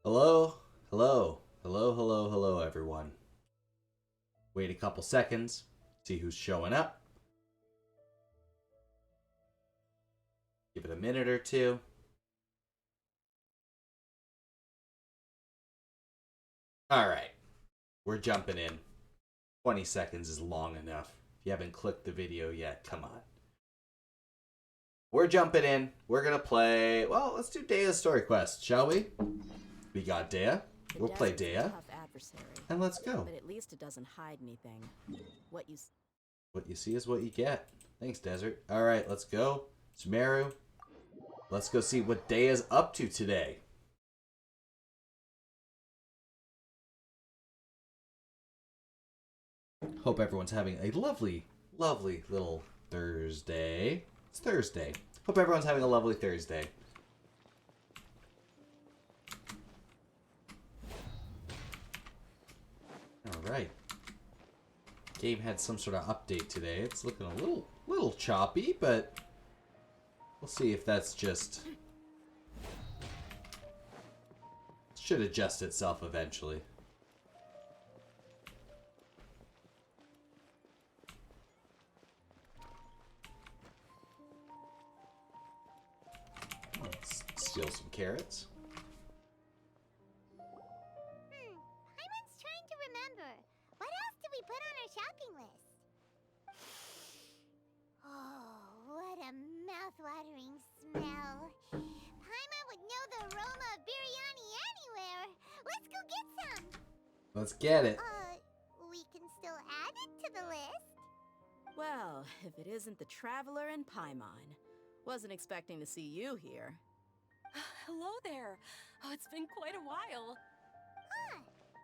Hello, hello, everyone. Wait a couple seconds, see who's showing up. Give it a minute or two. Alright, we're jumping in. 20 seconds is long enough. If you haven't clicked the video yet, come on. We're jumping in. We're gonna play. Well, let's do Deyha's story quest, shall we? We got Deyha. We'll play Deyha. And let's go. But at least it doesn't hide anything. What you see is what you get. Thanks, Desert. Alright, let's go. Sumeru. Let's go see what Deyha's up to today. Hope everyone's having a lovely little Thursday. It's Thursday. Hope everyone's having a lovely Thursday. Alright. Game had some sort of update today. It's looking a little choppy, but we'll see if that's just... Should adjust itself eventually. Let's steal some carrots. Paimon's trying to remember. What else did we put on our shopping list? Oh, what a mouth-watering smell. Paimon would know the aroma of biryani anywhere. Let's go get some. Let's get it. We can still add it to the list. Well, if it isn't the Traveler and Paimon. Wasn't expecting to see you here. Hello there. Oh, it's been quite a while.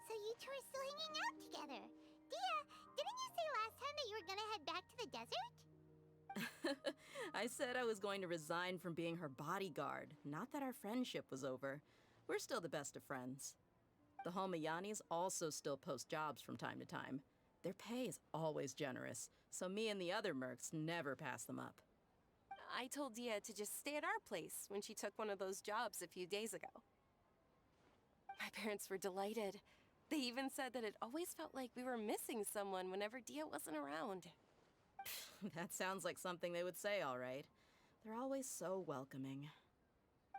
So you two are still hanging out together. Deyha, didn't you say last time that you were gonna head back to the desert? I said I was going to resign from being her bodyguard, not that our friendship was over. We're still the best of friends. The Homayanis also still post jobs from time to time. Their pay is always generous, so me and the other mercs never pass them up. I told Deyha to just stay at our place when she took one of those jobs a few days ago. My parents were delighted. They even said that it always felt like we were missing someone whenever Deyha wasn't around. That sounds like something they would say, all right. They're always so welcoming.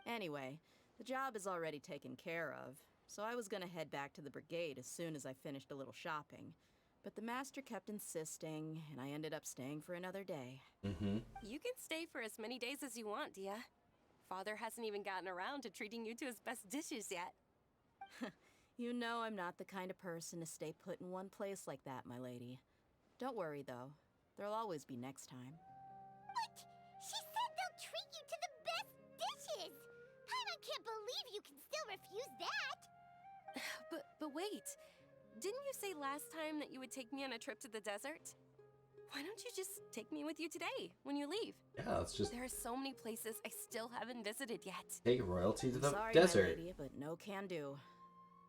Anyway, the job is already taken care of, so I was gonna head back to the brigade as soon as I finished a little shopping. But the master kept insisting, and I ended up staying for another day. You can stay for as many days as you want, Deyha. Father hasn't even gotten around to treating you to his best dishes yet. You know I'm not the kind of person to stay put in one place like that, my lady. Don't worry, though. There'll always be next time. What? She said they'll treat you to the best dishes! Paimon can't believe you can still refuse that! But wait. Didn't you say last time that you would take me on a trip to the desert? Why don't you just take me with you today, when you leave? Yeah, let's just There are so many places I still haven't visited yet. take royalty to the Sorry, desert. my lady, but no can do.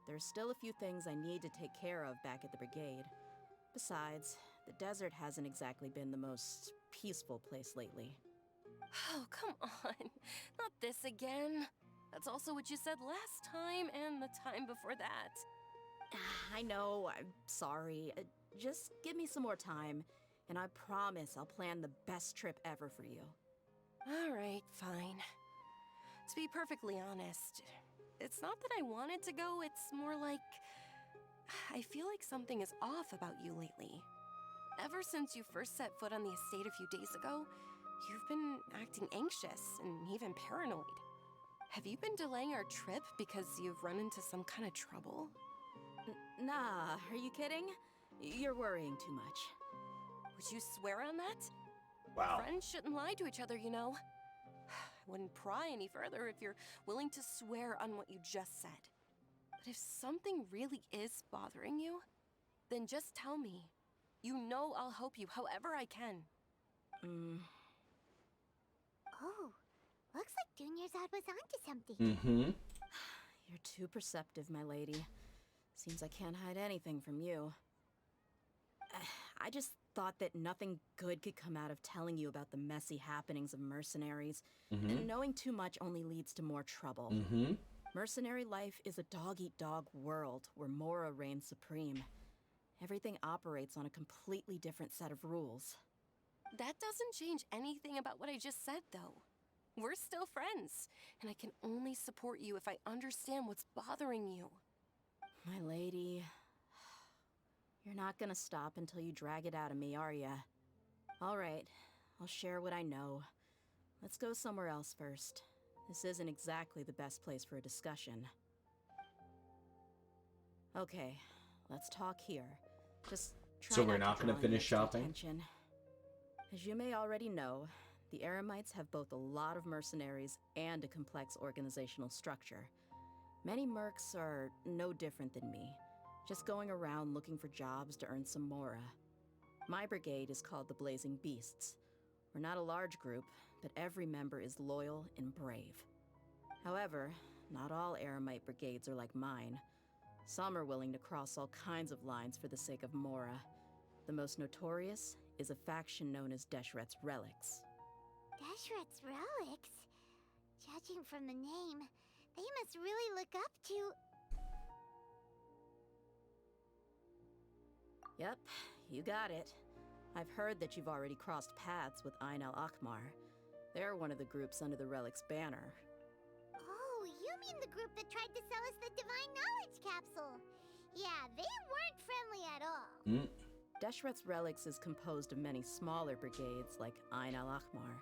There's still a few things I need to take care of back at the brigade. Besides, the desert hasn't exactly been the most peaceful place lately. Oh, come on. Not this again. That's also what you said last time and the time before that. I know, I'm sorry. Just give me some more time, and I promise I'll plan the best trip ever for you. All right, fine. To be perfectly honest, it's not that I wanted to go, it's more like... I feel like something is off about you lately. Ever since you first set foot on the estate a few days ago, you've been acting anxious and even paranoid. Have you been delaying our trip because you've run into some kind of trouble? Nah, are you kidding? You're worrying too much. Would you swear on that? Wow. Friends shouldn't lie to each other, you know. I wouldn't pry any further if you're willing to swear on what you just said. But if something really is bothering you, then just tell me. You know I'll help you however I can. Oh, looks like Junior's was onto something. You're too perceptive, my lady. Seems I can't hide anything from you. I just thought that nothing good could come out of telling you about the messy happenings of mercenaries. And knowing too much only leads to more trouble. Mercenary life is a dog-eat-dog world where Mora reigns supreme. Everything operates on a completely different set of rules. That doesn't change anything about what I just said, though. We're still friends, and I can only support you if I understand what's bothering you. My lady, you're not gonna stop until you drag it out of me, are ya? All right, I'll share what I know. Let's go somewhere else first. This isn't exactly the best place for a discussion. Okay, let's talk here. Just try So we're not not to gonna draw any finish extra shopping? attention. As you may already know, the Eremites have both a lot of mercenaries and a complex organizational structure. Many mercs are no different than me, just going around looking for jobs to earn some mora. My brigade is called the Blazing Beasts. We're not a large group, but every member is loyal and brave. However, not all Eremite brigades are like mine. Some are willing to cross all kinds of lines for the sake of mora. The most notorious is a faction known as Deshret's Relics. Deshret's Relics? Judging from the name, they must really look up to... Yep, you got it. I've heard that you've already crossed paths with Ain al-Akmar. They're one of the groups under the Relic's banner. Oh, you mean the group that tried to sell us the Divine Knowledge Capsule? Yeah, they weren't friendly at all. Deshret's Relics is composed of many smaller brigades like Ain al-Akmar.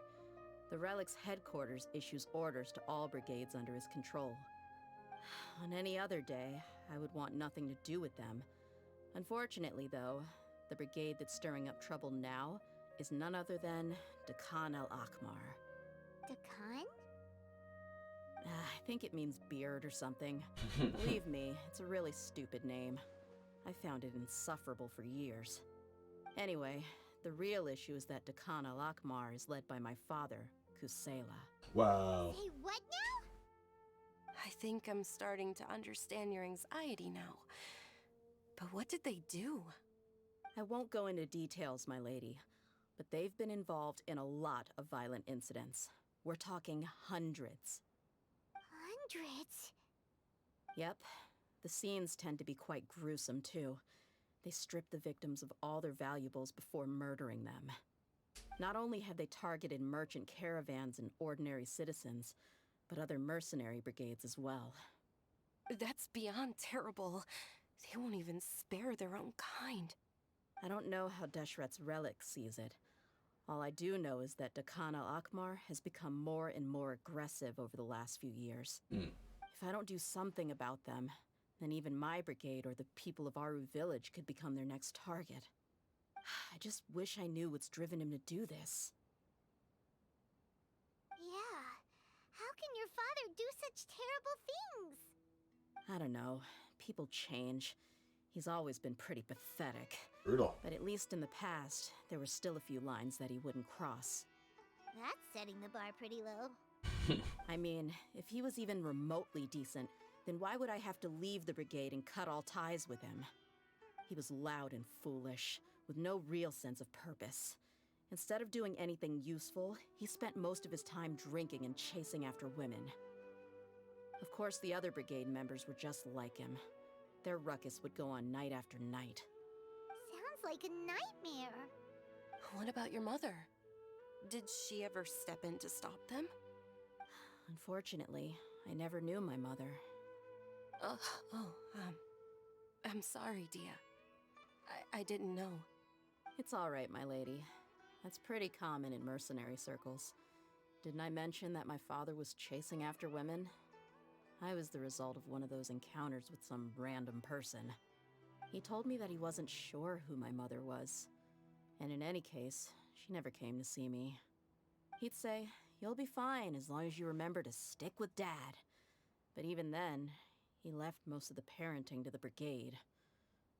The Relic's headquarters issues orders to all brigades under his control. On any other day, I would want nothing to do with them. Unfortunately, though, the brigade that's stirring up trouble now is none other than Deyha al-Akmar. Dakan? I think it means beard or something. Believe me, it's a really stupid name. I found it insufferable for years. Anyway, the real issue is that Deyha al-Akmar is led by my father, Kusela. Wow. Say what now? I think I'm starting to understand your anxiety now. But what did they do? I won't go into details, my lady, but they've been involved in a lot of violent incidents. We're talking hundreds. Hundreds? Yep, the scenes tend to be quite gruesome, too. They strip the victims of all their valuables before murdering them. Not only have they targeted merchant caravans and ordinary citizens, but other mercenary brigades as well. That's beyond terrible. They won't even spare their own kind. I don't know how Deshret's Relic sees it. All I do know is that Deyha al-Akmar has become more and more aggressive over the last few years. If I don't do something about them, then even my brigade or the people of Aru village could become their next target. I just wish I knew what's driven him to do this. Yeah. How can your father do such terrible things? I don't know. People change. He's always been pretty pathetic. Brutal. But at least in the past, there were still a few lines that he wouldn't cross. That's setting the bar pretty low. I mean, if he was even remotely decent, then why would I have to leave the brigade and cut all ties with him? He was loud and foolish, with no real sense of purpose. Instead of doing anything useful, he spent most of his time drinking and chasing after women. Of course, the other brigade members were just like him. Their ruckus would go on night after night. Sounds like a nightmare. What about your mother? Did she ever step in to stop them? Unfortunately, I never knew my mother. I'm sorry, Deyha. I didn't know. It's all right, my lady. That's pretty common in mercenary circles. Didn't I mention that my father was chasing after women? I was the result of one of those encounters with some random person. He told me that he wasn't sure who my mother was. And in any case, she never came to see me. He'd say, "You'll be fine as long as you remember to stick with Dad." But even then, he left most of the parenting to the brigade.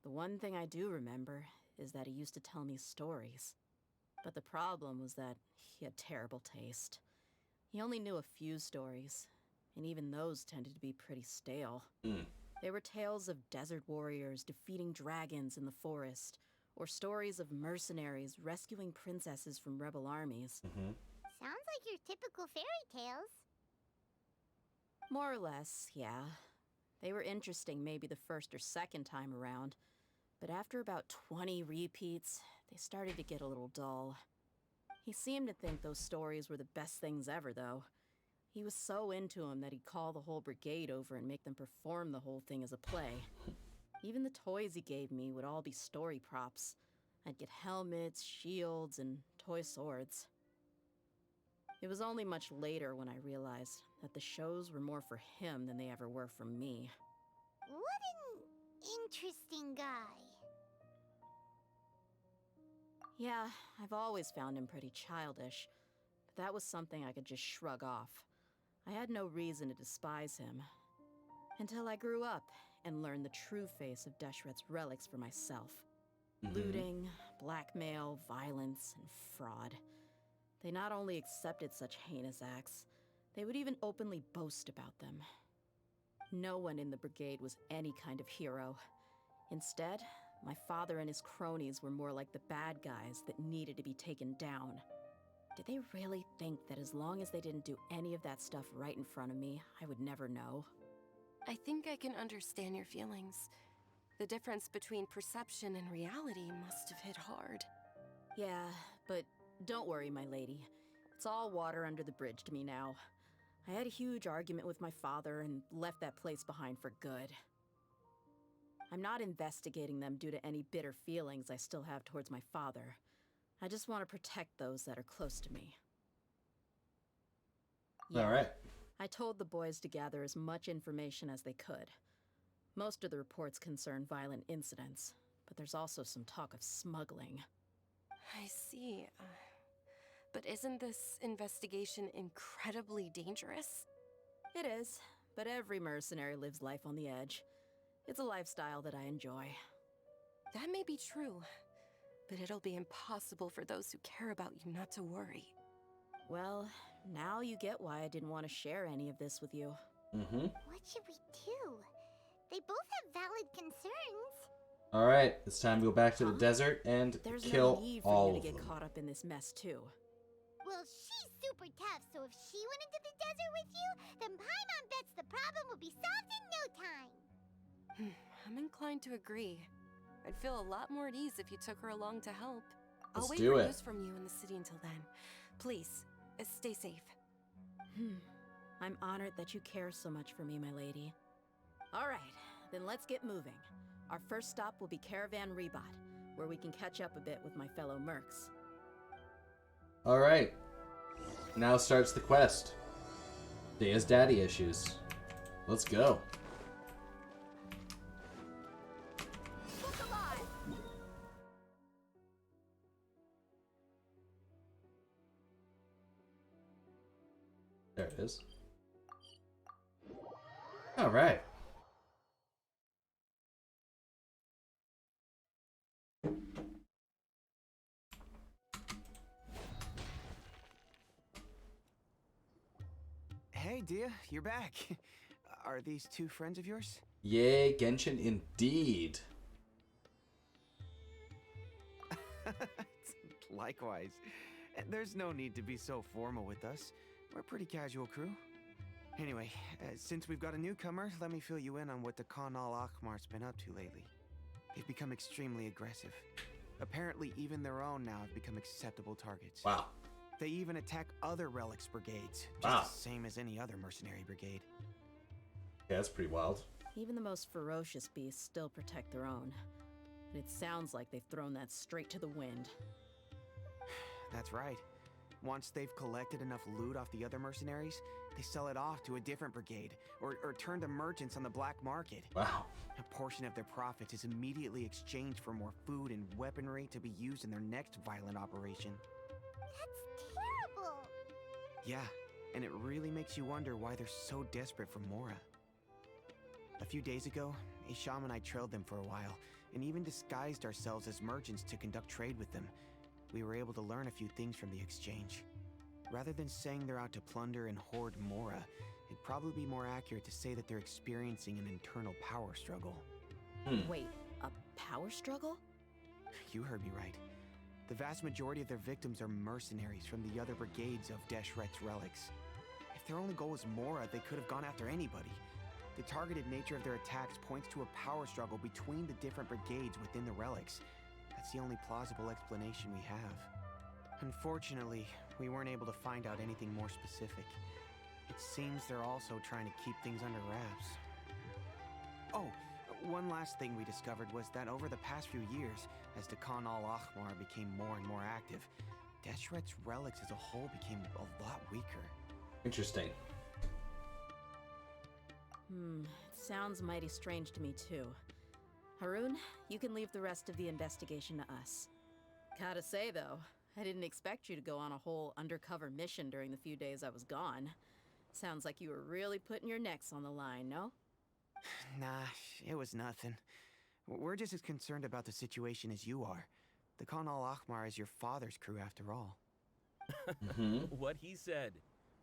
The one thing I do remember is that he used to tell me stories. But the problem was that he had terrible taste. He only knew a few stories, and even those tended to be pretty stale. They were tales of desert warriors defeating dragons in the forest, or stories of mercenaries rescuing princesses from rebel armies. Sounds like your typical fairy tales. More or less, yeah. They were interesting maybe the first or second time around, but after about 20 repeats, they started to get a little dull. He seemed to think those stories were the best things ever, though. He was so into them that he'd call the whole brigade over and make them perform the whole thing as a play. Even the toys he gave me would all be story props. I'd get helmets, shields, and toy swords. It was only much later when I realized that the shows were more for him than they ever were for me. What an interesting guy. Yeah, I've always found him pretty childish, but that was something I could just shrug off. I had no reason to despise him. Until I grew up and learned the true face of Deshret's relics for myself. Looting, blackmail, violence, and fraud. They not only accepted such heinous acts, they would even openly boast about them. No one in the brigade was any kind of hero. Instead, my father and his cronies were more like the bad guys that needed to be taken down. Did they really think that as long as they didn't do any of that stuff right in front of me, I would never know? I think I can understand your feelings. The difference between perception and reality must have hit hard. Yeah, but don't worry, my lady. It's all water under the bridge to me now. I had a huge argument with my father and left that place behind for good. I'm not investigating them due to any bitter feelings I still have towards my father. I just want to protect those that are close to me. All right. I told the boys to gather as much information as they could. Most of the reports concern violent incidents, but there's also some talk of smuggling. I see. But isn't this investigation incredibly dangerous? It is, but every mercenary lives life on the edge. It's a lifestyle that I enjoy. That may be true, but it'll be impossible for those who care about you not to worry. Well, now you get why I didn't want to share any of this with you. What should we do? They both have valid concerns. All right, it's time to go back to the desert and There's kill no need for all you to of get them. caught up in this mess, too. Well, she's super tough, so if she went into the desert with you, then Paimon bets the problem will be solved in no time. I'm inclined to agree. I'd feel a lot more at ease if you took her along to help. I'll Let's wait do for it. news from you in the city until then. Please, stay safe. I'm honored that you care so much for me, my lady. All right, then let's get moving. Our first stop will be Caravan Rebot, where we can catch up a bit with my fellow mercs. All right. Now starts the quest. Deyha's daddy issues. Let's go. There it is. All right. Hey, Deyha, you're back. Are these two friends of yours? Yay, Genshin indeed. Likewise. There's no need to be so formal with us. We're a pretty casual crew. Anyway, since we've got a newcomer, let me fill you in on what the Khan al-Akhmar's been up to lately. They've become extremely aggressive. Apparently, even their own now have become acceptable targets. Wow. They even attack other relics brigades, just Wow. the same as any other mercenary brigade. Yeah, that's pretty wild. Even the most ferocious beasts still protect their own. And it sounds like they've thrown that straight to the wind. That's right. Once they've collected enough loot off the other mercenaries, they sell it off to a different brigade, or turn to merchants on the black market. Wow. A portion of their profits is immediately exchanged for more food and weaponry to be used in their next violent operation. That's terrible. Yeah, and it really makes you wonder why they're so desperate for Mora. A few days ago, Isham and I trailed them for a while, and even disguised ourselves as merchants to conduct trade with them. We were able to learn a few things from the exchange. Rather than saying they're out to plunder and hoard Mora, it'd probably be more accurate to say that they're experiencing an internal power struggle. Wait, a power struggle? You heard me right. The vast majority of their victims are mercenaries from the other brigades of Deshret's relics. If If their only goal was Mora, they could have gone after anybody. The targeted nature of their attacks points to a power struggle between the different brigades within the relics. That's the only plausible explanation we have. Unfortunately, we weren't able to find out anything more specific. It seems they're also trying to keep things under wraps. Oh, one last thing we discovered was that over the past few years, as Dekhan al-Ahmar became more and more active, Deshret's relics as a whole became a lot weaker. Interesting. It sounds mighty strange to me too. Harun, you can leave the rest of the investigation to us. Gotta say though, I didn't expect you to go on a whole undercover mission during the few days I was gone. Sounds like you were really putting your necks on the line, no? Nah, it was nothing. We're just as concerned about the situation as you are. The Khan al-Ahmar is your father's crew after all. What he said.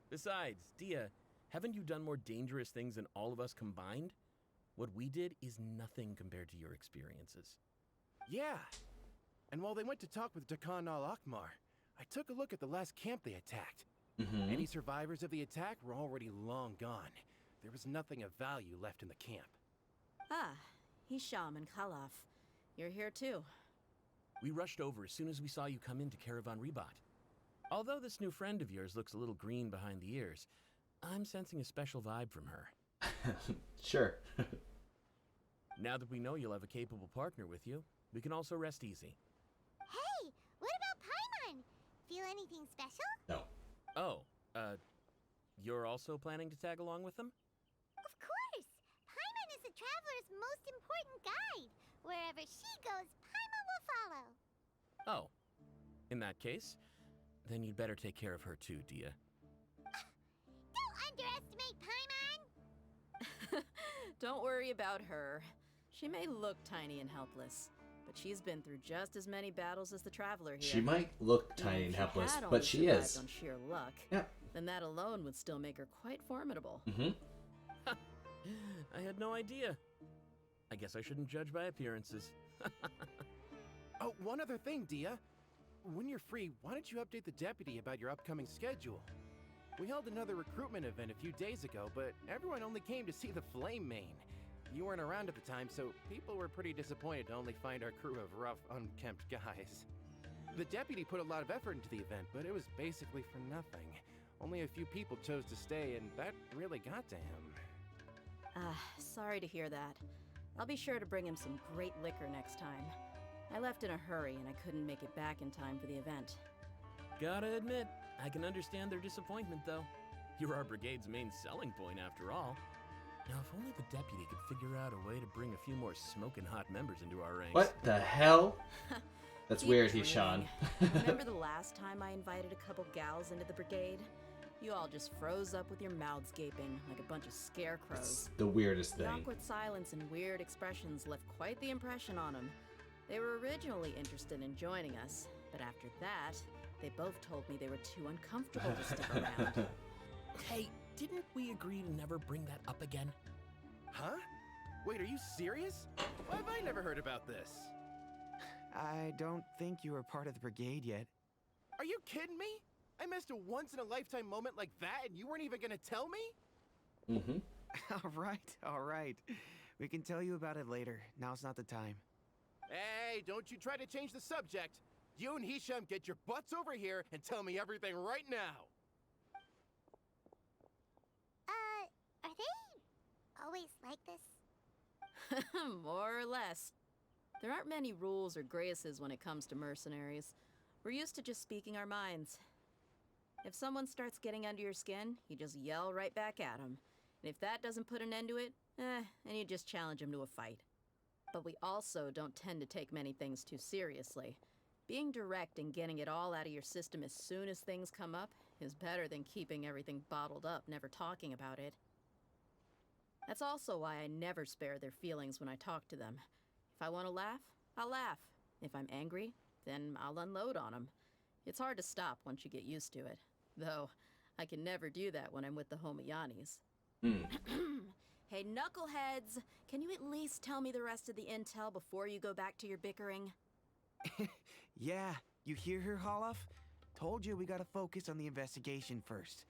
Besides, Deyha, haven't you done more dangerous things than all of us combined? What we did is nothing compared to your experiences. Yeah. And while they went to talk with Dekhan al-Ahmar, I took a look at the last camp they attacked. Any survivors of the attack were already long gone. There was nothing of value left in the camp. Ah, Hisham and Khalaf. You're here too. We rushed over as soon as we saw you come into Caravan Ribat. Although this new friend of yours looks a little green behind the ears, I'm sensing a special vibe from her. Sure. Now that we know you'll have a capable partner with you, we can also rest easy. Hey, what about Paimon? Feel anything special? No. Oh, you're also planning to tag along with them? Of course! Paimon is the traveler's most important guide. Wherever she goes, Paimon will follow. Oh. In that case, then you'd better take care of her too, Deyha. Don't underestimate Paimon! Don't worry about her. She may look tiny and helpless, but she's been through just as many battles as the traveler here. She might look And tiny if and she helpless, had but only she survived is. on sheer luck, Yeah. then that alone would still make her quite formidable. I had no idea. I guess I shouldn't judge by appearances. Oh, one other thing, Deyha. When you're free, why don't you update the deputy about your upcoming schedule? We held another recruitment event a few days ago, but everyone only came to see the Flame Main. You weren't around at the time, so people were pretty disappointed to only find our crew of rough, unkempt guys. The deputy put a lot of effort into the event, but it was basically for nothing. Only a few people chose to stay, and that really got to him. Sorry to hear that. I'll be sure to bring him some great liquor next time. I left in a hurry and I couldn't make it back in time for the event. Gotta admit, I can understand their disappointment, though. You're our brigade's main selling point, after all. Now, if only the deputy could figure out a way to bring a few more smoking hot members into our ranks. What the hell? That's Keep weird, dreaming. Hisham. Remember the last time I invited a couple gals into the brigade? You all just froze up with your mouths gaping like a bunch of scarecrows. It's the weirdest The thing. awkward silence and weird expressions left quite the impression on them. They were originally interested in joining us, but after that, they both told me they were too uncomfortable to stick around. Hey, didn't we agree to never bring that up again? Huh? Wait, are you serious? Why have I never heard about this? I don't think you were part of the brigade yet. Are you kidding me? I missed a once-in-a-lifetime moment like that, and you weren't even gonna tell me? All right. We can tell you about it later. Now's not the time. Hey, don't you try to change the subject. You and Hisham get your butts over here and tell me everything right now. Are they always like this? More or less. There aren't many rules or graces when it comes to mercenaries. We're used to just speaking our minds. If someone starts getting under your skin, you just yell right back at them. And if that doesn't put an end to it, then you just challenge them to a fight. But we also don't tend to take many things too seriously. Being direct and getting it all out of your system as soon as things come up is better than keeping everything bottled up, never talking about it. That's also why I never spare their feelings when I talk to them. If I want to laugh, I'll laugh. If I'm angry, then I'll unload on them. It's hard to stop once you get used to it. Though, I can never do that when I'm with the Homayanis. Hey, knuckleheads! Can you at least tell me the rest of the intel before you go back to your bickering? Yeah, you hear her, Holloff? Told you we gotta focus on the investigation first.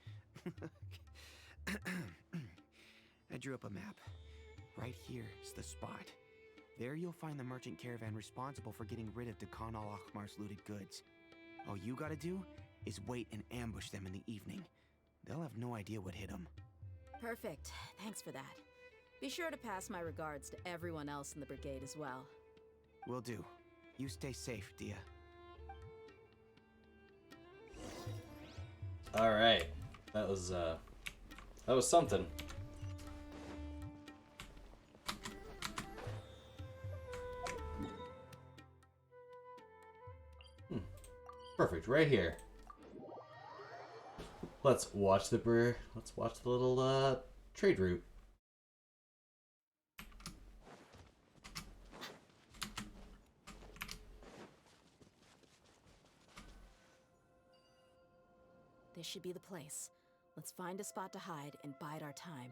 I drew up a map. Right here is the spot. There you'll find the merchant caravan responsible for getting rid of Dakan al-Akhmar's looted goods. All you gotta do is wait and ambush them in the evening. They'll have no idea what hit them. Perfect. Thanks for that. Be sure to pass my regards to everyone else in the brigade as well. Will do. You stay safe, Deyha. All right, that was something. Perfect, right here. Let's watch the little trade route. This should be the place. Let's find a spot to hide and bide our time.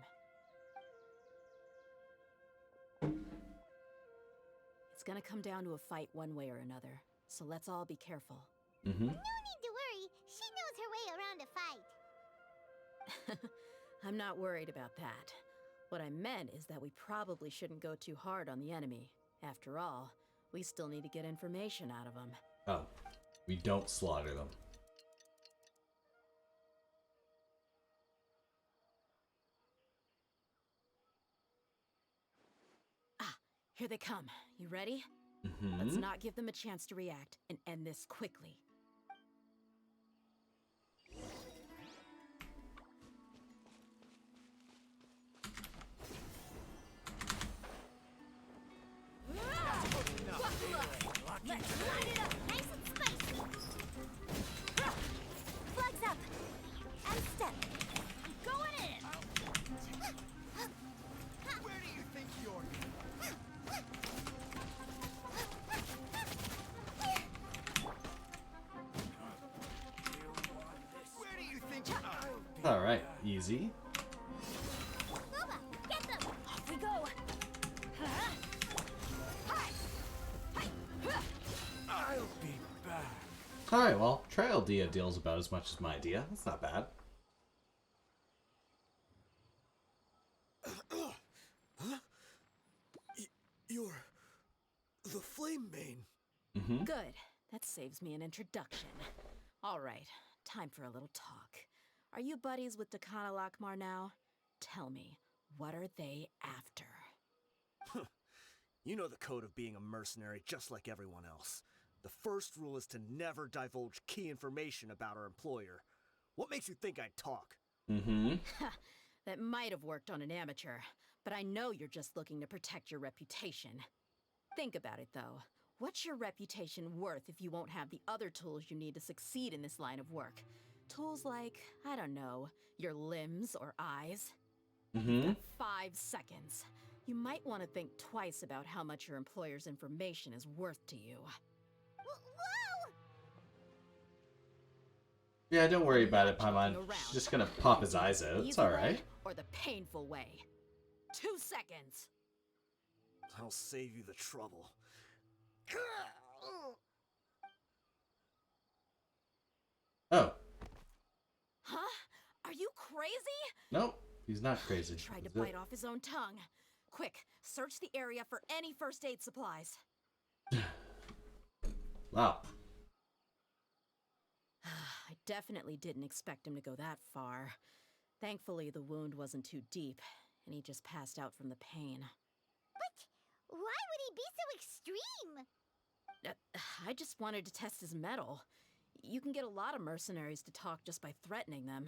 It's gonna come down to a fight one way or another, so let's all be careful. Mm-hmm. No need to worry. She knows her way around a fight. I'm not worried about that. What I meant is that we probably shouldn't go too hard on the enemy. After all, we still need to get information out of them. Oh, we don't slaughter them. Here they come. You ready? Mm-hmm. Let's not give them a chance to react and end this quickly. Let's light it up nice and spicy. Flags up. Out of step. Going in. Where do you think you're? Where do you think All right, easy. Luba, get them. Off we go. I'll be back. All right, well, Trail Dia deals about as much as my Dia. That's not bad. You're the Flame Mane. Mm-hmm. Good. That saves me an introduction. All right, time for a little talk. Are you buddies with Dakan al-Akhmar now? Tell me, what are they after? You know the code of being a mercenary just like everyone else. The first rule is to never divulge key information about our employer. What makes you think I'd talk? Mm-hmm. That might have worked on an amateur, but I know you're just looking to protect your reputation. Think about it, though. What's your reputation worth if you won't have the other tools you need to succeed in this line of work? Tools like, I don't know, your limbs or eyes? Mm-hmm. 5 seconds. You might want to think twice about how much your employer's information is worth to you. Whoa! Yeah, don't worry about it, Joking Paimon. around. She's just gonna pop his eyes out. It's Easy all way right. or the painful way? 2 seconds. I'll save you the trouble. Oh, Huh? Are you crazy? nope. He's not crazy. Tried to He's bite off his own tongue. Quick, search the area for any first aid supplies. Wow. I definitely didn't expect him to go that far. Thankfully, the wound wasn't too deep, and he just passed out from the pain. But why would he be so extreme? I just wanted to test his mettle. You can get a lot of mercenaries to talk just by threatening them.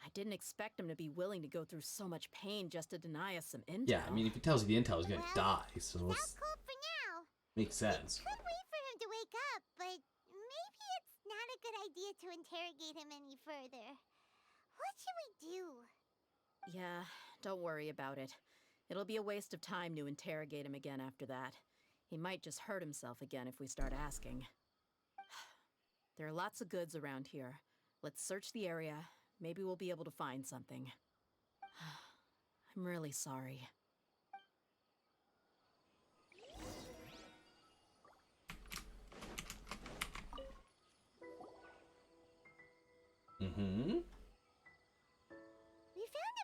I didn't expect him to be willing to go through so much pain just to deny us some intel. Yeah, I mean, if he tells you the intel, he's gonna Well, die, so Sounds it's cool for now. makes sense. Could wait for him to wake up, but maybe it's not a good idea to interrogate him any further. What should we do? Yeah, don't worry about it. It'll be a waste of time to interrogate him again after that. He might just hurt himself again if we start asking. There are lots of goods around here. Let's search the area. Maybe we'll be able to find something. I'm really sorry. We found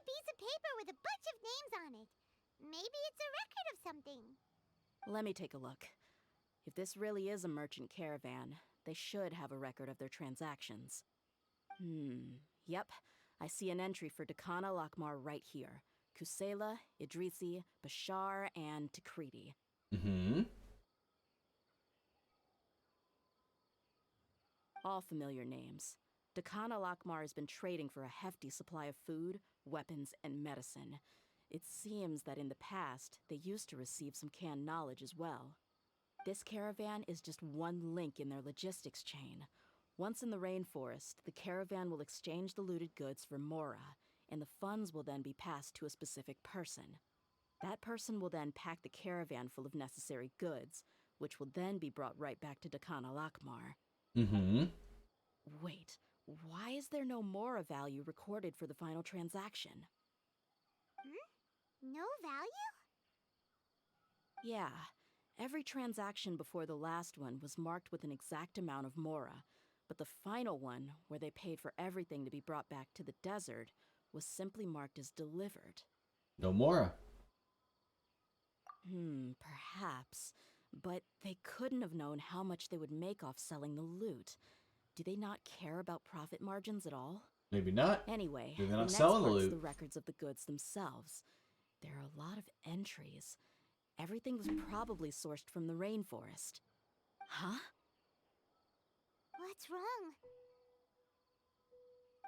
Maybe it's a record of something. Let me take a look. If this really is a merchant caravan, they should have a record of their transactions. Yep. I see an entry for Dakana Lakmar right here. Kusela, Idrisi, Bashar, and Takriti. Mm-hmm. All familiar names. Dakana Lakmar has been trading for a hefty supply of food, weapons, and medicine. It seems that in the past, they used to receive some canned knowledge as well. This caravan is just one link in their logistics chain. Once in the rainforest, the caravan will exchange the looted goods for Mora, and the funds will then be passed to a specific person. That person will then pack the caravan full of necessary goods, which will then be brought right back to Dakana Lakmar. Mm-hmm. Wait, why is there no Mora value recorded for the final transaction? No value? Yeah, every transaction before the last one was marked with an exact amount of Mora, but the final one, where they paid for everything to be brought back to the desert, was simply marked as delivered. No more. Perhaps. But they couldn't have known how much they would make off selling the loot. Do they not care about profit margins at all? Maybe not. Anyway, Maybe the they're not next selling the part's loot. the records of the goods themselves. There are a lot of entries. Everything was probably sourced from the rainforest. Huh? What's wrong?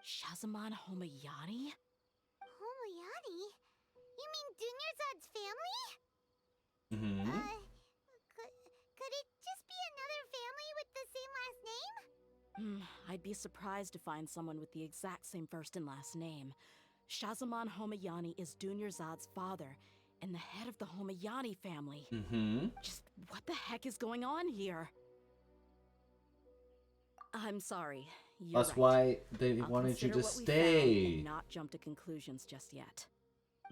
Shazamon Homayani? Homoyani? You mean Dunyarzad's family? Mm-hmm. Could it just be another family with the same last name? I'd be surprised to find someone with the exact same first and last name. Shazamon Homayani is Dunyarzad's father, and the head of the Homayani family. Mm-hmm. Just what the heck is going on here? I'm sorry. You're That's right. why they I'll wanted you consider to what we found stay. and not jump to conclusions just yet.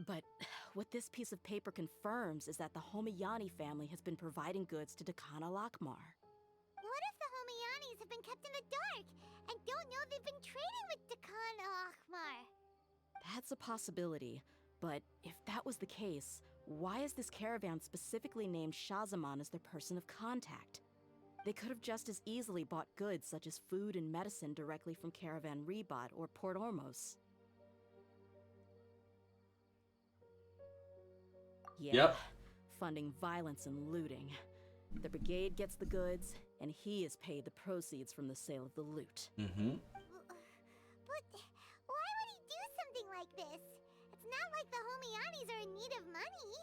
But what this piece of paper confirms is that the Homayani family has been providing goods to Dakana Lakmar. What if the Homayanis have been kept in the dark and don't know they've been trading with Dakana Akhmar? That's a possibility, but if that was the case, why is this caravan specifically named Shazamon as their person of contact? They could have just as easily bought goods such as food and medicine directly from Caravan Rebot or Port Ormos. Yeah, Yep. funding violence and looting. The brigade gets the goods, and he is paid the proceeds from the sale of the loot. Mm-hmm. But why would he do something like this? It's not like the Homayanis are in need of money.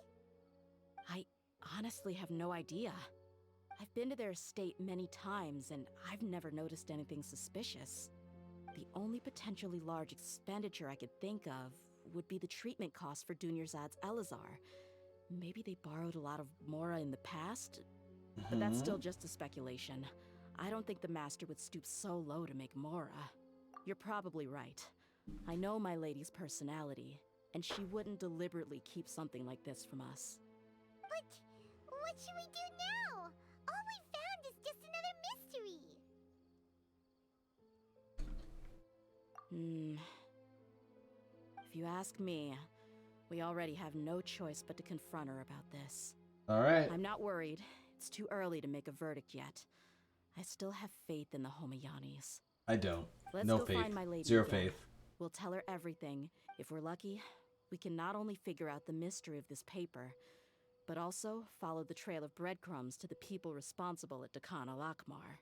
I honestly have no idea. I've been to their estate many times, and I've never noticed anything suspicious. The only potentially large expenditure I could think of would be the treatment costs for Dunyarzad's Elazar. Maybe they borrowed a lot of Mora in the past, but that's still just a speculation. I don't think the master would stoop so low to make Mora. You're probably right. I know my lady's personality, and she wouldn't deliberately keep something like this from us. But what should we do now? All we found is just another mystery. If you ask me, we already have no choice but to confront her about this. All right. I'm not worried. It's too early to make a verdict yet. I still have faith in the Homayanis. I don't. Let's No go faith. find my lady Zero again. faith. We'll tell her everything. If we're lucky, we can not only figure out the mystery of this paper, but also follow the trail of breadcrumbs to the people responsible at Dakana Lakmar.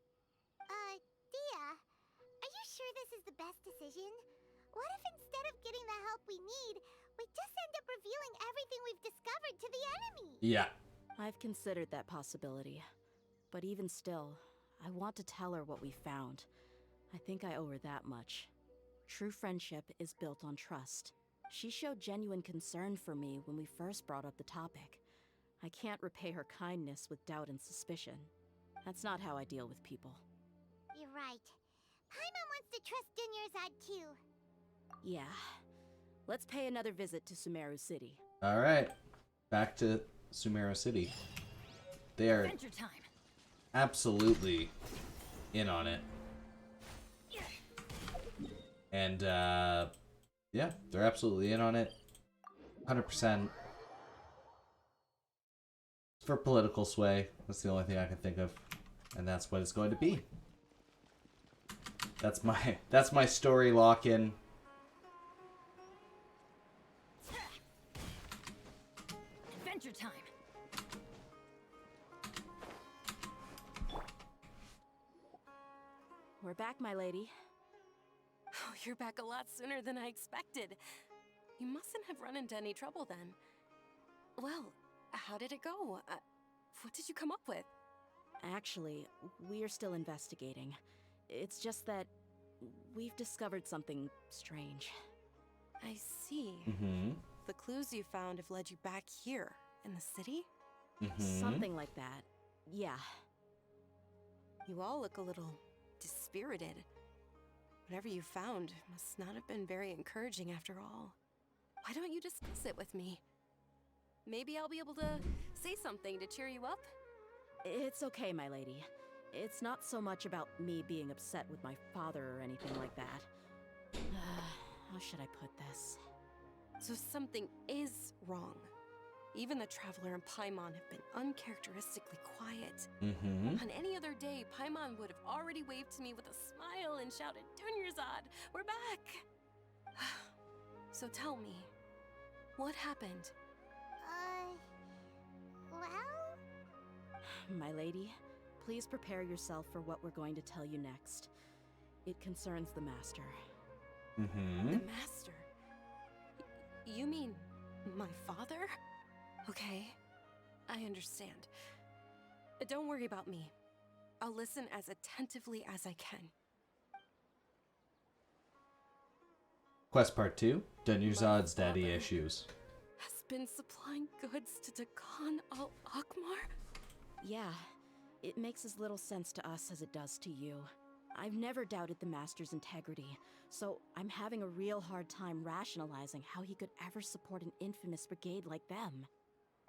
Deyha, are you sure this is the best decision? What if instead of getting the help we need, we just end up revealing everything we've discovered to the enemy? Yeah. I've considered that possibility. But even still, I want to tell her what we found. I think I owe her that much. True friendship is built on trust. She showed genuine concern for me when we first brought up the topic. I can't repay her kindness with doubt and suspicion. That's not how I deal with people. You're right. Paimon wants to trust Dunyarzad too. Yeah. Let's pay another visit to Sumeru City. All right. Back to Sumeru City. They are Adventure time. absolutely in on it. And, yeah, they're absolutely in on it. 100%. for political sway. That's the only thing I can think of. And that's what it's going to be. That's my story lock-in. Adventure time. We're back, my lady. Oh, you're back a lot sooner than I expected. You mustn't have run into any trouble then. Well, how did it go? What did you come up with? Actually, we're still investigating. It's just that we've discovered something strange. I see. Mm-hmm. The clues you found have led you back here, in the city? Mm-hmm. Something like that. Yeah. You all look a little dispirited. Whatever you found must not have been very encouraging after all. Why don't you discuss it with me? Maybe I'll be able to say something to cheer you up? It's okay, my lady. It's not so much about me being upset with my father or anything like that. How should I put this? So something is wrong. Even the Traveler and Paimon have been uncharacteristically quiet. Mm-hmm. On any other day, Paimon would have already waved to me with a smile and shouted, "Dunyarzad, we're back!" So tell me, what happened? Well... My lady, please prepare yourself for what we're going to tell you next. It concerns the Master. Mm-hmm. The Master? You mean my father? Okay, I understand. Don't worry about me. I'll listen as attentively as I can. Quest Part 2, Dunyarzad's My daddy father issues. has been supplying goods to Dekhan al-Akmar? Yeah, it makes as little sense to us as it does to you. I've never doubted the Master's integrity, so I'm having a real hard time rationalizing how he could ever support an infamous brigade like them.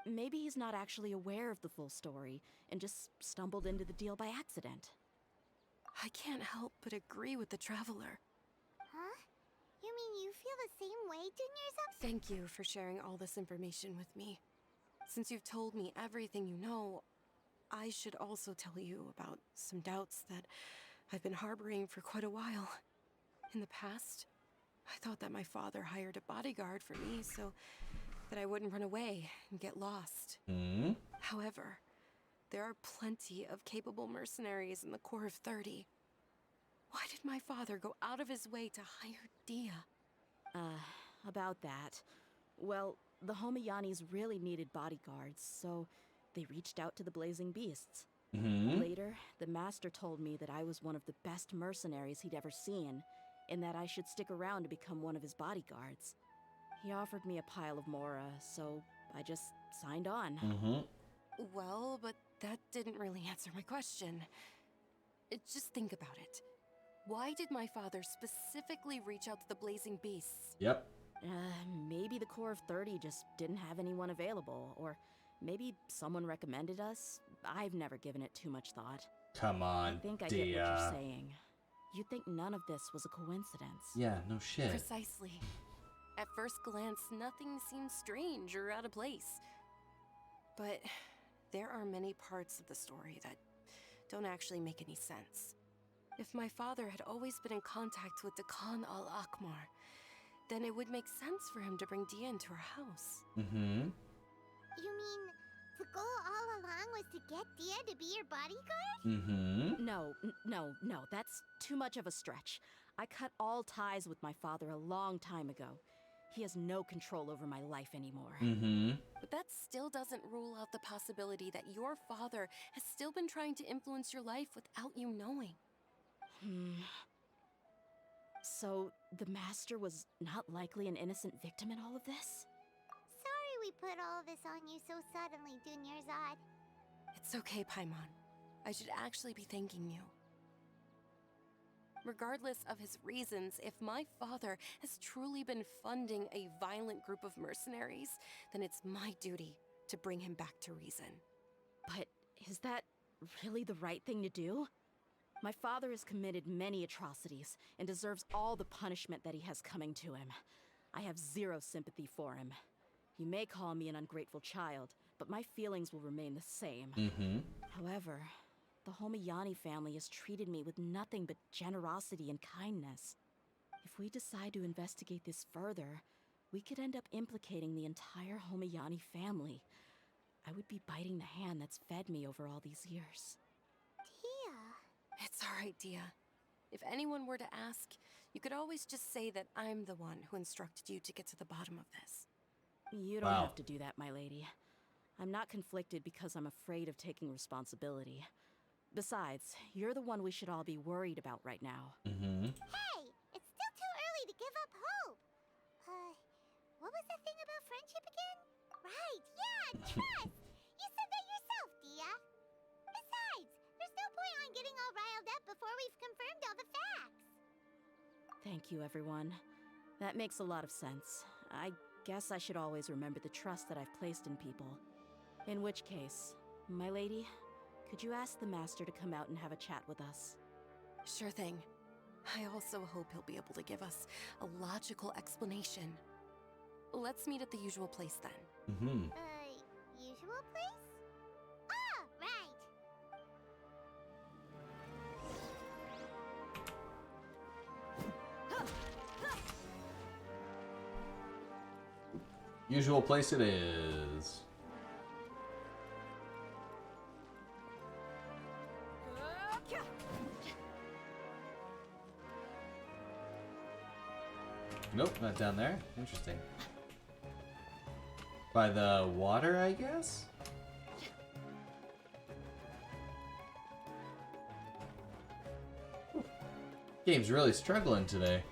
Maybe he's not actually aware of the full story and just stumbled into the deal by accident. I can't help but agree with the Traveler. Huh? You mean you feel the same way, Dunyarzad? Thank you for sharing all this information with me. Since you've told me everything you know, I should also tell you about some doubts that I've been harboring for quite a while. In the past, I thought that my father hired a bodyguard for me so that I wouldn't run away and get lost. Mm-hmm. However, there are plenty of capable mercenaries in the Corps of 30. Why did my father go out of his way to hire Deyha? About that. Well, the Homayanis really needed bodyguards, so they reached out to the Blazing Beasts. Mm-hmm. Later, the Master told me that I was one of the best mercenaries he'd ever seen, and that I should stick around to become one of his bodyguards. He offered me a pile of Mora, so I just signed on. Mm-hmm. Well, but that didn't really answer my question. Just think about it. Why did my father specifically reach out to the Blazing Beasts? Yep. Maybe the Corps of 30 just didn't have anyone available, or maybe someone recommended us. I've never given it too much thought. Come on, I think I get what you're Deyha. saying. You'd think none of this was a coincidence. Yeah, no shit. Precisely. At first glance, nothing seems strange or out of place. But there are many parts of the story that don't actually make any sense. If my father had always been in contact with Dekhan al-Akmar, then it would make sense for him to bring Deyha into our house. Mm-hmm. You mean the goal all along was to get Deyha to be your bodyguard? Mm-hmm. No, that's too much of a stretch. I cut all ties with my father a long time ago. He has no control over my life anymore. Mm-hmm. But that still doesn't rule out the possibility that your father has still been trying to influence your life without you knowing. So, the Master was not likely an innocent victim in all of this? Sorry we put all this on you so suddenly, Dunyarzad. It's okay, Paimon. I should actually be thanking you. Regardless of his reasons, if my father has truly been funding a violent group of mercenaries, then it's my duty to bring him back to reason. But is that really the right thing to do? My father has committed many atrocities and deserves all the punishment that he has coming to him. I have zero sympathy for him. You may call me an ungrateful child, but my feelings will remain the same. However, the Homiyani family has treated me with nothing but generosity and kindness. If we decide to investigate this further, we could end up implicating the entire Homiyani family. I would be biting the hand that's fed me over all these years. Deyha. It's alright, Dia. If anyone were to ask, you could always just say that I'm the one who instructed you to get to the bottom of this. You don't Wow. have to do that, my lady. I'm not conflicted because I'm afraid of taking responsibility. Besides, you're the one we should all be worried about right now. Hey, it's still too early to give up hope. What was that thing about friendship again? Right, yeah, trust! You said that yourself, Deyha. Besides, there's no point on getting all riled up before we've confirmed all the facts. Thank you, everyone. That makes a lot of sense. I guess I should always remember the trust that I've placed in people. In which case, my lady, could you ask the master to come out and have a chat with us? Sure thing. I also hope he'll be able to give us a logical explanation. Let's meet at the usual place then. Usual place? Ah, right. Usual place it is. Nope, not down there. Interesting. By the water, I guess? Whew. Game's really struggling today.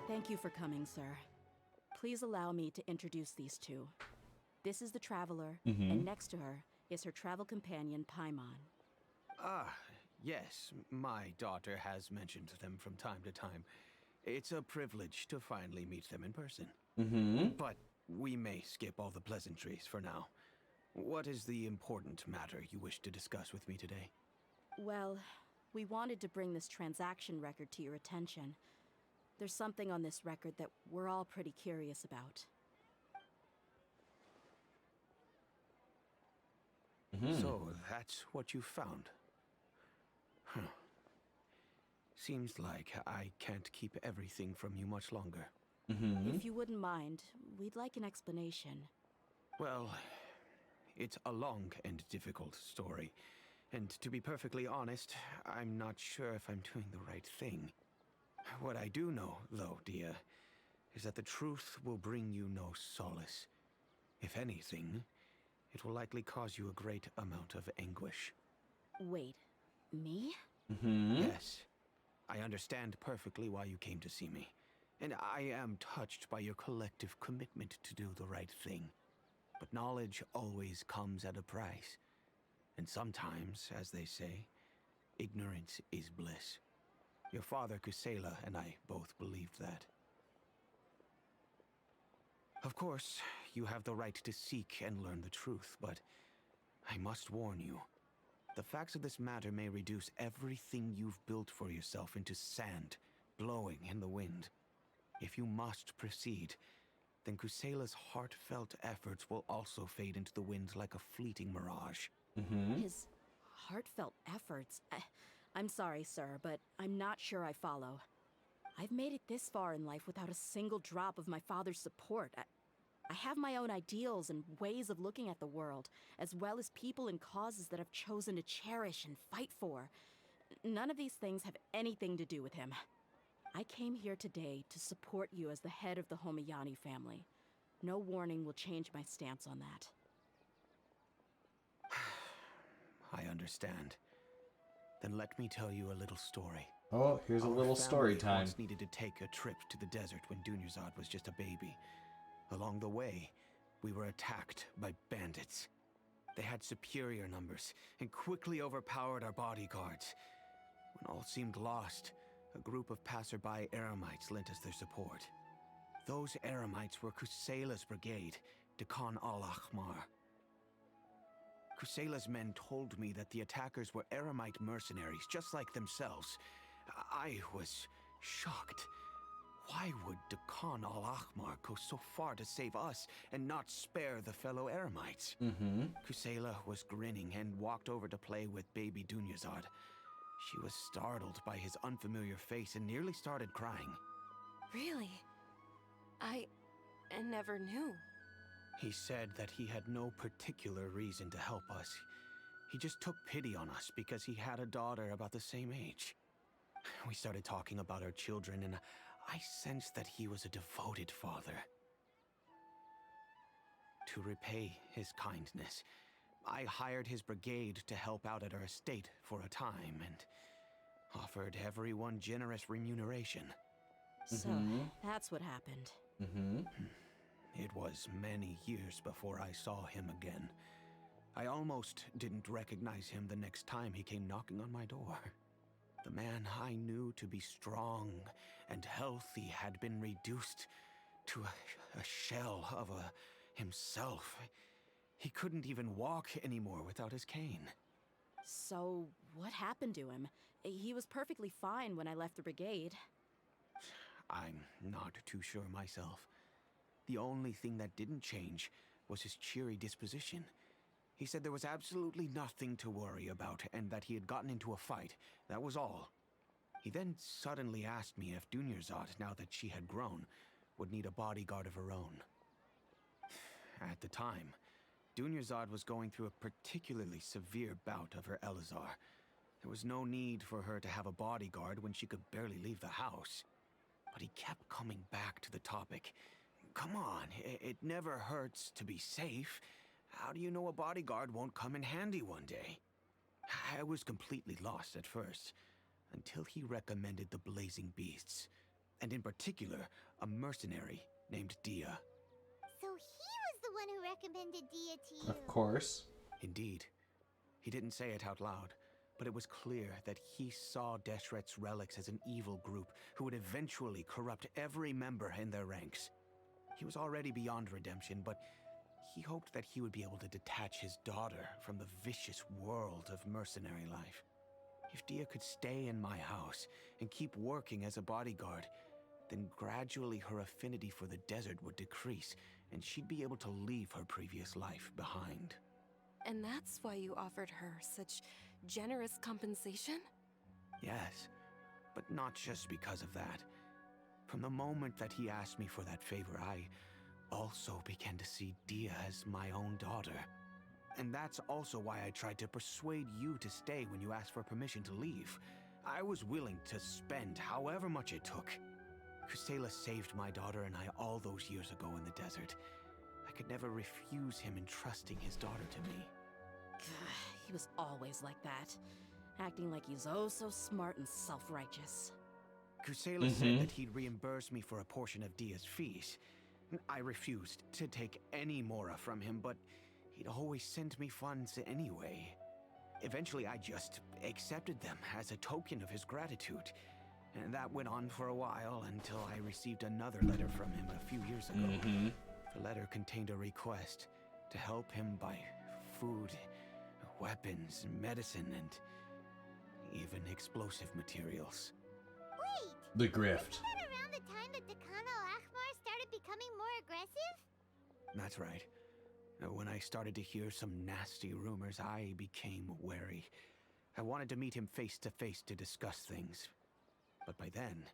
Thank you for coming, sir. Please allow me to introduce these two. This is the Traveler, and next to her is her travel companion, Paimon. Ah, yes, my daughter has mentioned them from time to time. It's a privilege to finally meet them in person. But we may skip all the pleasantries for now. What is the important matter you wish to discuss with me today? Well, we wanted to bring this transaction record to your attention. There's something on this record that we're all pretty curious about. So that's what you found. Huh. Seems like I can't keep everything from you much longer. If you wouldn't mind, we'd like an explanation. Well, it's a long and difficult story. And to be perfectly honest, I'm not sure if I'm doing the right thing. What I do know, though, Deyha, is that the truth will bring you no solace. If anything, it will likely cause you a great amount of anguish. Wait, me? Yes, I understand perfectly why you came to see me. And I am touched by your collective commitment to do the right thing. But knowledge always comes at a price. And sometimes, as they say, ignorance is bliss. Your father, Kusela, and I both believed that. Of course, you have the right to seek and learn the truth, but I must warn you. The facts of this matter may reduce everything you've built for yourself into sand, blowing in the wind. If you must proceed, then Kusela's heartfelt efforts will also fade into the wind like a fleeting mirage. His heartfelt efforts? I'm sorry, sir, but I'm not sure I follow. I've made it this far in life without a single drop of my father's support. I have my own ideals and ways of looking at the world, as well as people and causes that I've chosen to cherish and fight for. None of these things have anything to do with him. I came here today to support you as the head of the Homiyani family. No warning will change my stance on that. I understand. Then let me tell you a little story. Oh, here's a Our little story family time. once needed to take a trip to the desert when Dunyarzad was just a baby. Along the way, we were attacked by bandits. They had superior numbers and quickly overpowered our bodyguards. When all seemed lost, a group of passerby Eremites lent us their support. Those Eremites were Kusela's brigade, Dekan al-Ahmar. Kusela's men told me that the attackers were Eremite mercenaries, just like themselves. I was shocked. Why would Dekan al-Ahmar go so far to save us and not spare the fellow Eremites? Kusela was grinning and walked over to play with baby Dunyazad. She was startled by his unfamiliar face and nearly started crying. Really? I never knew. He said that he had no particular reason to help us. He just took pity on us because he had a daughter about the same age. We started talking about our children, and I sensed that he was a devoted father. To repay his kindness, I hired his brigade to help out at our estate for a time and offered everyone generous remuneration. So, that's what happened. It was many years before I saw him again. I almost didn't recognize him the next time he came knocking on my door. The man I knew to be strong and healthy had been reduced to a shell of himself. He couldn't even walk anymore without his cane. So, what happened to him? He was perfectly fine when I left the brigade. I'm not too sure myself. The only thing that didn't change was his cheery disposition. He said there was absolutely nothing to worry about and that he had gotten into a fight. That was all. He then suddenly asked me if Dunyazad, now that she had grown, would need a bodyguard of her own. At the time, Dunyazad was going through a particularly severe bout of her Elazar. There was no need for her to have a bodyguard when she could barely leave the house. But he kept coming back to the topic. Come on, it never hurts to be safe. How do you know a bodyguard won't come in handy one day? I was completely lost at first, until he recommended the Blazing Beasts, and in particular, a mercenary named Deyha. So he was the one who recommended Deyha to you. Of course. Indeed. He didn't say it out loud, but it was clear that he saw Deshret's relics as an evil group who would eventually corrupt every member in their ranks. He was already beyond redemption, but he hoped that he would be able to detach his daughter from the vicious world of mercenary life. If Deyha could stay in my house and keep working as a bodyguard, then gradually her affinity for the desert would decrease, and she'd be able to leave her previous life behind. And that's why you offered her such generous compensation? Yes, but not just because of that. From the moment that he asked me for that favor, I also began to see Deyha as my own daughter. And that's also why I tried to persuade you to stay when you asked for permission to leave. I was willing to spend however much it took. Kusela saved my daughter and I all those years ago in the desert. I could never refuse him entrusting his daughter to me. He was always like that, acting like he's oh so smart and self-righteous. Kusela said that he'd reimburse me for a portion of Deyha's fees. I refused to take any Mora from him, but he'd always send me funds anyway. Eventually, I just accepted them as a token of his gratitude. And that went on for a while until I received another letter from him a few years ago. The letter contained a request to help him buy food, weapons, medicine, and even explosive materials. Wait! The grift. Isn't that around the time that Dekan al-Ahmar started becoming more aggressive? That's right. When I started to hear some nasty rumors, I became wary. I wanted to meet him face to face to discuss things. But by then,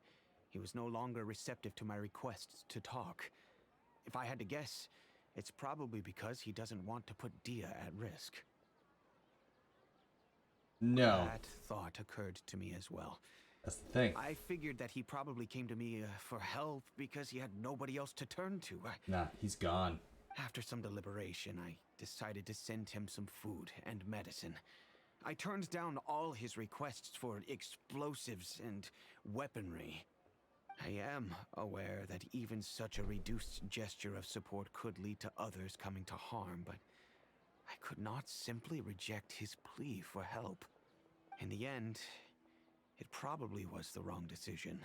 he was no longer receptive to my requests to talk. If I had to guess, it's probably because he doesn't want to put Deyha at risk. No. That thought occurred to me as well. That's the thing. I figured that he probably came to me for help because he had nobody else to turn to. Nah, he's gone. After some deliberation, I decided to send him some food and medicine. I turned down all his requests for explosives and weaponry. I am aware that even such a reduced gesture of support could lead to others coming to harm, but I could not simply reject his plea for help. In the end, it probably was the wrong decision.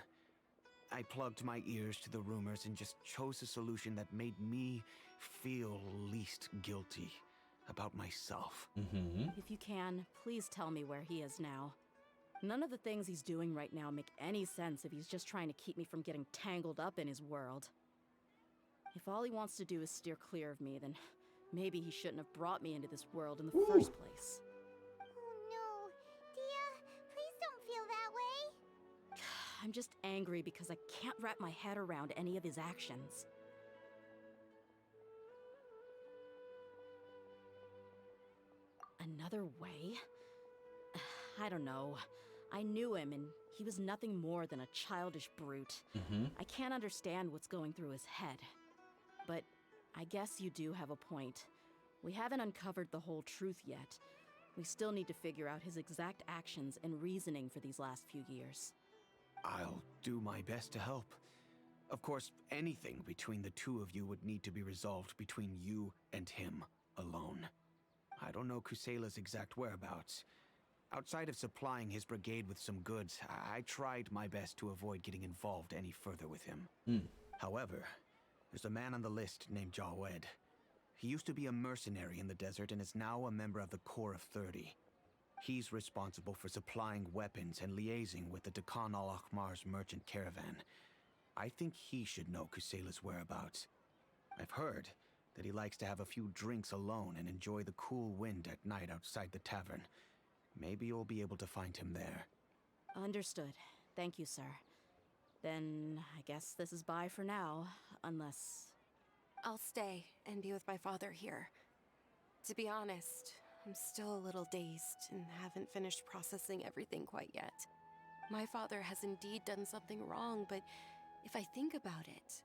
I plugged my ears to the rumors and just chose a solution that made me feel least guilty. about myself. Mm-hmm. If you can, please tell me where he is now. None of the things he's doing right now make any sense if he's just trying to keep me from getting tangled up in his world. If all he wants to do is steer clear of me, then maybe he shouldn't have brought me into this world in the first place. Oh no. Deyha, please don't feel that way. I'm just angry because I can't wrap my head around any of his actions. Another way? I don't know. I knew him, and he was nothing more than a childish brute. Mm-hmm. I can't understand what's going through his head. But I guess you do have a point. We haven't uncovered the whole truth yet. We still need to figure out his exact actions and reasoning for these last few years. I'll do my best to help. Of course, anything between the two of you would need to be resolved between you and him alone. I don't know Kusela's exact whereabouts. Outside of supplying his brigade with some goods, I tried my best to avoid getting involved any further with him. However, there's a man on the list named Jawed. He used to be a mercenary in the desert and is now a member of the Corps of 30. He's responsible for supplying weapons and liaising with the Dekhan al-Akhmar's merchant caravan. I think he should know Kusela's whereabouts. I've heard that he likes to have a few drinks alone and enjoy the cool wind at night outside the tavern. Maybe you'll be able to find him there. Understood. Thank you, sir. Then I guess this is bye for now, unless... I'll stay and be with my father here. To be honest, I'm still a little dazed and haven't finished processing everything quite yet. My father has indeed done something wrong, but if I think about it,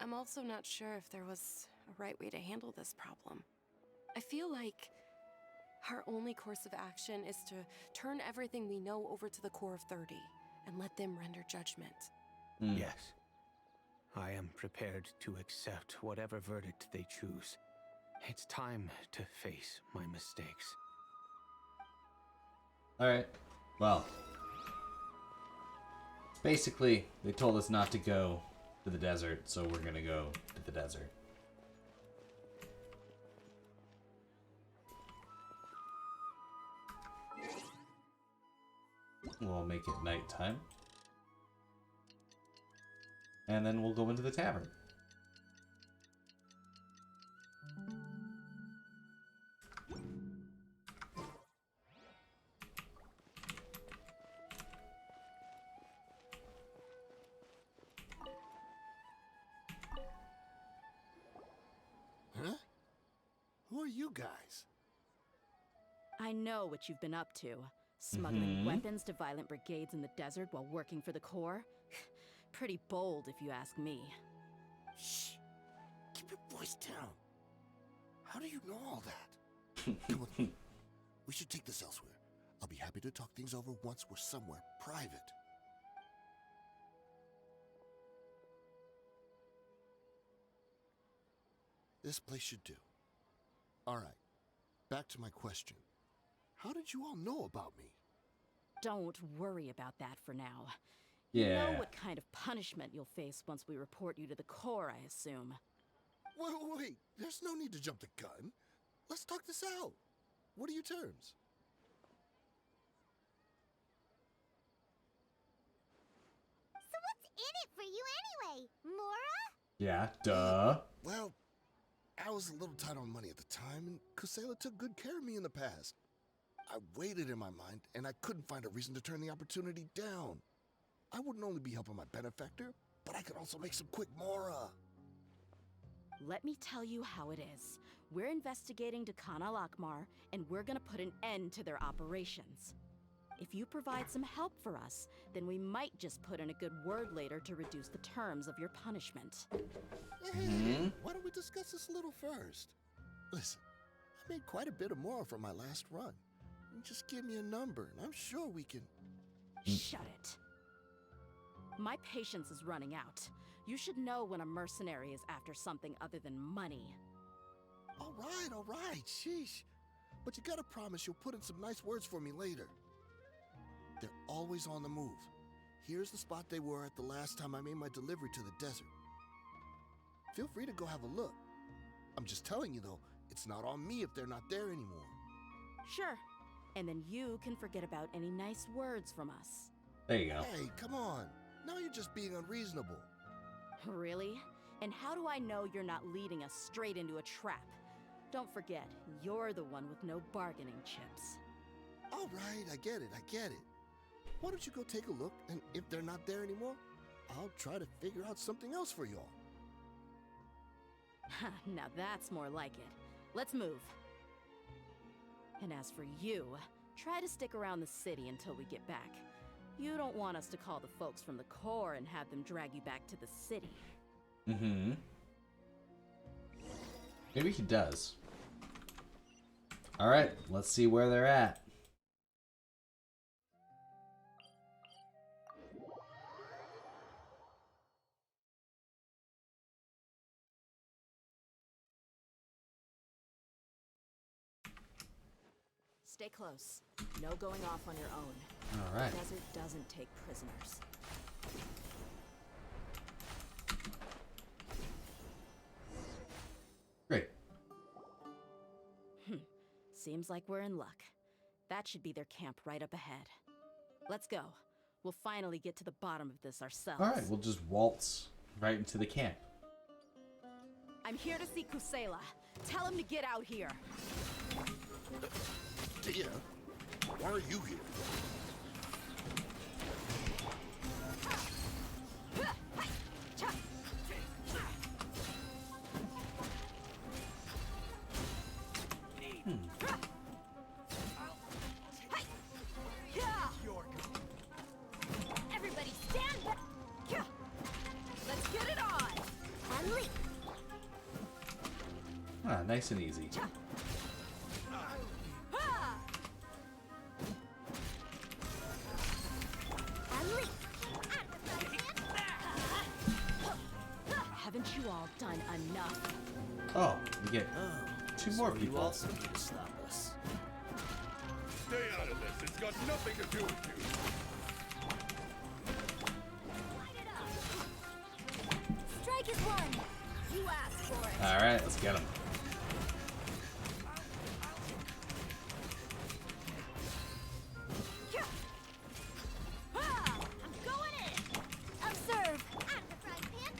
I'm also not sure if there was a right way to handle this problem. I feel like our only course of action is to turn everything we know over to the Corps of 30 and let them render judgment. Yes. I am prepared to accept whatever verdict they choose. It's time to face my mistakes. Alright. Well. Basically, they told us not to go to the desert, so we're gonna go to the desert. We'll make it nighttime. And then we'll go into the tavern. Huh? Who are you guys? I know what you've been up to. Smuggling weapons to violent brigades in the desert while working for the Corps. Pretty bold, if you ask me. Shh. Keep your voice down. How do you know all that? Come with me. We should take this elsewhere. I'll be happy to talk things over once we're somewhere private. This place should do. All right. Back to my question. How did you all know about me? Don't worry about that for now. Yeah. You know what kind of punishment you'll face once we report you to the Corps, I assume. Wait. There's no need to jump the gun. Let's talk this out. What are your terms? So what's in it for you anyway, Mora? Yeah, duh. Well, I was a little tight on money at the time, and Kusela took good care of me in the past. I weighed it in my mind, and I couldn't find a reason to turn the opportunity down. I wouldn't only be helping my benefactor, but I could also make some quick Mora. Let me tell you how it is. We're investigating Dekhan al-Akhmar, and we're gonna put an end to their operations. If you provide some help for us, then we might just put in a good word later to reduce the terms of your punishment. Hey, why don't we discuss this a little first? Listen, I made quite a bit of Mora from my last run. You just give me a number, and I'm sure we can... Shut it. My patience is running out. You should know when a mercenary is after something other than money. All right, sheesh. But you gotta promise you'll put in some nice words for me later. They're always on the move. Here's the spot they were at the last time I made my delivery to the desert. Feel free to go have a look. I'm just telling you though, It's not on me if they're not there anymore. Sure. And then you can forget about any nice words from us. There you go. Hey, come on. Now you're just being unreasonable. Really? And how do I know you're not leading us straight into a trap? Don't forget, you're the one with no bargaining chips. All right, I get it. Why don't you go take a look, and if they're not there anymore, I'll try to figure out something else for y'all. Now that's more like it. Let's move. And as for you, try to stick around the city until we get back. You don't want us to call the folks from the Corps and have them drag you back to the city. Mm-hmm. Maybe he does. Alright, let's see where they're at. Stay close. No going off on your own. Alright. The desert doesn't take prisoners. Great. Seems like we're in luck. That should be their camp right up ahead. Let's go. We'll finally get to the bottom of this ourselves. Alright, we'll just waltz right into the camp. I'm here to see Kusela. Tell him to get out here. Deyha, why are you here? Everybody stand back! Let's get it on! Unleash! Ah, nice and easy. Haven't you all done enough? Oh, we get two more So people. You also need to stop us. Stay out of this. It's got nothing to do with you. Strike is one! You asked for it! Alright, let's get him. I'm going in! Observe! At the frying pan!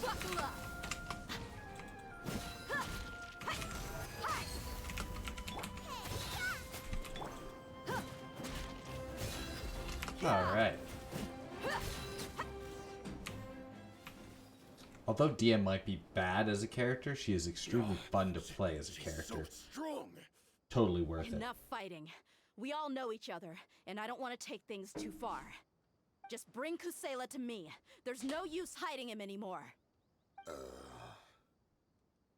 Buckle up! Alright. Although Deyha might be bad as a character, she is extremely fun to play as a character. So strong. Totally worth it. Enough fighting. We all know each other, and I don't want to take things too far. Just bring Kusela to me. There's no use hiding him anymore.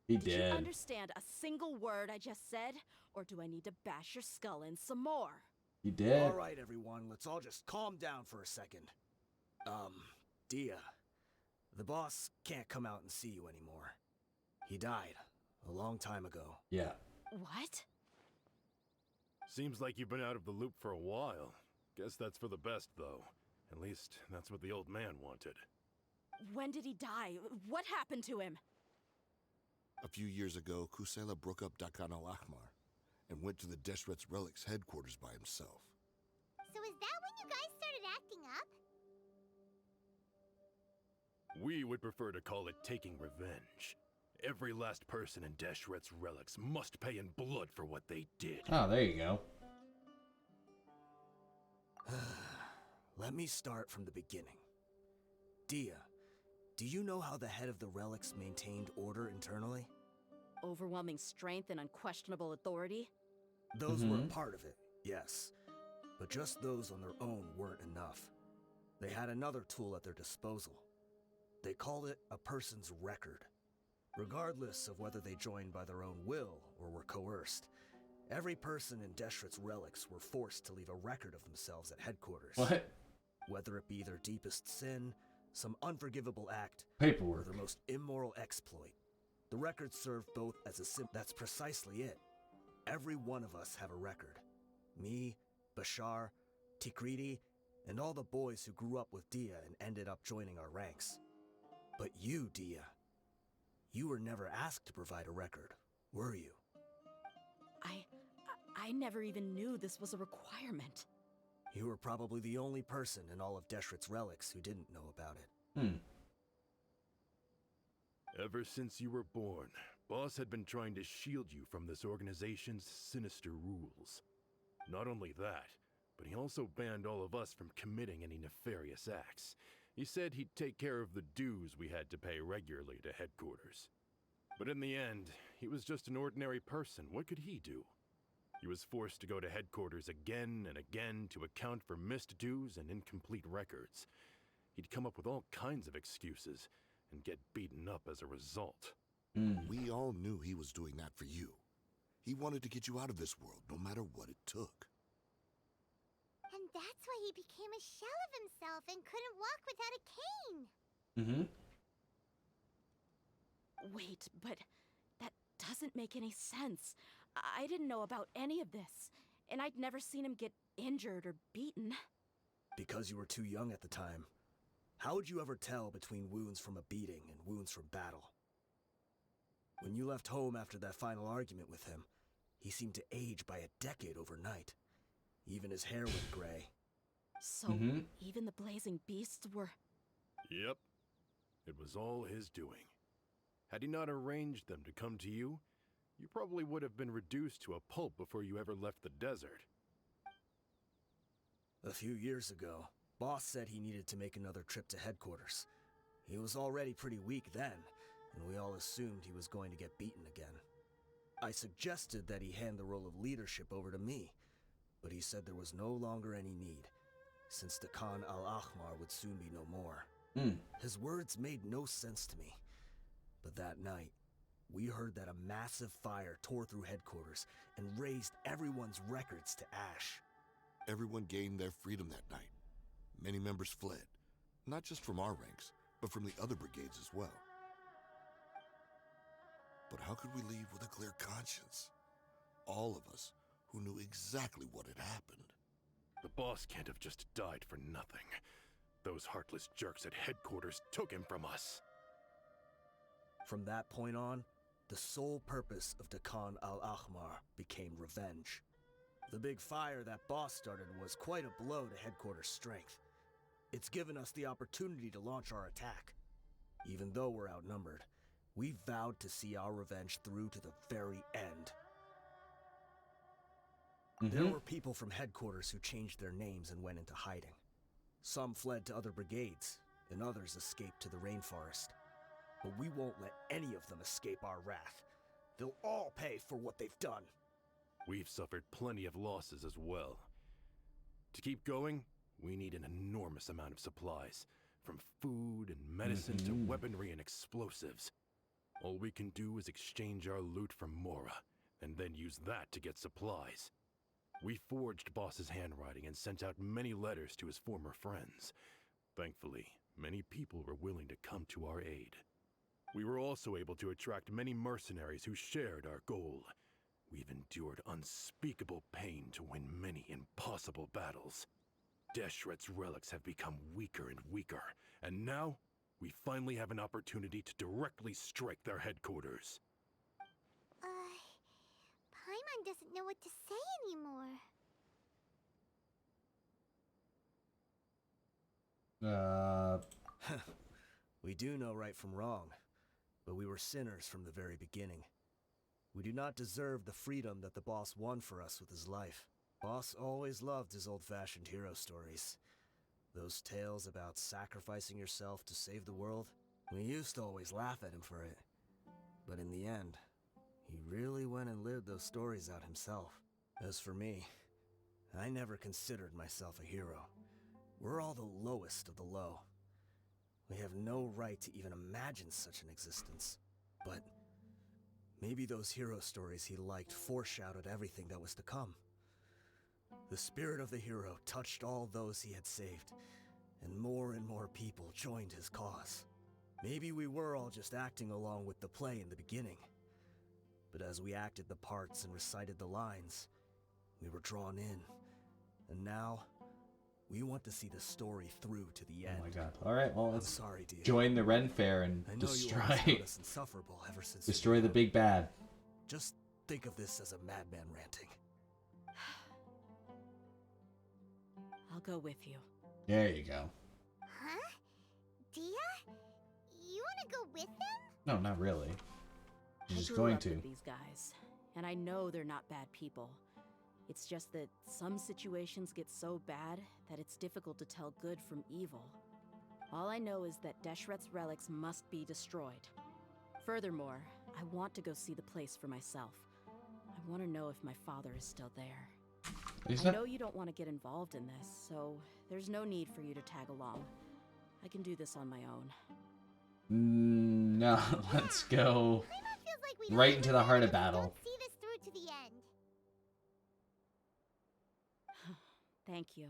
He Did you did. understand a single word I just said? Or do I need to bash your skull in some more? He did. All right, everyone, let's all just calm down for a second. Deyha, the boss can't come out and see you anymore. He died a long time ago. Yeah. What? Seems like you've been out of the loop for a while. Guess that's for the best, though. At least, that's what the old man wanted. When did he die? What happened to him? A few years ago, Kusela broke up Dakan al-Ahmar and went to the Deshret's Relics headquarters by himself. So is that when you guys started acting up? We would prefer to call it taking revenge. Every last person in Deshret's Relics must pay in blood for what they did. Oh, there you go. Let me start from the beginning. Deyha, do you know how the head of the relics maintained order internally? Overwhelming strength and unquestionable authority? Those were a part of it, yes. But just those on their own weren't enough. They had another tool at their disposal. They called it a person's record. Regardless of whether they joined by their own will or were coerced, every person in Deshret's relics were forced to leave a record of themselves at headquarters. What? Whether it be their deepest sin, some unforgivable act, or Paperwork. their most immoral exploit. The record served both as a That's precisely it. Every one of us have a record. Me, Bashar, Tikriti, and all the boys who grew up with Deyha and ended up joining our ranks. But you, Deyha, you were never asked to provide a record, were you? I never even knew this was a requirement. You were probably the only person in all of Deshret's relics who didn't know about it. Ever since you were born, Boss had been trying to shield you from this organization's sinister rules. Not only that, but he also banned all of us from committing any nefarious acts. He said he'd take care of the dues we had to pay regularly to headquarters. But in the end, he was just an ordinary person. What could he do? He was forced to go to headquarters again and again to account for missed dues and incomplete records. He'd come up with all kinds of excuses and get beaten up as a result. We all knew he was doing that for you. He wanted to get you out of this world, no matter what it took. And that's why he became a shell of himself and couldn't walk without a cane. Wait, but that doesn't make any sense. I didn't know about any of this, and I'd never seen him get injured or beaten. Because you were too young at the time. How would you ever tell between wounds from a beating and wounds from battle? When you left home after that final argument with him, he seemed to age by a decade overnight. Even his hair went gray. So, even the blazing beasts were... Yep. It was all his doing. Had he not arranged them to come to you, you probably would have been reduced to a pulp before you ever left the desert. A few years ago, Boss said he needed to make another trip to headquarters. He was already pretty weak then, and we all assumed he was going to get beaten again. I suggested that he hand the role of leadership over to me, but he said there was no longer any need, since the Khan al-Ahmar would soon be no more. His words made no sense to me. But that night, we heard that a massive fire tore through headquarters and razed everyone's records to ash. Everyone gained their freedom that night. Many members fled, not just from our ranks, but from the other brigades as well. But how could we leave with a clear conscience? All of us who knew exactly what had happened. The boss can't have just died for nothing. Those heartless jerks at headquarters took him from us. From that point on, the sole purpose of the Khan al-Ahmar became revenge. The big fire that Boss started was quite a blow to headquarters' strength. It's given us the opportunity to launch our attack. Even though we're outnumbered, we vowed to see our revenge through to the very end. There were people from headquarters who changed their names and went into hiding. Some fled to other brigades, and others escaped to the rainforest. But we won't let any of them escape our wrath. They'll all pay for what they've done. We've suffered plenty of losses as well. To keep going, we need an enormous amount of supplies, from food and medicine to weaponry and explosives. All we can do is exchange our loot from Mora, and then use that to get supplies. We forged Boss's handwriting and sent out many letters to his former friends. Thankfully, many people were willing to come to our aid. We were also able to attract many mercenaries who shared our goal. We've endured unspeakable pain to win many impossible battles. Deshret's relics have become weaker and weaker, and now we finally have an opportunity to directly strike their headquarters. Paimon doesn't know what to say anymore. We do know right from wrong, but we were sinners from the very beginning. We do not deserve the freedom that the boss won for us with his life. Boss always loved his old-fashioned hero stories. Those tales about sacrificing yourself to save the world, we used to always laugh at him for it. But in the end, he really went and lived those stories out himself. As for me, I never considered myself a hero. We're all the lowest of the low. We have no right to even imagine such an existence. But maybe those hero stories he liked foreshadowed everything that was to come. The spirit of the hero touched all those he had saved, and more people joined his cause. Maybe we were all just acting along with the play in the beginning. But as we acted the parts and recited the lines, we were drawn in. And now, We want to see the story through to the end. Oh my god. Alright, well, I'm let's sorry, Deyha. join the Ren Fair and I know you destroy always found us insufferable ever since you destroy the were big bad. Just think of this as a madman ranting. I'll go with you. There you go. Huh? Deyha? You wanna go with them? No, not really. You're I just grew going up to. with these guys, and I know they're not bad people. It's just that some situations get so bad that it's difficult to tell good from evil. All I know is that Deshret's relics must be destroyed. Furthermore, I want to go see the place for myself. I want to know if my father is still there. I know you don't want to get involved in this, so there's no need for you to tag along. I can do this on my own. No, let's go Paimon feels like we don't right have into to the win heart if of we battle. don't see this through to the end. Thank you.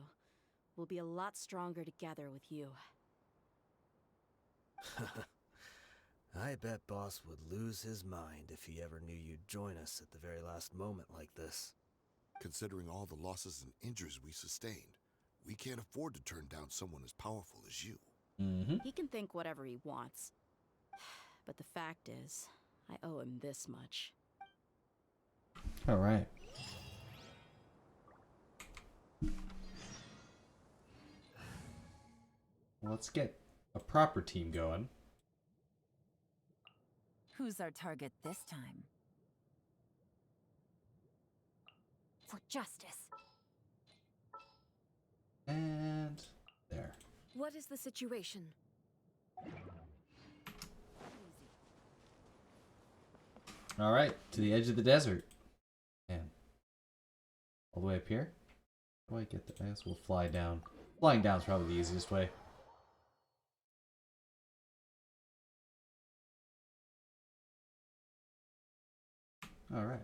We'll be a lot stronger together with you. I bet Boss would lose his mind if he ever knew you'd join us at the very last moment like this. Considering all the losses and injuries we sustained, we can't afford to turn down someone as powerful as you. Mm-hmm. He can think whatever he wants. But the fact is, I owe him this much. Alright. Let's get a proper team going. Who's our target this time? For justice. And there. What is the situation? Alright, to the edge of the desert. Man. All the way up here? How do I get there? I guess we'll fly down. Flying down is probably the easiest way. Alright.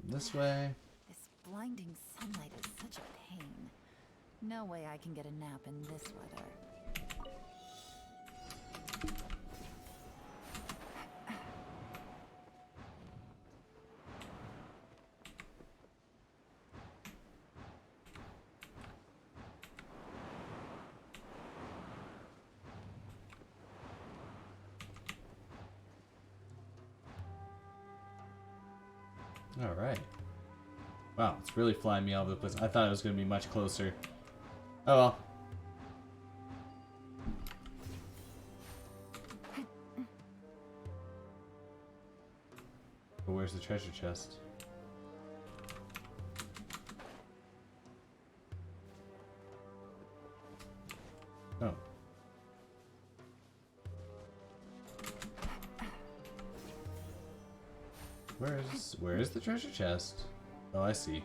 This way. This blinding sunlight is such a pain. No way I can get a nap in this weather. Alright. Wow, it's really flying me all over the place. I thought it was going to be much closer. Oh well. But where's the treasure chest? Oh. Where is the treasure chest? Oh, I see.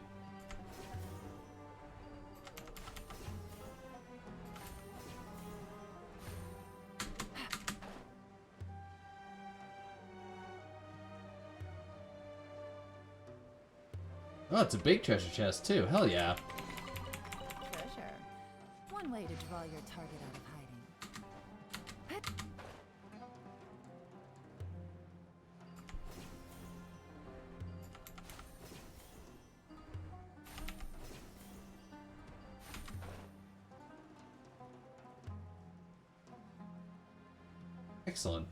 Oh, it's a big treasure chest too. Hell yeah. Treasure. One way to draw your target out of hiding. Excellent.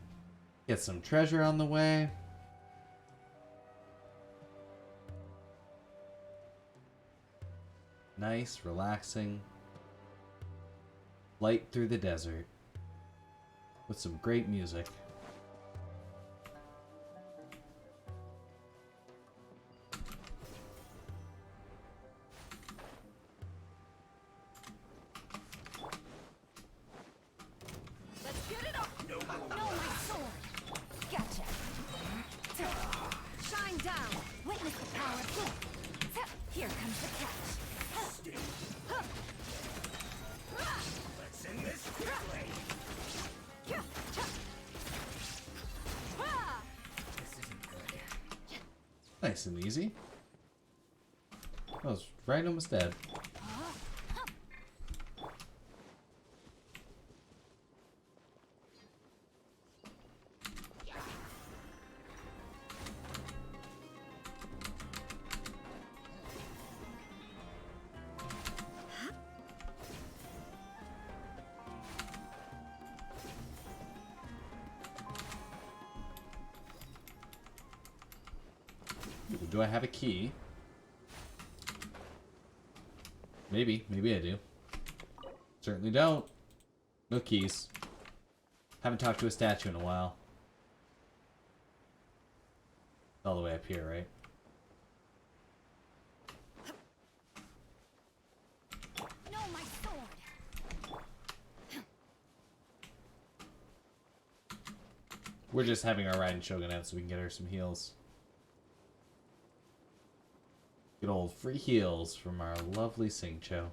Get some treasure on the way. Nice, relaxing. Flight through the desert. With some great music. Let's get it up! No, my sword! Gotcha! Shine down! Witness the power of heat! Here comes the catch! Let's end this quickly! Nice and easy. I was right almost dead. Do I have a key? Maybe. Maybe I do. Certainly don't. No keys. Haven't talked to a statue in a while. All the way up here, right? No, my sword. We're just having our Raiden Shogun out so we can get her some heals. Good old free heals from our lovely Singcho.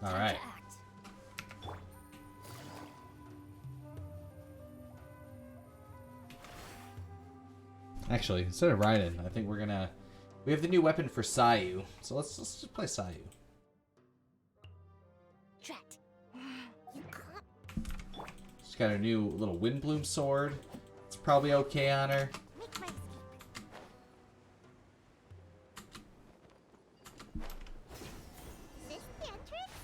All right. Actually, instead of Raiden, I think we're gonna... We have the new weapon for Sayu, so let's just play Sayu. Drat. You can't She's got her new little Windbloom sword. It's probably okay on her. make my escape. Is this the entrance?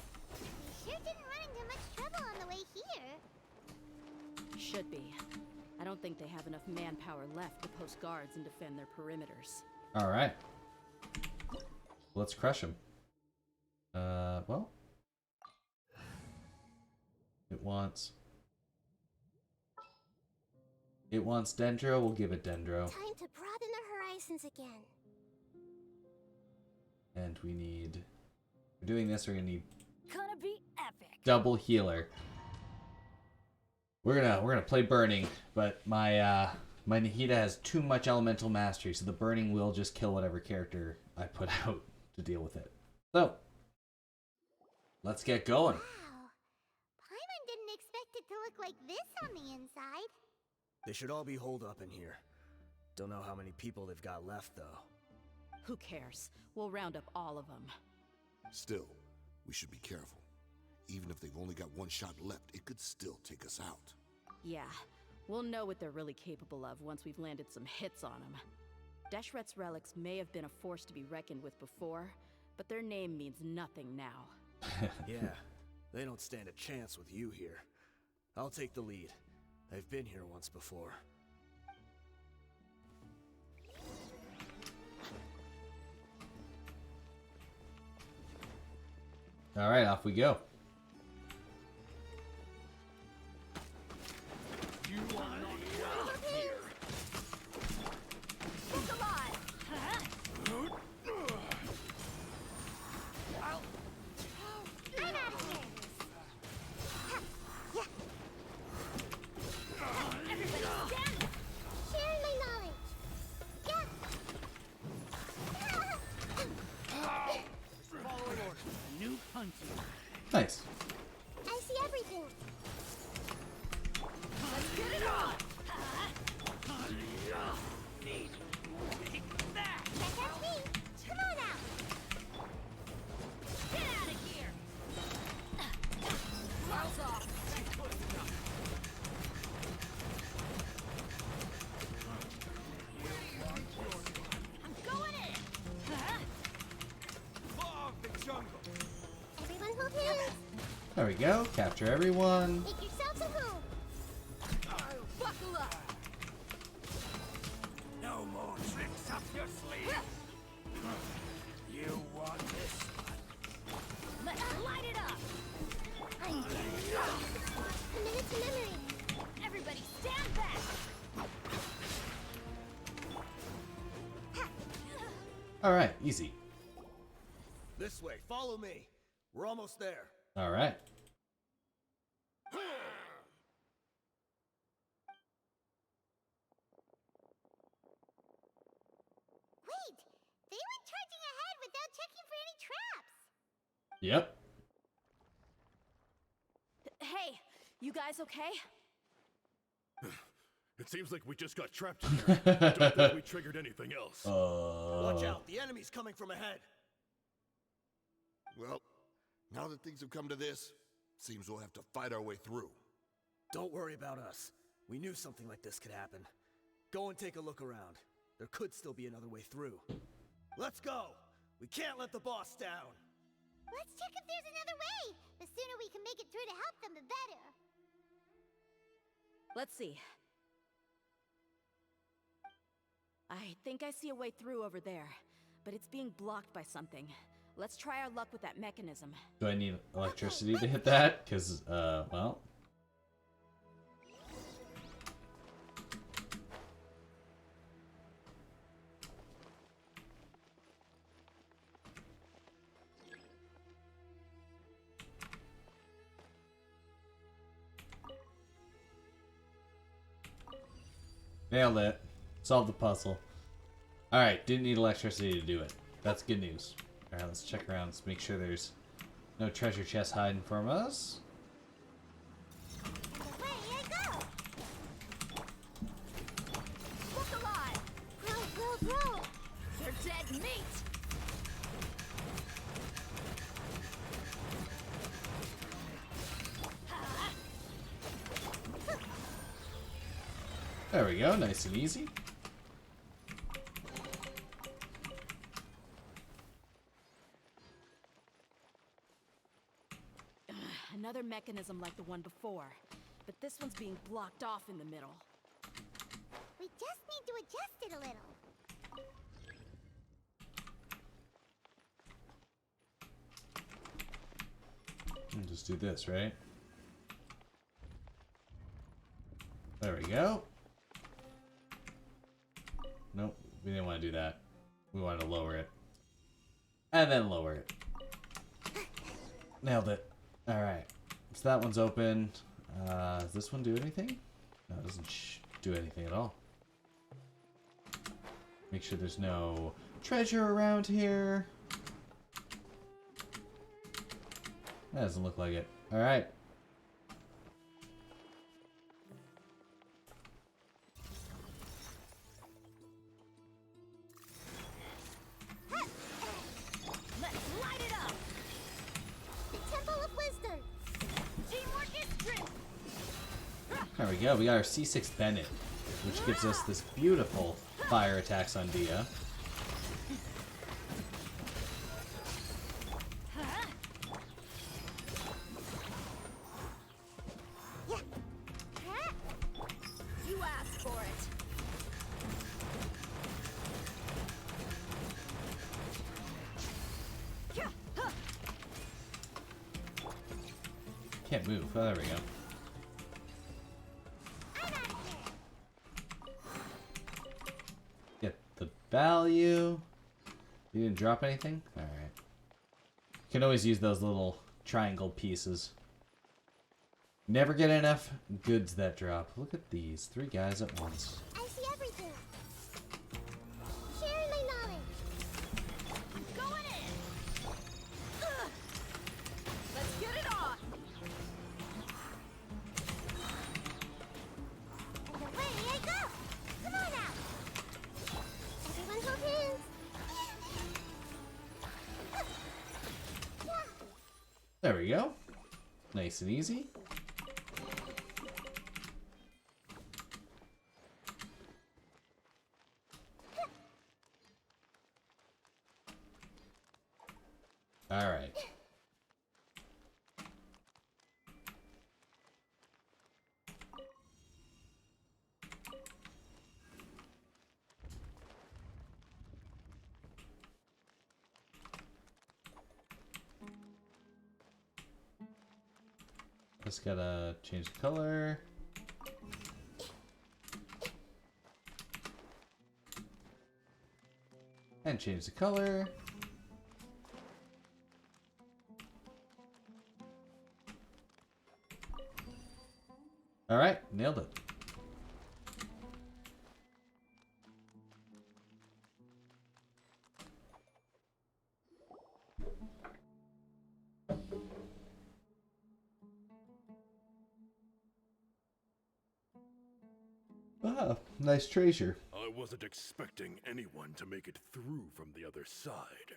We sure didn't run into much trouble on the way here. Should be. I don't think they have enough manpower left to post guards and defend their perimeters. All right. Let's crush him. Well. It wants Dendro. We'll give it Dendro. Time to broaden the horizons again. And we need... We're doing this, we're gonna need Gonna be epic. double healer. We're gonna play Burning, but my Nahida has too much elemental mastery, so the Burning will just kill whatever character I put out to deal with it. So, let's get going. Wow. Paimon didn't expect it to look like this on the inside. They should all be holed up in here. Don't know how many people they've got left, though. Who cares? We'll round up all of them. Still, we should be careful. Even if they've only got one shot left, it could still take us out. Yeah, we'll know what they're really capable of once we've landed some hits on them. Deshret's relics may have been a force to be reckoned with before, but their name means nothing now. Yeah, they don't stand a chance with you here. I'll take the lead. I've been here once before. All right, off we go. Sharing my knowledge. Nice. I see everything. Check out me. Come on out. Get out of here. Gloves off. I'm going in. Everyone hold hands. There we go. Capture everyone. Make yourselves at home. Buckle up. No more tricks up your sleeve. You want this? Let's light it up. A minute to memory. Everybody stand back. All right, easy. This way, follow me. We're almost there. All right. Wait, they went charging ahead without checking for any traps. Yep. Hey, you guys okay? It seems like we just got trapped in here. Don't think we triggered anything else. Watch out, the enemy's coming from ahead. Well, now that things have come to this, seems we'll have to fight our way through. Don't worry about us. We knew something like this could happen. Go and take a look around. There could still be another way through. Let's go! We can't let the boss down! Let's check if there's another way! The sooner we can make it through to help them, the better. Let's see. I think I see a way through over there, but it's being blocked by something. Let's try our luck with that mechanism. Do I need electricity to hit that? Because, well... Nailed it. Solved the puzzle. Alright, didn't need electricity to do it. That's good news. Alright, let's check around. Let's make sure there's no treasure chest hiding from us. And away I go! Look alive! Row! They're dead meat! There we go, nice and easy. Another mechanism like the one before, but this one's being blocked off in the middle. We just need to adjust it a little. Just do this, right? There we go. Nope, we didn't want to do that. We wanted to lower it. And then lower it. Nailed it. Alright. So that one's open. Does this one do anything? No, it doesn't do anything at all. Make sure there's no treasure around here. That doesn't look like it. Alright. Let's light it up! The Temple of Wisdom! Teamwork is strength! There we go. We got our C6 Bennett, which gives us this beautiful fire attacks on Deyha. You asked for it! Can't move. Oh, there we go. Get the value. You didn't drop anything? Alright. Can always use those little triangle pieces. Never get enough goods that drop. Look at these. 3 guys at once. I see everything. Sharing my knowledge. Going in! Ugh. Let's get it on! And away I go! Come on now! Everyone hold hands! There we go. Nice and easy. All right. Just gotta change the color. And change the color. All right, nailed it. Ah, nice treasure. I wasn't expecting anyone to make it through from the other side.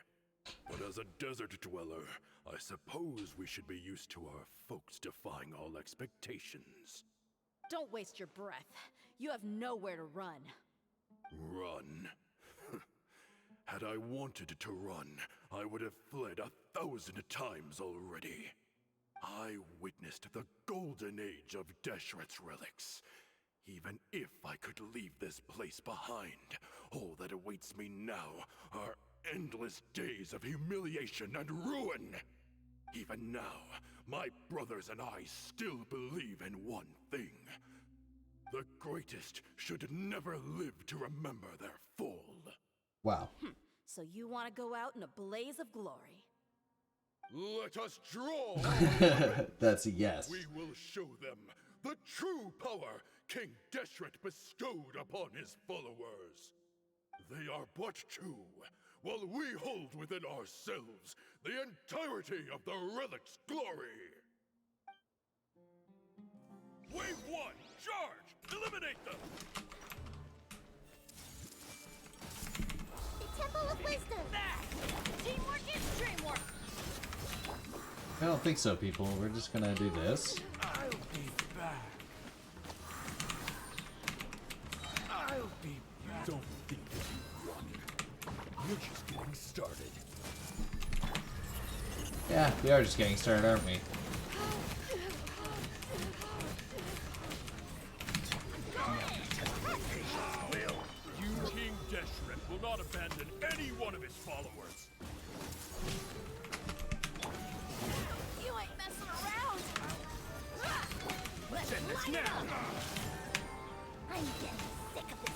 But as a desert dweller, I suppose we should be used to our folks defying all expectations. Don't waste your breath. You have nowhere to run. Run? Had I wanted to run, I would have fled 1,000 times already. I witnessed the golden age of Deshret's relics. Even if I could leave this place behind, all that awaits me now are endless days of humiliation and ruin. Even now, my brothers and I still believe in one thing. The greatest should never live to remember their fall. Wow. So you want to go out in a blaze of glory? Let us draw! That's a yes. We will show them the true power King Deshret bestowed upon his followers. They are but two, while we hold within ourselves the entirety of the relic's glory. Wave 1, charge! Eliminate them! The Temple of Wisdom! Teamwork is dreamwork! I don't think so, people. We're just gonna do this. I'll be back. I'll be back. Don't think that you won. You're just getting started. Yeah, we are just getting started, aren't we? You, King Deshret, will not abandon any one of his followers. You ain't messing around! Let's end this now! I'm getting sick of this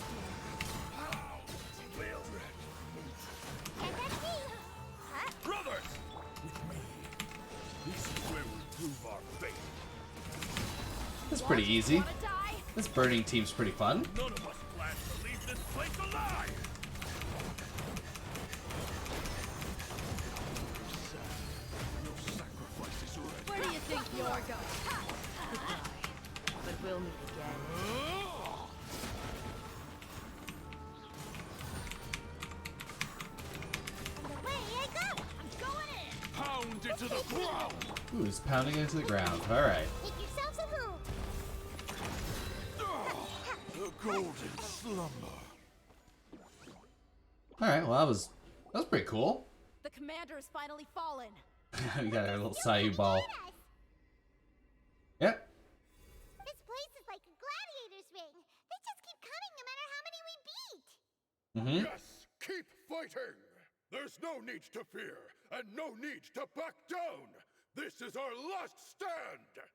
Will. Can't that be? Huh? Brothers! With me, this is where we prove our faith. It's pretty easy. Wanna die? This burning team's pretty fun. None of us plan to leave this place alive! No sacrifices left. Where do you think you're going? Goodbye. But we'll meet again. On the way I go! I'm going in! Pound into the ground! Ooh, it's pounding into the ground. Alright. Make yourselves at home! The golden slumber. Alright, well that was pretty cool. The commander has finally fallen. We got our little Sayu ball. Yes! Yep. This place is like a gladiator's ring. They just keep coming no matter how many we beat. Mm-hmm. Yes, keep fighting! There's no need to fear, and no need to back down! This is our last stand!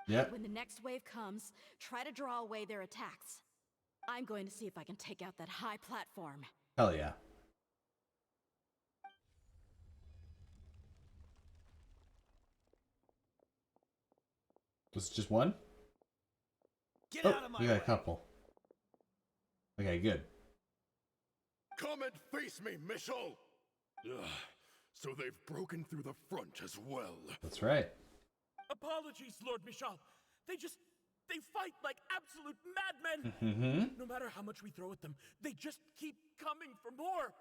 Yep. When the next wave comes, try to draw away their attacks. I'm going to see if I can take out that high platform. Hell yeah. Was it just one? Get Oh, out of my we got a way. couple. Okay, good. Come and face me, Michel! Ugh, so they've broken through the front as well. That's right. Apologies, Lord Michal. They fight like absolute madmen. Mm-hmm. No matter how much we throw at them, they just keep coming for more.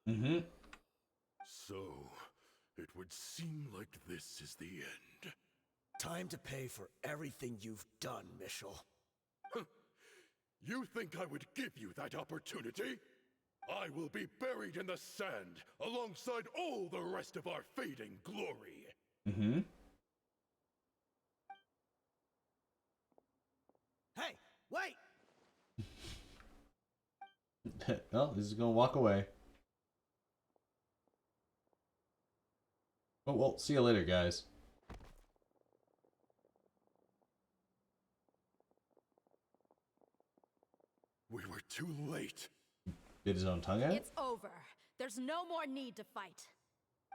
Mm-hmm. So, it would seem like this is the end. Time to pay for everything you've done, Michel. You think I would give you that opportunity? I will be buried in the sand alongside all the rest of our fading glory. Mm-hmm. Hey, wait! Well, this is gonna walk away. Oh, well, see you later, guys. We were too late. Bit his own tongue out? It's over. There's no more need to fight.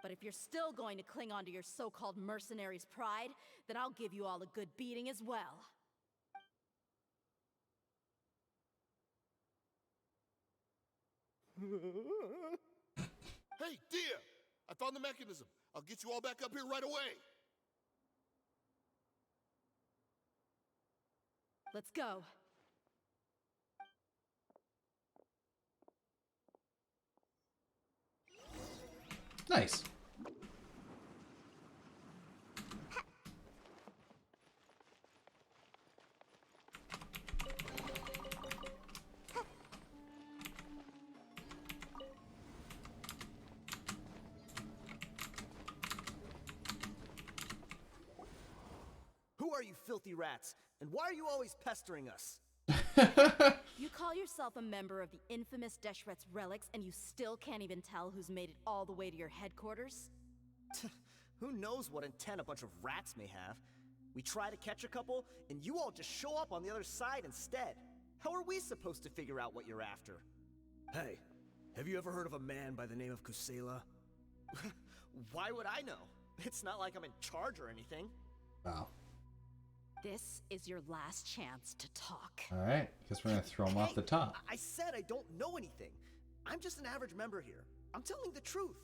But if you're still going to cling on to your so-called mercenary's pride, then I'll give you all a good beating as well. Hey, Deyha! I found the mechanism. I'll get you all back up here right away. Let's go. Nice. Who are you filthy rats? And why are you always pestering us? You call yourself a member of the infamous Deshret's relics, and you still can't even tell who's made it all the way to your headquarters? Who knows what intent a bunch of rats may have? We try to catch a couple, and you all just show up on the other side instead. How are we supposed to figure out what you're after? Hey, have you ever heard of a man by the name of Kusela? Why would I know? It's not like I'm in charge or anything. Wow. This is your last chance to talk. All right. Guess we're gonna throw him off the top. I said I don't know anything. I'm just an average member here. I'm telling the truth.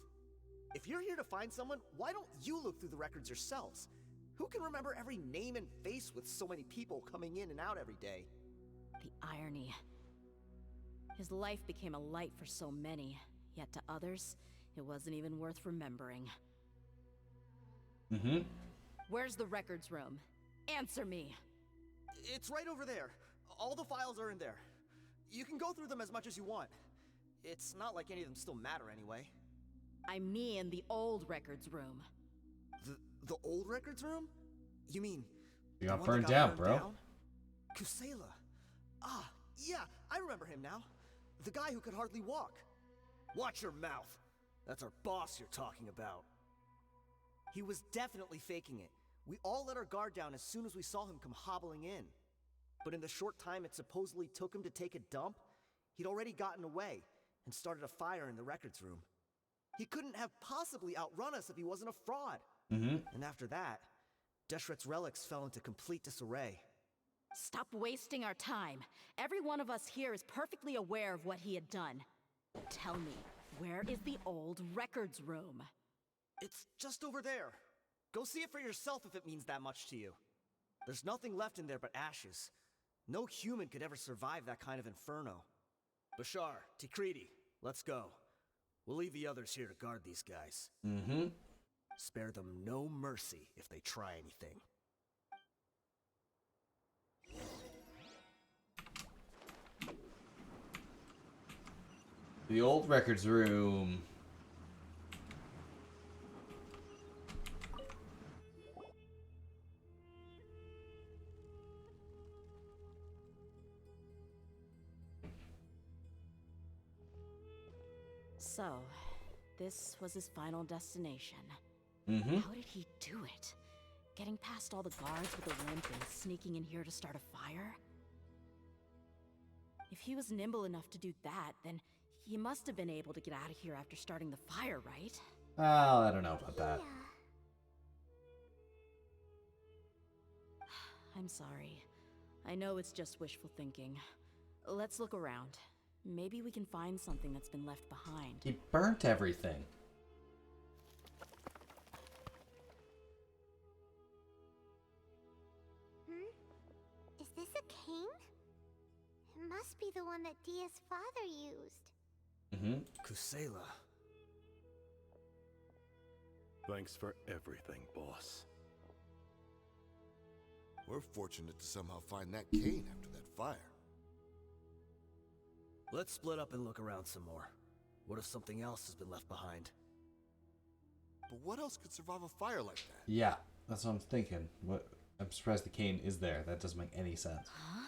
If you're here to find someone, why don't you look through the records yourselves? Who can remember every name and face with so many people coming in and out every day? The irony. His life became a light for so many, yet to others, it wasn't even worth remembering. Mm-hmm. Where's the records room? Answer me. It's right over there. All the files are in there. You can go through them as much as you want. It's not like any of them still matter anyway. I mean the old records room. The old records room? You mean... You the got one that burned down, burned bro. down? Kusela. Ah, yeah, I remember him now. The guy who could hardly walk. Watch your mouth. That's our boss you're talking about. He was definitely faking it. We all let our guard down as soon as we saw him come hobbling in. But in the short time it supposedly took him to take a dump, he'd already gotten away and started a fire in the records room. He couldn't have possibly outrun us if he wasn't a fraud. Mm-hmm. And after that, Deshret's relics fell into complete disarray. Stop wasting our time. Every one of us here is perfectly aware of what he had done. Tell me, where is the old records room? It's just over there. Go see it for yourself if it means that much to you. There's nothing left in there but ashes. No human could ever survive that kind of inferno. Bashar, Tikriti, let's go. We'll leave the others here to guard these guys. Mm-hmm. Spare them no mercy if they try anything. The old records room. So, this was his final destination. Mm-hmm. How did he do it? Getting past all the guards with a limp and sneaking in here to start a fire? If he was nimble enough to do that, then he must have been able to get out of here after starting the fire, right? Well, I don't know about that. I'm sorry. I know it's just wishful thinking. Let's look around. Maybe we can find something that's been left behind. He burnt everything. Is this a cane? It must be the one that Dia's father used. Mm-hmm. Kusela. Thanks for everything, boss. We're fortunate to somehow find that cane after that fire. Let's split up and look around some more. What if something else has been left behind? But what else could survive a fire like that? Yeah, that's what I'm thinking. What? I'm surprised the cane is there. That doesn't make any sense. Huh?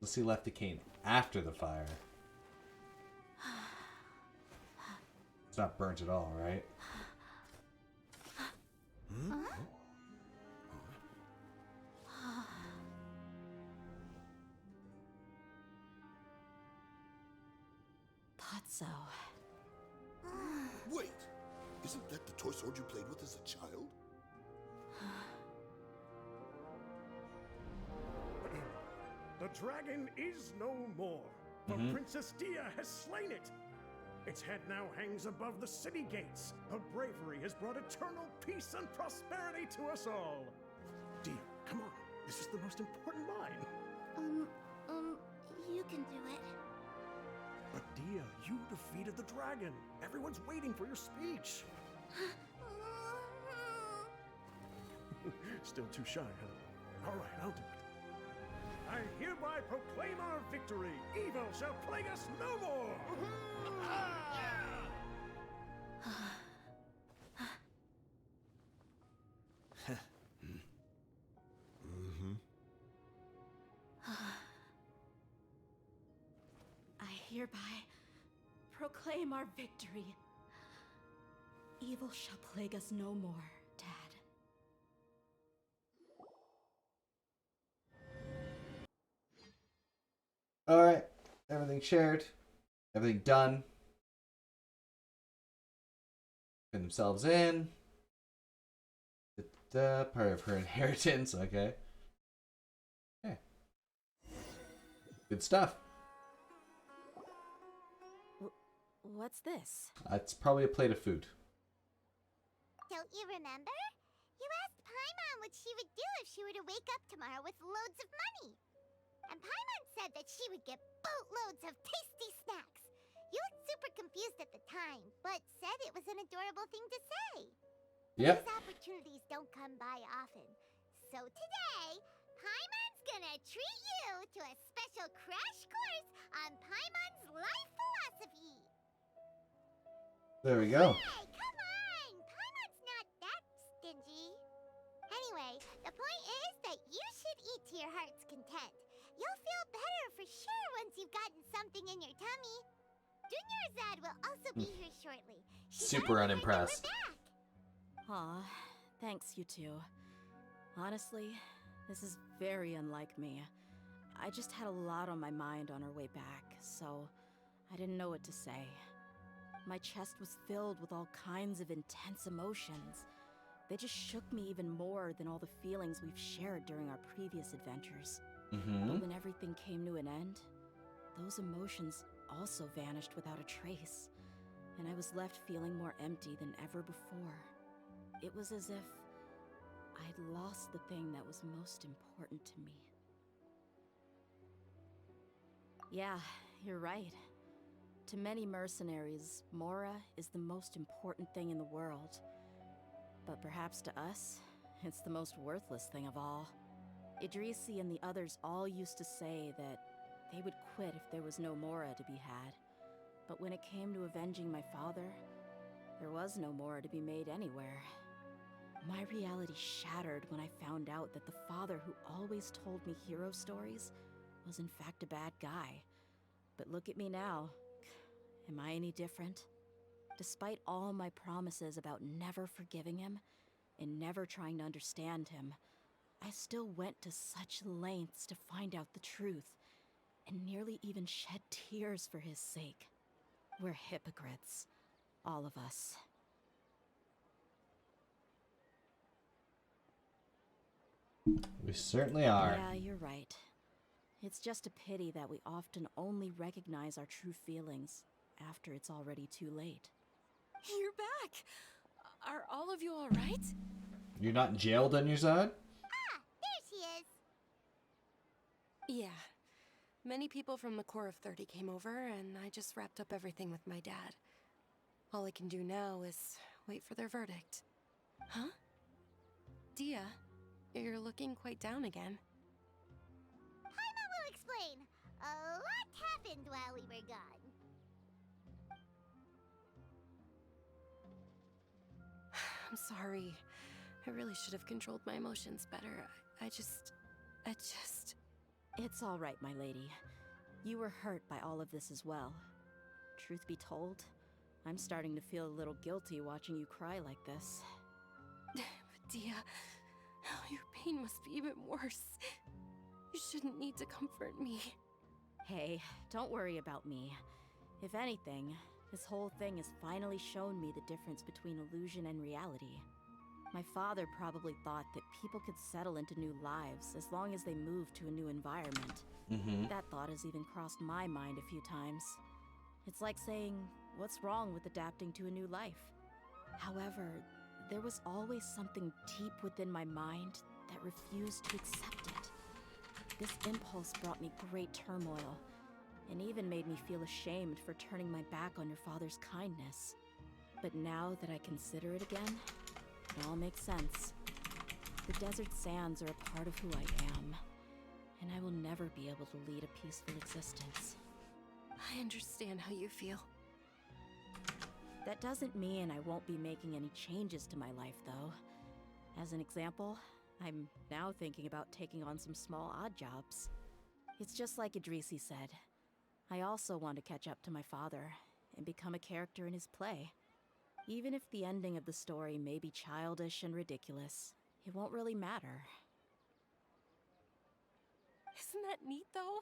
Let's see, left the cane after the fire. It's not burnt at all, right? Thought so. Wait! Isn't that the toy sword you played with as a child? The dragon is no more, for Princess Deyha has slain it. Its head now hangs above the city gates. Her bravery has brought eternal peace and prosperity to us all. Deyha, come on. This is the most important line. You can do it. But Deyha, you defeated the dragon. Everyone's waiting for your speech. Still too shy, huh? All right, I'll do it. I hereby proclaim our victory. Evil shall plague us no more. I hereby proclaim our victory. Evil shall plague us no more, Dad. Alright, everything shared, everything done. Put themselves in. Part of her inheritance, okay. Okay. Good stuff. What's this? It's probably a plate of food. Don't you remember? You asked Paimon what she would do if she were to wake up tomorrow with loads of money. And Paimon said that she would get boatloads of tasty snacks. You looked super confused at the time, but said it was an adorable thing to say. Yep. These opportunities don't come by often. So today, Paimon's gonna treat you to a special crash course on Paimon's life philosophy. There we go. Hey, come on! Paimon's not that stingy. Anyway, the point is that you should eat to your heart's content. You'll feel better for sure once you've gotten something in your tummy. Dunyarzad will also be here shortly. She's Super already heard that unimpressed. we're back. Aw, thanks, you two. Honestly, this is very unlike me. I just had a lot on my mind on our way back, so I didn't know what to say. My chest was filled with all kinds of intense emotions. They just shook me even more than all the feelings we've shared during our previous adventures. But when everything came to an end, those emotions also vanished without a trace, and I was left feeling more empty than ever before. It was as if I'd lost the thing that was most important to me. Yeah, you're right. To many mercenaries, Mora is the most important thing in the world. But perhaps to us, it's the most worthless thing of all. Idrisi and the others all used to say that they would quit if there was no Mora to be had. But when it came to avenging my father, there was no Mora to be made anywhere. My reality shattered when I found out that the father who always told me hero stories was in fact a bad guy. But look at me now. Am I any different? Despite all my promises about never forgiving him and never trying to understand him, I still went to such lengths to find out the truth, and nearly even shed tears for his sake. We're hypocrites, all of us. We certainly are. Yeah, you're right. It's just a pity that we often only recognize our true feelings after it's already too late. You're back! Are all of you alright? You're not in jail, Dunyarzad? Ah, there she is. Yeah. Many people from the Corps of 30 came over, and I just wrapped up everything with my dad. All I can do now is wait for their verdict. Huh? Deyha, you're looking quite down again. Paimon will explain. A lot happened while we were gone. I'm sorry. I really should have controlled my emotions better. I just... It's all right, my lady. You were hurt by all of this as well. Truth be told, I'm starting to feel a little guilty watching you cry like this. Deyha, your pain must be even worse. You shouldn't need to comfort me. Hey, don't worry about me. If anything, this whole thing has finally shown me the difference between illusion and reality. My father probably thought that people could settle into new lives as long as they moved to a new environment. That thought has even crossed my mind a few times. It's like saying, what's wrong with adapting to a new life? However, there was always something deep within my mind that refused to accept it. This impulse brought me great turmoil, and even made me feel ashamed for turning my back on your father's kindness. But now that I consider it again, it all makes sense. The desert sands are a part of who I am, and I will never be able to lead a peaceful existence. I understand how you feel. That doesn't mean I won't be making any changes to my life, though. As an example, I'm now thinking about taking on some small odd jobs. It's just like Idrisi said. I also want to catch up to my father and become a character in his play. Even if the ending of the story may be childish and ridiculous, it won't really matter. Isn't that neat, though?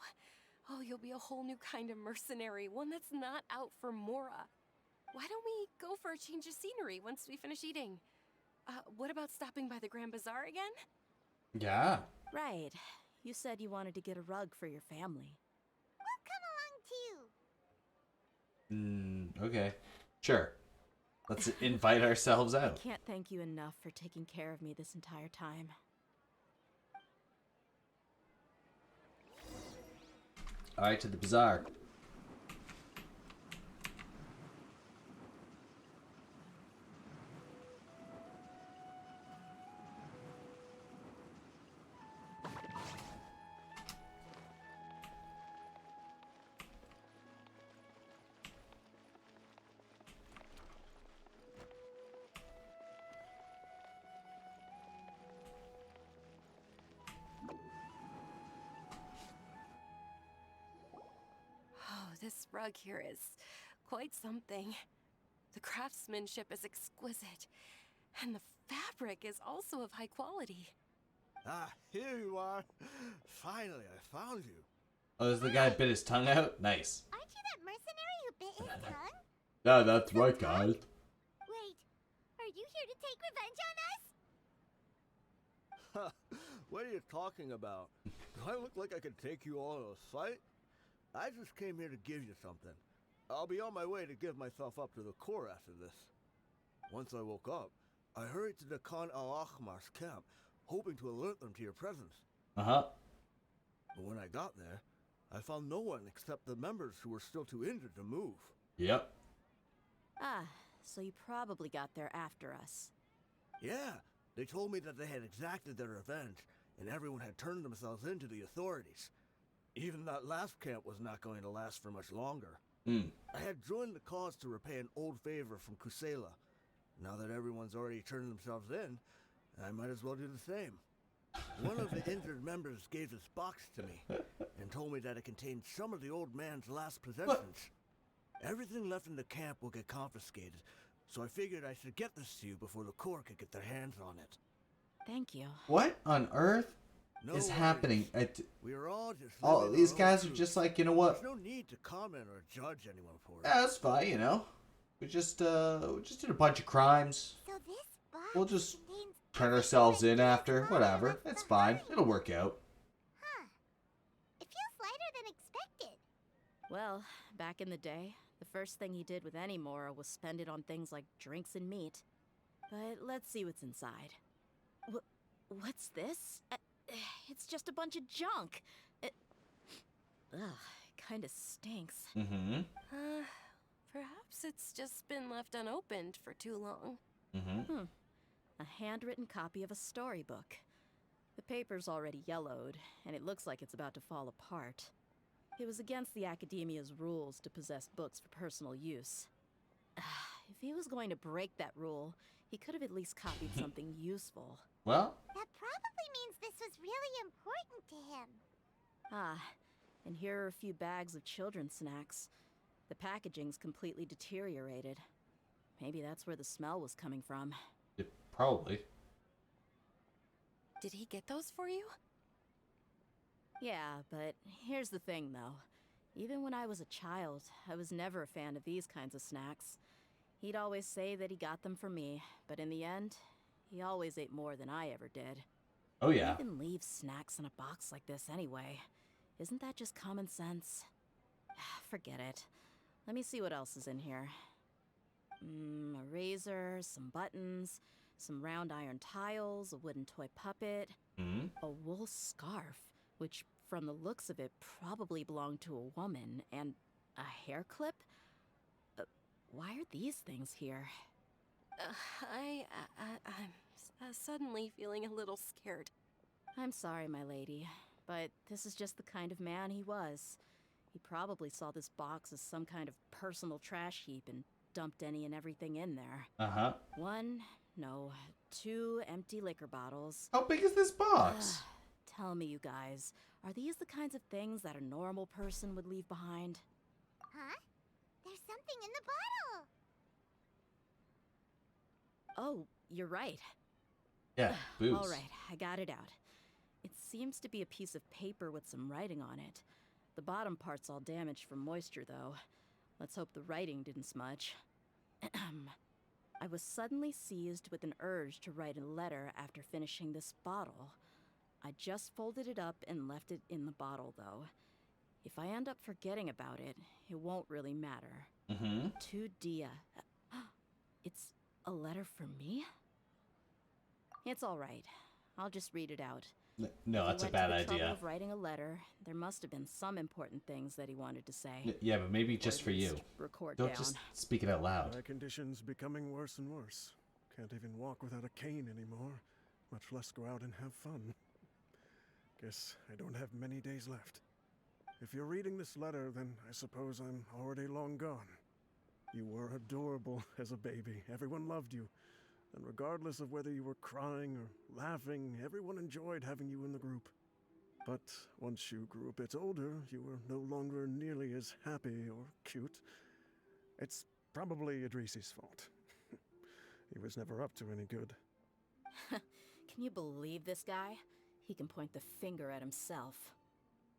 Oh, you'll be a whole new kind of mercenary, one that's not out for Mora. Why don't we go for a change of scenery once we finish eating? What about stopping by the Grand Bazaar again? Yeah. Right. You said you wanted to get a rug for your family. We'll come along too. Okay. Sure. Let's invite ourselves I out. can't thank you enough for taking care of me this entire time. Alright, to the bazaar. Oh, this rug here is quite something. The craftsmanship is exquisite, and the fabric is also of high quality. Ah, here you are. Finally, I found you. Oh, is the guy bit his tongue out? Nice. Aren't you that mercenary who bit his tongue? Yeah, that's right, guys. Wait, are you here to take revenge on us? What are you talking about? Do I look like I could take you all in a fight? I just came here to give you something. I'll be on my way to give myself up to the Corps after this. Once I woke up, I hurried to the Khan al-Ahmar's camp, hoping to alert them to your presence. Uh-huh. But when I got there, I found no one except the members who were still too injured to move. Yep. Ah, so you probably got there after us. Yeah, they told me that they had exacted their revenge, and everyone had turned themselves in to the authorities. Even that last camp was not going to last for much longer. I had joined the cause to repay an old favor from Kusela. Now that everyone's already turned themselves in, I might as well do the same. One of the injured members gave this box to me, and told me that it contained some of the old man's last possessions. Everything left in the camp will get confiscated, so I figured I should get this to you before the Corps could get their hands on it. Thank you. What on earth No is worries. happening? We are all just All living these our own guys are truth. just like, you know what? There's no need to comment or judge anyone for it. Yeah, that's fine, you know. We just did a bunch of crimes. So this box We'll just contains turn everything ourselves that in Deyha's after. father Whatever. left It's fine. behind. It'll work out. Huh. It feels lighter than expected. Well, back in the day, the first thing he did with any Mora was spend it on things like drinks and meat. But let's see what's inside. What's this? It's just a bunch of junk. Ugh, it kinda stinks. Mm-hmm. Perhaps it's just been left unopened for too long. Mm-hmm. A handwritten copy of a storybook. The paper's already yellowed, and it looks like it's about to fall apart. It was against the Academia's rules to possess books for personal use. If he was going to break that rule, he could have at least copied something useful. Well, That probably means this was really important to him. Ah, and here are a few bags of children's snacks. The packaging's completely deteriorated. Maybe that's where the smell was coming from. probably. Did he get those for you? Yeah, but here's the thing, though. Even when I was a child, I was never a fan of these kinds of snacks. He'd always say that he got them for me, but in the end, he always ate more than I ever did. Oh, yeah. Who even leaves snacks in a box like this anyway? Isn't that just common sense? Forget it. Let me see what else is in here. A razor, some buttons, some round iron tiles, a wooden toy puppet, Mm-hmm. a wool scarf, which from the looks of it, probably belonged to a woman, and a hair clip? Why are these things here? I'm suddenly feeling a little scared. I'm sorry, my lady, but this is just the kind of man he was. He probably saw this box as some kind of personal trash heap and dumped any and everything in there. Uh-huh. 2 empty liquor bottles. How big is this box? Tell me, you guys, are these the kinds of things that a normal person would leave behind? Huh? There's something in the bottle! Oh, you're right. Yeah, booze. All right, I got it out. It seems to be a piece of paper with some writing on it. The bottom part's all damaged from moisture, though. Let's hope the writing didn't smudge. I was suddenly seized with an urge to write a letter after finishing this bottle. I just folded it up and left it in the bottle, though. If I end up forgetting about it, it won't really matter. Mm-hmm. To Deyha. It's a letter for me? It's all right. I'll just read it out. No, that's a bad If he went to the idea. trouble of writing a letter, there must have been some important things that he wanted to say. Yeah, but maybe just for you. Record Don't down. just speak it out loud. My condition's becoming worse and worse. Can't even walk without a cane anymore, much less go out and have fun. Guess I don't have many days left. If you're reading this letter, then I suppose I'm already long gone. You were adorable as a baby. Everyone loved you. And regardless of whether you were crying or laughing, everyone enjoyed having you in the group. But once you grew a bit older, you were no longer nearly as happy or cute. It's probably Idrisi's fault. He was never up to any good. Can you believe this guy? He can point the finger at himself.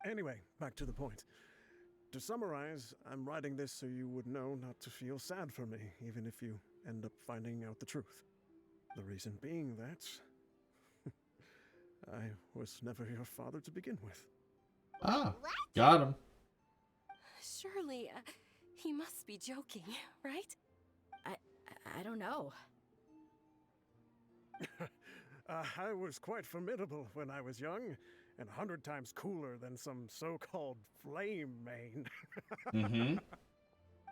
Anyway, back to the point. To summarize, I'm writing this so you would know not to feel sad for me, even if you end up finding out the truth. The reason being that I was never your father to begin with. Ah, got him. Surely, he must be joking, right? I don't know. I was quite formidable when I was young, and 100 times cooler than some so-called flame main. Mm-hmm.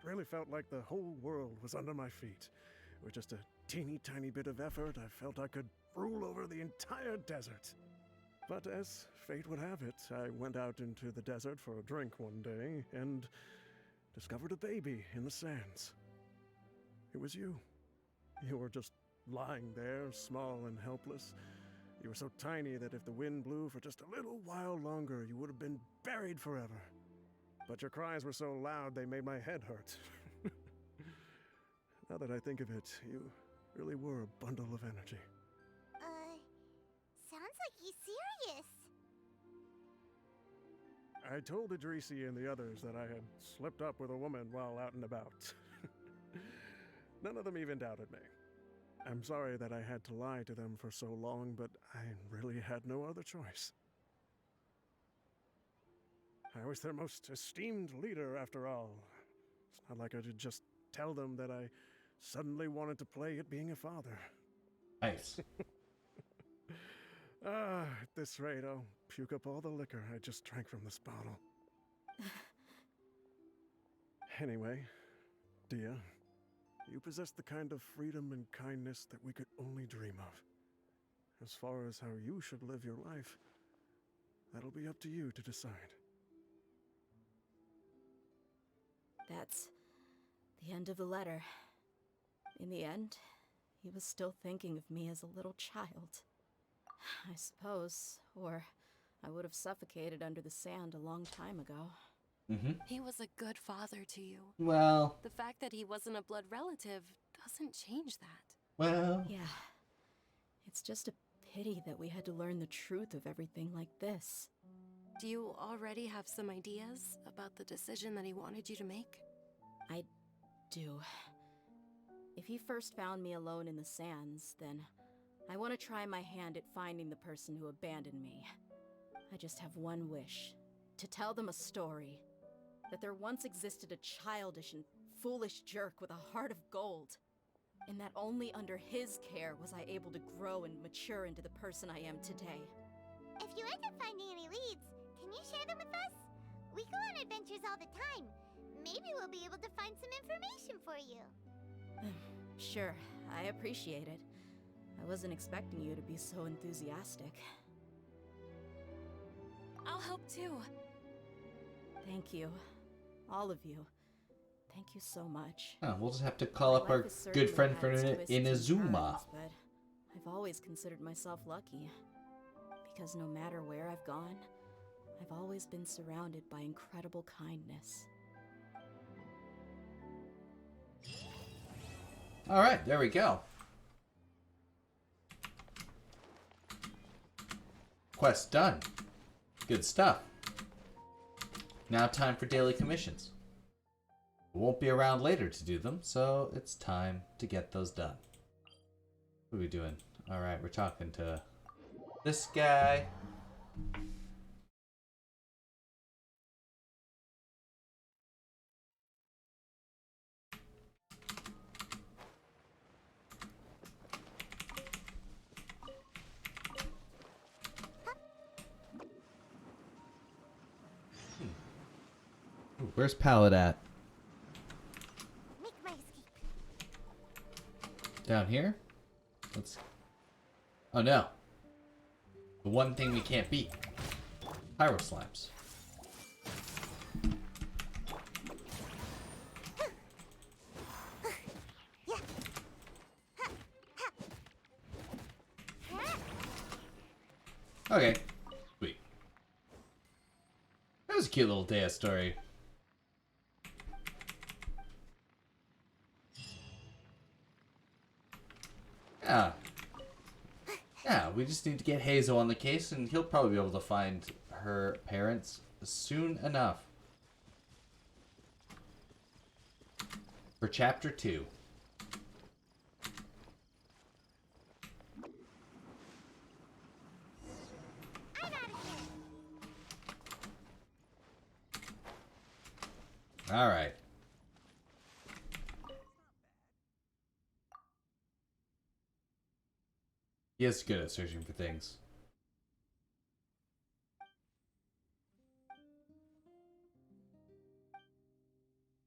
Really felt like the whole world was under my feet. With just a teeny tiny bit of effort, I felt I could rule over the entire desert. But as fate would have it, I went out into the desert for a drink one day and discovered a baby in the sands. It was you. You were just lying there, small and helpless. You were so tiny that if the wind blew for just a little while longer, you would have been buried forever. But your cries were so loud they made my head hurt. Now that I think of it, you really were a bundle of energy. Sounds like he's serious. I told Idrisi and the others that I had slipped up with a woman while out and about. None of them even doubted me. I'm sorry that I had to lie to them for so long, but I really had no other choice. I was their most esteemed leader, after all. It's not like I could just tell them that I suddenly wanted to play at being a father. Nice. At this rate, I'll puke up all the liquor I just drank from this bottle. Anyway, Deyha, you possess the kind of freedom and kindness that we could only dream of. As far as how you should live your life, that'll be up to you to decide. That's the end of the letter. In the end, he was still thinking of me as a little child. I suppose, or I would have suffocated under the sand a long time ago. Mm-hmm. He was a good father to you. Well. The fact that he wasn't a blood relative doesn't change that. Well. Yeah. It's just a pity that we had to learn the truth of everything like this. Do you already have some ideas about the decision that he wanted you to make? I do. If he first found me alone in the sands, then I want to try my hand at finding the person who abandoned me. I just have one wish. To tell them a story. That there once existed a childish and foolish jerk with a heart of gold. And that only under his care was I able to grow and mature into the person I am today. If you end up finding any leads, Can you share them with us? We go on adventures all the time. Maybe we'll be able to find some information for you. Sure, I appreciate it. I wasn't expecting you to be so enthusiastic. I'll help too. Thank you. All of you. Thank you so much. Oh, we'll just have to call up My our life has certainly good friend had from its twists and Inazuma. turns, but I've always considered myself lucky. Because no matter where I've gone, I've always been surrounded by incredible kindness. Alright, there we go. Quest done. Good stuff. Now time for daily commissions. We won't be around later to do them, so it's time to get those done. What are we doing? Alright, we're talking to this guy. Ooh, where's Pallet at? Make my escape. Down here? Let's... Oh no. The one thing we can't beat. Pyro slimes. Okay. Sweet. That was a cute little Deyha story. Yeah. Yeah, we just need to get Hazel on the case and he'll probably be able to find her parents soon enough. For chapter 2. Alright. He is good at searching for things.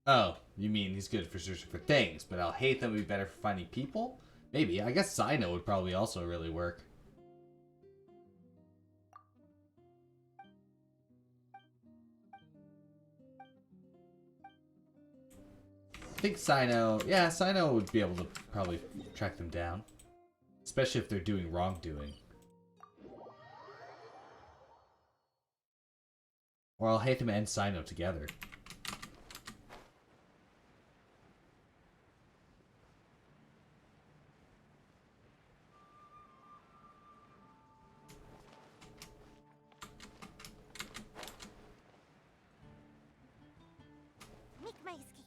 Oh, you mean he's good for searching for things, but I'll hate them would be better for finding people? Maybe. I guess Sino would probably also really work. I think Sino... Yeah, Sino would be able to probably track them down. Especially if they're doing wrongdoing. Or I'll hate them and Sino together. Make my escape.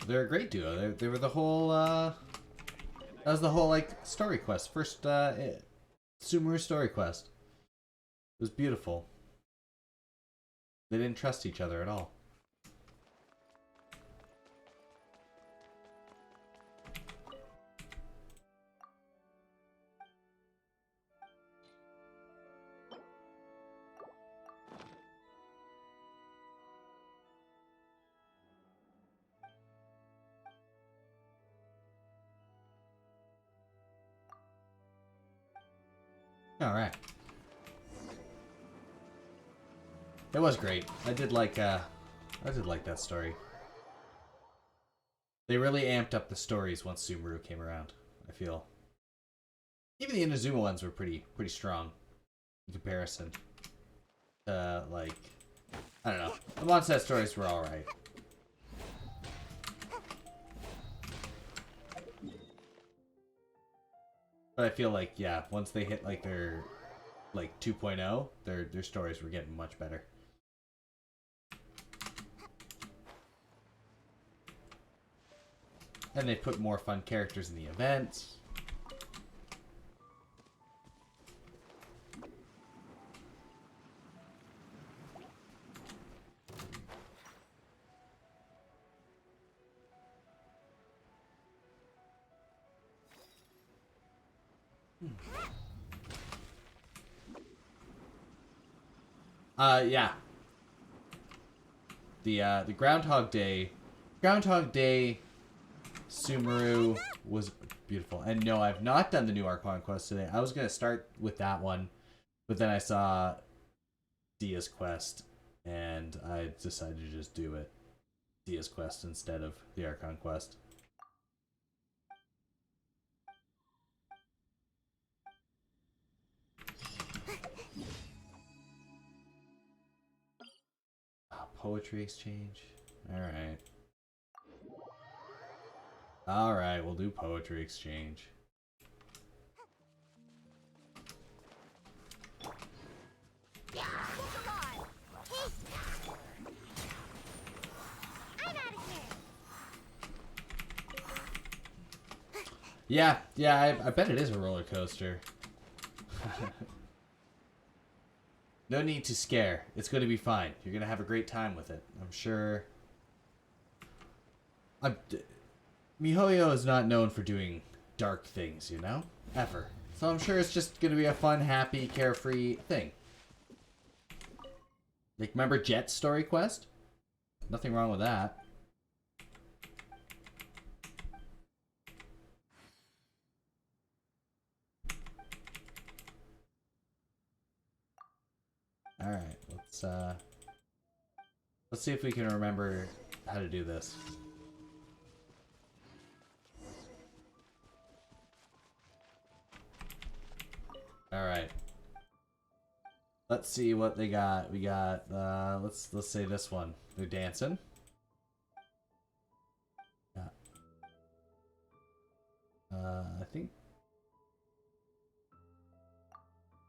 They're a great duo. They were the whole, that was the whole, like, story quest. First, Sumeru story quest. It was beautiful. They didn't trust each other at all. Alright. It was great. I did like that story. They really amped up the stories once Sumeru came around, I feel. Even the Inazuma ones were pretty strong in comparison. Like, I don't know. The Mondstadt stories were alright. But I feel like, yeah, once they hit like their like 2.0, their stories were getting much better. And they put more fun characters in the events. Yeah. The Groundhog Day Sumeru was beautiful. And no, I've not done the new Archon quest today. I was gonna start with that one, but then I saw Dia's quest, and I decided to just do it. Dia's quest instead of the Archon quest. Poetry exchange. Alright. Alright, we'll do poetry exchange. Yeah, I bet it is a roller coaster. No need to scare. It's going to be fine. You're going to have a great time with it. I'm sure. MiHoYo is not known for doing dark things, you know? Ever. So I'm sure it's just going to be a fun, happy, carefree thing. Like, remember Jet's story quest? Nothing wrong with that. Alright, let's see if we can remember how to do this. Alright. Let's see what they got. We got let's say this one. They're dancing. Yeah. I think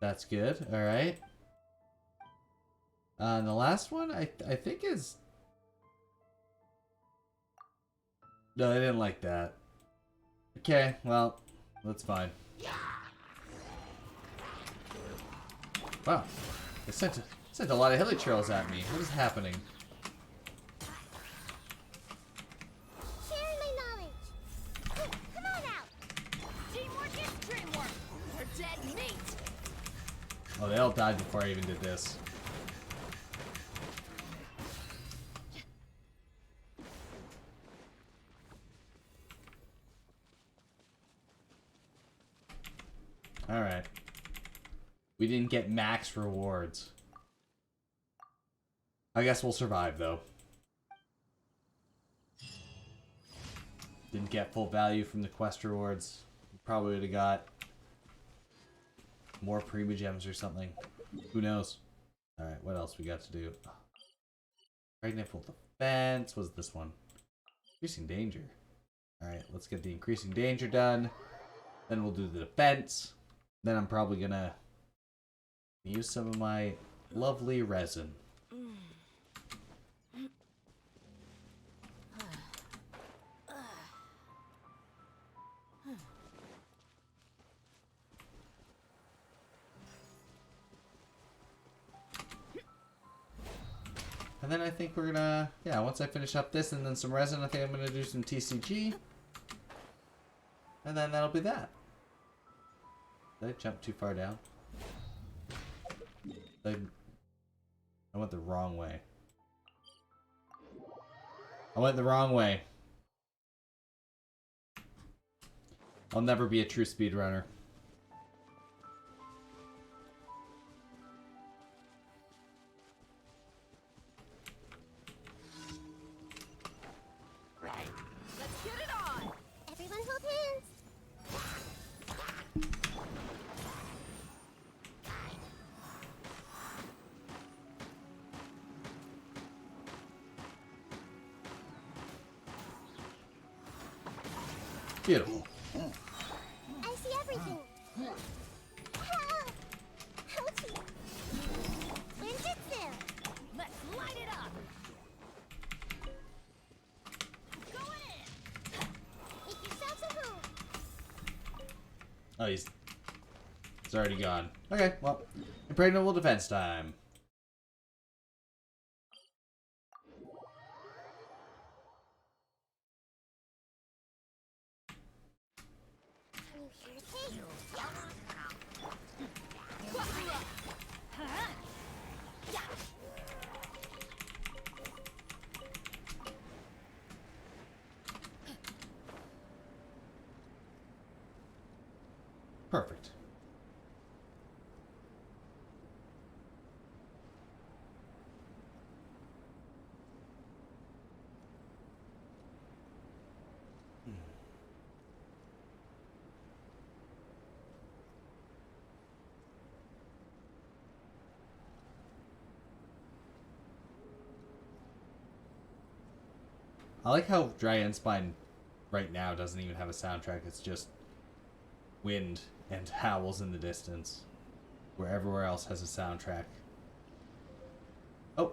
that's good. Alright. And the last one I think is... No, I didn't like that. Okay, well, that's fine. Wow, they sent a lot of hilly trails at me. What is happening? Sharing my knowledge. Come on out. Teamwork is dreamwork. We're dead meat. Oh, they all died before I even did this. Alright. We didn't get max rewards. I guess we'll survive, though. Didn't get full value from the quest rewards. Probably would have got more Prima Gems or something. Who knows? Alright, what else we got to do? Pregnant full defense. What's this one? Increasing danger. Alright, let's get the increasing danger done. Then we'll do the defense. Then I'm probably gonna use some of my lovely resin. And then I think we're gonna, yeah, once I finish up this and then some resin, I think I'm gonna do some TCG. And then that'll be that. Did I jump too far down? I went the wrong way. I went the wrong way. I'll never be a true speedrunner. Let's get it on. Everyone hold hands. Beautiful. I see everything. Ouchie. Ninjutsu. Let's light it up. Go in. Make yourselves at home. Oh, he's already gone. Okay, well, impregnable defense time. Perfect. I like how Dry Endspine right now doesn't even have a soundtrack. It's just wind and howls in the distance, where everywhere else has a soundtrack. Oh,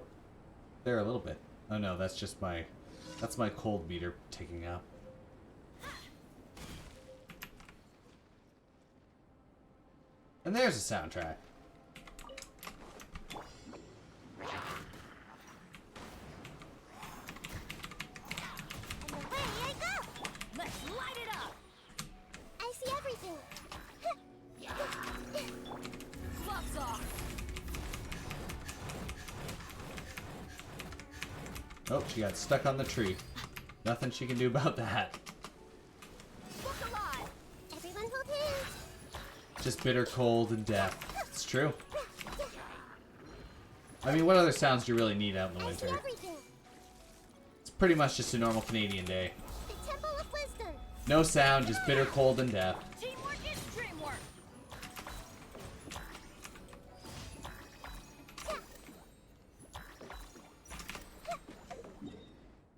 there a little bit. Oh no, that's just that's my cold meter ticking up. And there's a soundtrack. Oh, she got stuck on the tree. Nothing she can do about that. Everyone hold hands. Just bitter cold and death. It's true. I mean, what other sounds do you really need out in the winter? It's pretty much just a normal Canadian day. The Temple of Wisdom. No sound, just bitter cold and death. Teamwork is dreamwork.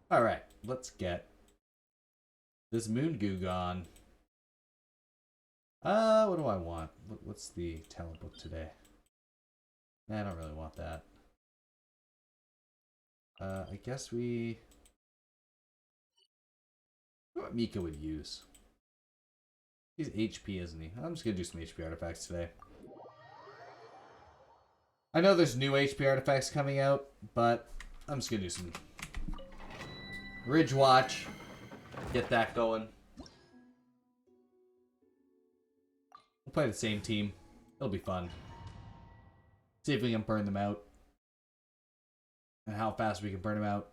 Alright, let's get this moon goo gone. What do I want? What's the talent book today? Nah, I don't really want that. I guess what Mika would use. He's HP, isn't he? I'm just gonna do some HP artifacts today. I know there's new HP artifacts coming out, but I'm just gonna do some Ridge Watch. Get that going. We'll play the same team. It'll be fun. See if we can burn them out. And how fast we can burn them out.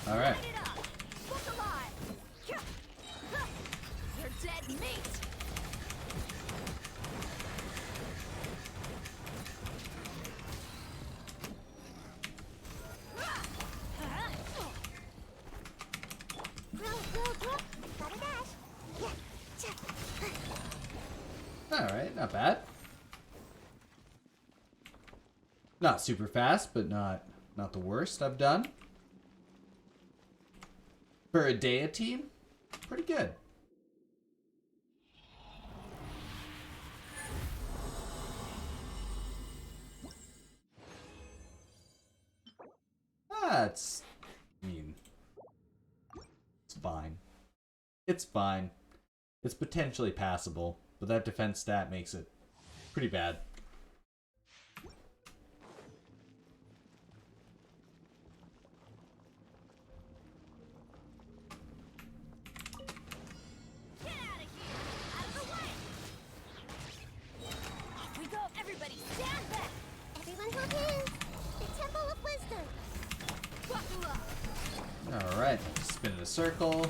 Alright. Alright, not bad. Not super fast, but not the worst I've done. For a Deyha team, pretty good. It's fine. It's fine. It's potentially passable, but that defense stat makes it pretty bad. Alright, spin in a circle.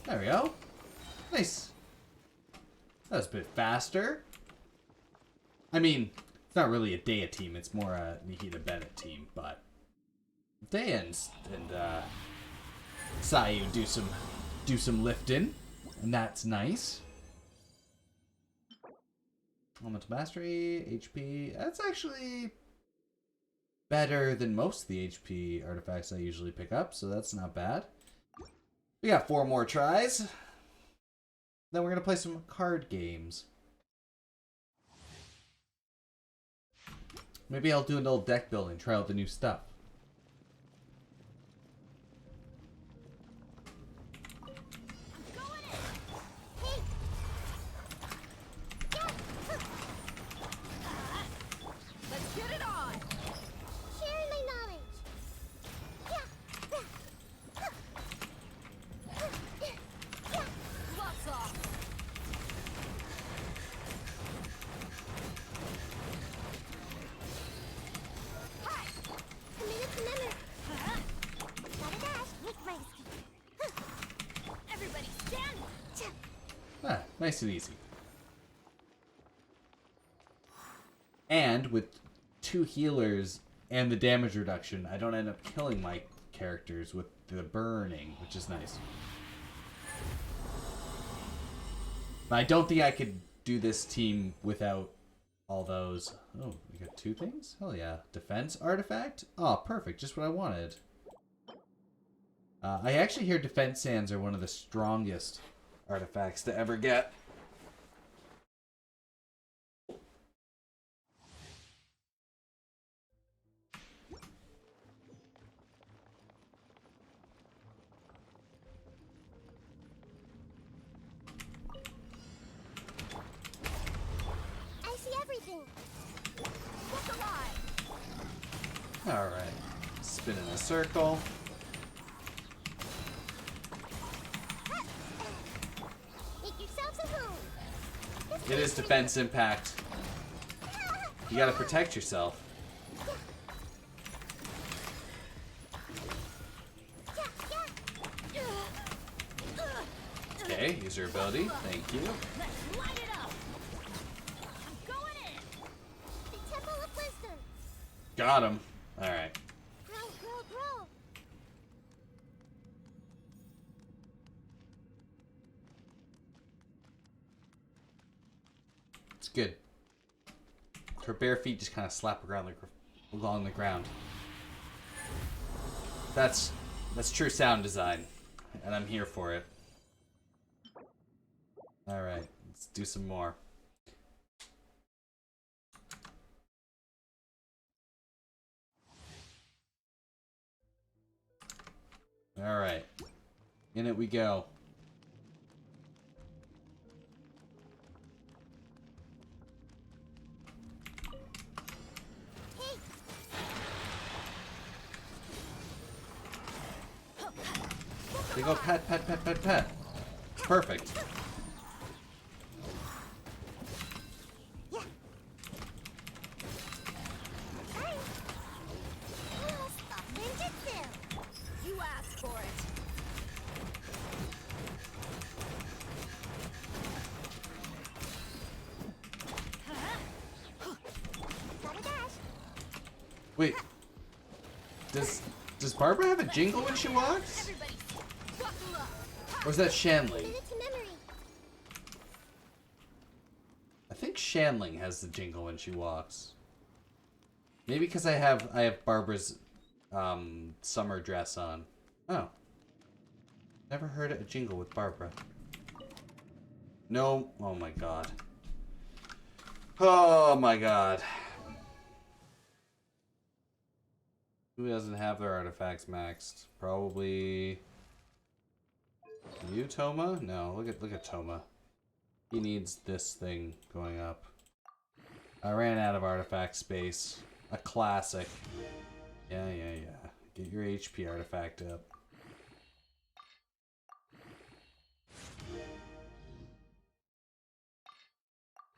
There we go. Nice. That was a bit faster. I mean, it's not really a Deyha team, it's more a Nihita Bennett team, but Deyha and Sayu do some lifting, and that's nice. Elemental Mastery, HP. That's actually better than most of the HP artifacts I usually pick up, so that's not bad. We got 4 more tries. Then we're going to play some card games. Maybe I'll do a little deck building, try out the new stuff. Let's get it on! Sharing my knowledge! Lots off. Hi! Committed to memory! Gotta dash, make my escape. Everybody stand. Ah, nice and easy. And with 2 healers and the damage reduction, I don't end up killing my characters with the burning, which is nice. But I don't think I could do this team without all those. Oh, we got 2 things? Hell yeah. Defense artifact? Oh, perfect. Just what I wanted. I actually hear defense sands are one of the strongest artifacts to ever get. I see everything! Look alive. Alright. Spin in a circle. Make yourselves at home! It is defense impact. You gotta protect yourself. Okay, use your ability. Thank you. Let's light it up. I'm going in. The Temple of Wisdom! Got him. Alright. Grow, grow, grow! It's good. Her bare feet just kind of slap around along the ground. That's true sound design, and I'm here for it. Alright, let's do some more. Alright. In it we go. They go pet, pet, pet, pet, pet. Perfect. Stop ninjutsu! You asked for it. Gotta dash! Wait. Does Barbara have a jingle when she walks? Everybody, buckle up. Or is that Shanling? Committed to memory! I think Shanling has the jingle when she walks. Maybe because I have Barbara's summer dress on. Oh. Never heard a jingle with Barbara. No. Oh my god. Oh my god. Who doesn't have their artifacts maxed? Probably you, Toma? No, look at Toma. He needs this thing going up. I ran out of artifact space. A classic. Yeah. Get your HP artifact up.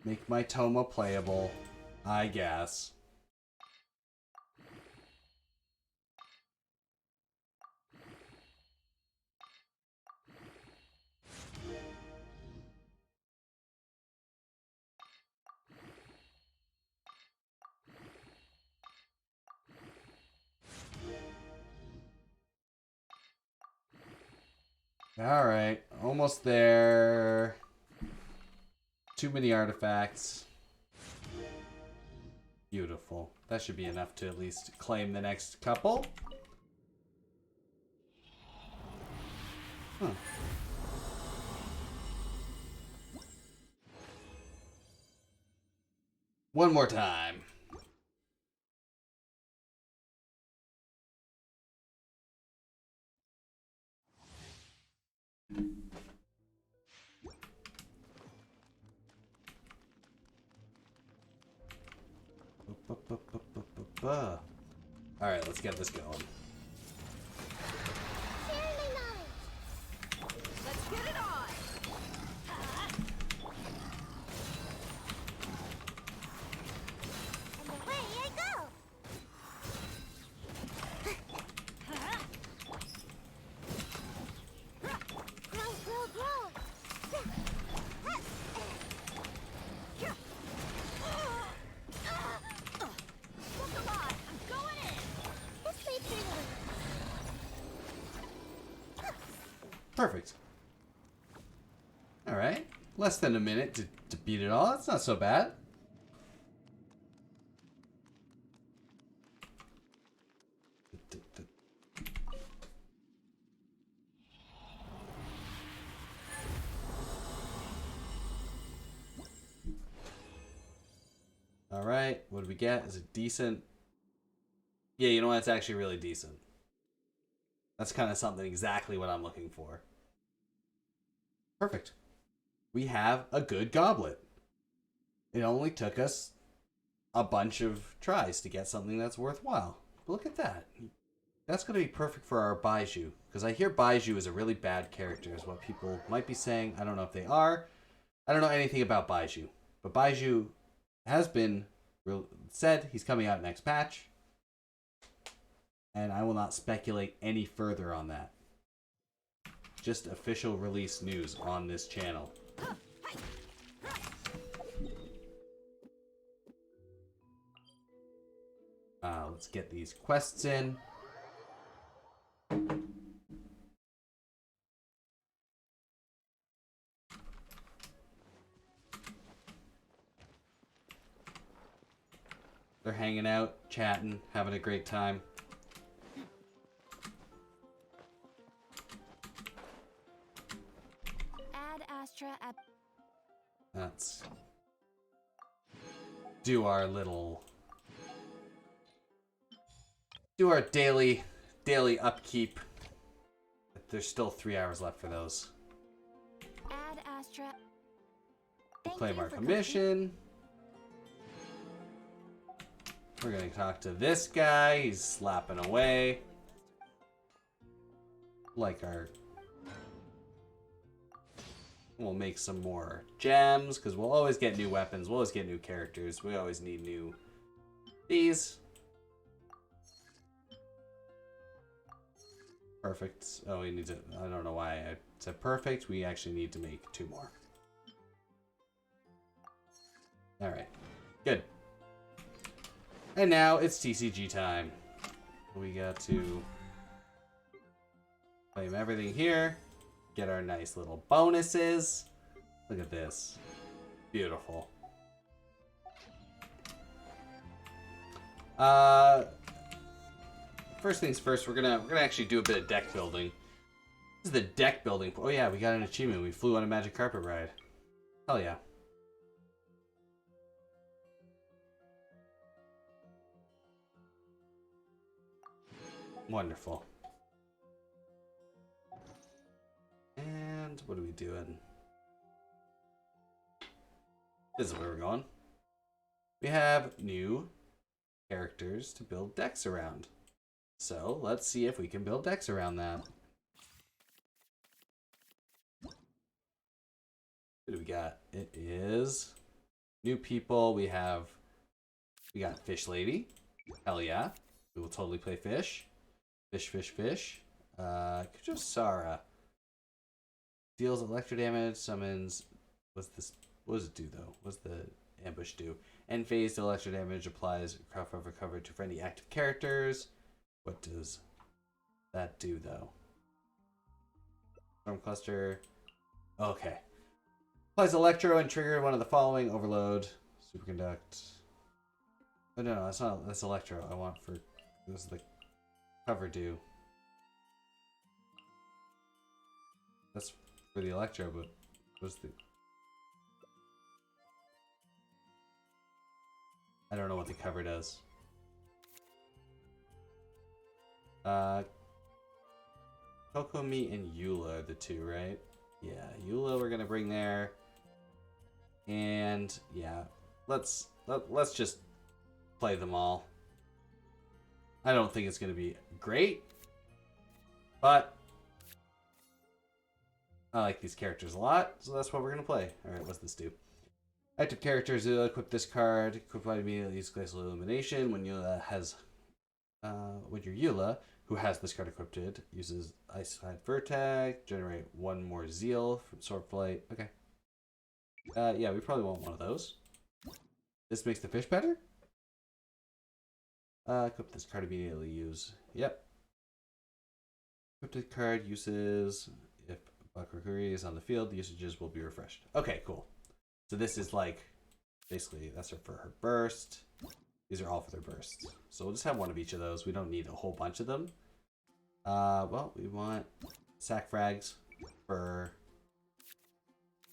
Make my Toma playable, I guess. Alright, almost there. Too many artifacts. Beautiful. That should be enough to at least claim the next couple. Huh. One more time. Alright, let's get this going. Let's get it on! And away I go! Grow, grow, grow! Look alive! I'm going in! This way through. Perfect. Alright. Less than a minute to beat it all. That's not so bad. Alright, what do we get? Is it decent? Yeah, you know what? It's actually really decent. That's kind of something exactly what I'm looking for. Perfect. We have a good goblet. It only took us a bunch of tries to get something that's worthwhile. But look at that. That's going to be perfect for our Baiju. Because I hear Baiju is a really bad character, is what people might be saying. I don't know if they are. I don't know anything about Baiju. But Baiju has been said he's coming out next patch. And I will not speculate any further on that. Just official release news on this channel. Let's get these quests in. They're hanging out, chatting, having a great time. Add Astra at... Let's do our little... do our daily upkeep. There's still 3 hours left for those. Add Astra... We'll claim our commission. We're gonna talk to this guy. He's slapping away. Like our... We'll make some more gems, because we'll always get new weapons. We'll always get new characters. We always need new... These. Perfect. Oh, we need to... I don't know why I said perfect. We actually need to make 2 more. Alright. Good. And now it's TCG time. We got to claim everything here. Get our nice little bonuses. Look at this. Beautiful. First things first, we're gonna actually do a bit of deck building. This is the deck building. Oh yeah, we got an achievement. We flew on a magic carpet ride. Hell yeah. Wonderful. And what are we doing? This is where we're going. We have new characters to build decks around. So let's see if we can build decks around that. What do we got? It is new people. We got Fish Lady. Hell yeah. We will totally play Fish. Fish. Kujosara. Deals electro damage, summons... What does it do, though? What's the ambush do? End phase electro damage applies craft of recovery to friendly active characters. What does that do, though? Storm Cluster. Okay. Applies electro and trigger one of the following. Overload. Superconduct. Oh no, that's not. That's Electro. I want for this is the cover do. That's for the Electro, but what's the? I don't know what the cover does. Kokomi and Eula are the two, right? Yeah, Eula we're gonna bring there. And yeah, let's just play them all. I don't think it's gonna be great, but I like these characters a lot, so that's what we're gonna play. Alright, what's this do? Active characters, equip this card, equip immediately use glacial illumination when Eula has when your Eula, who has this card equipped, uses Ice Side Vertag, generate one more Zeal from Sword Flight. Okay. Yeah, we probably want one of those. This makes the fish better? Equip this card immediately use. Yep. Equip the card uses if Bakrakuri is on the field, the usages will be refreshed. Okay, cool. So this is like basically that's for her burst. These are all for their bursts. So we'll just have one of each of those. We don't need a whole bunch of them. Well, we want sack frags for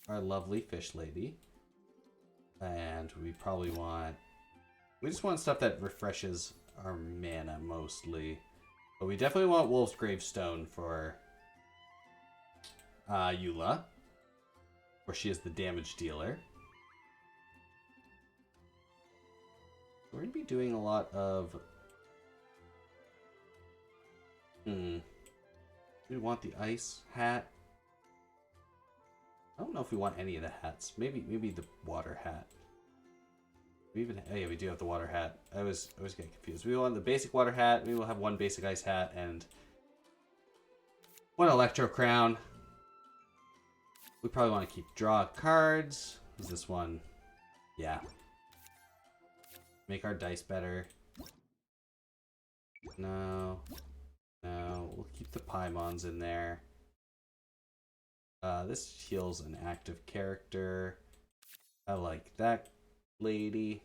our lovely fish lady. And we probably want... We just want stuff that refreshes our mana mostly. But we definitely want Wolf's Gravestone for Eula, where she is the damage dealer. We're going to be doing a lot of... Do we want the ice hat? I don't know if we want any of the hats. Maybe the water hat. We even oh yeah, we do have the water hat. I was getting confused. We want the basic water hat. We will have one basic ice hat and one electro crown. We probably want to keep draw cards. Is this one? Yeah. Make our dice better. No. No. We'll keep the Paimons in there. This heals an active character. I like that lady.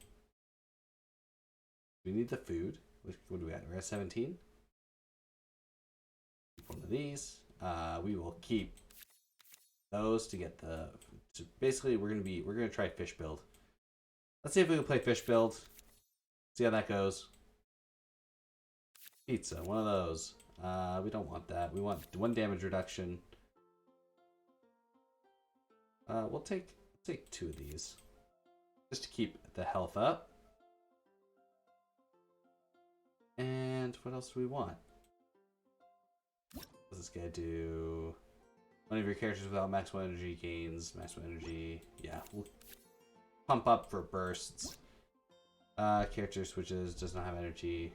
We need the food. What do we at? We're at 17. Keep one of these. We will keep those to get the. So basically, we're gonna try fish build. Let's see if we can play fish build. See how that goes. Pizza, one of those. We don't want that. We want 1 damage reduction. We'll take 2 of these. Just to keep the health up. And what else do we want? What does this guy do? One of your characters without maximal energy gains maximal energy. Yeah, we'll pump up for bursts. Character switches, does not have energy.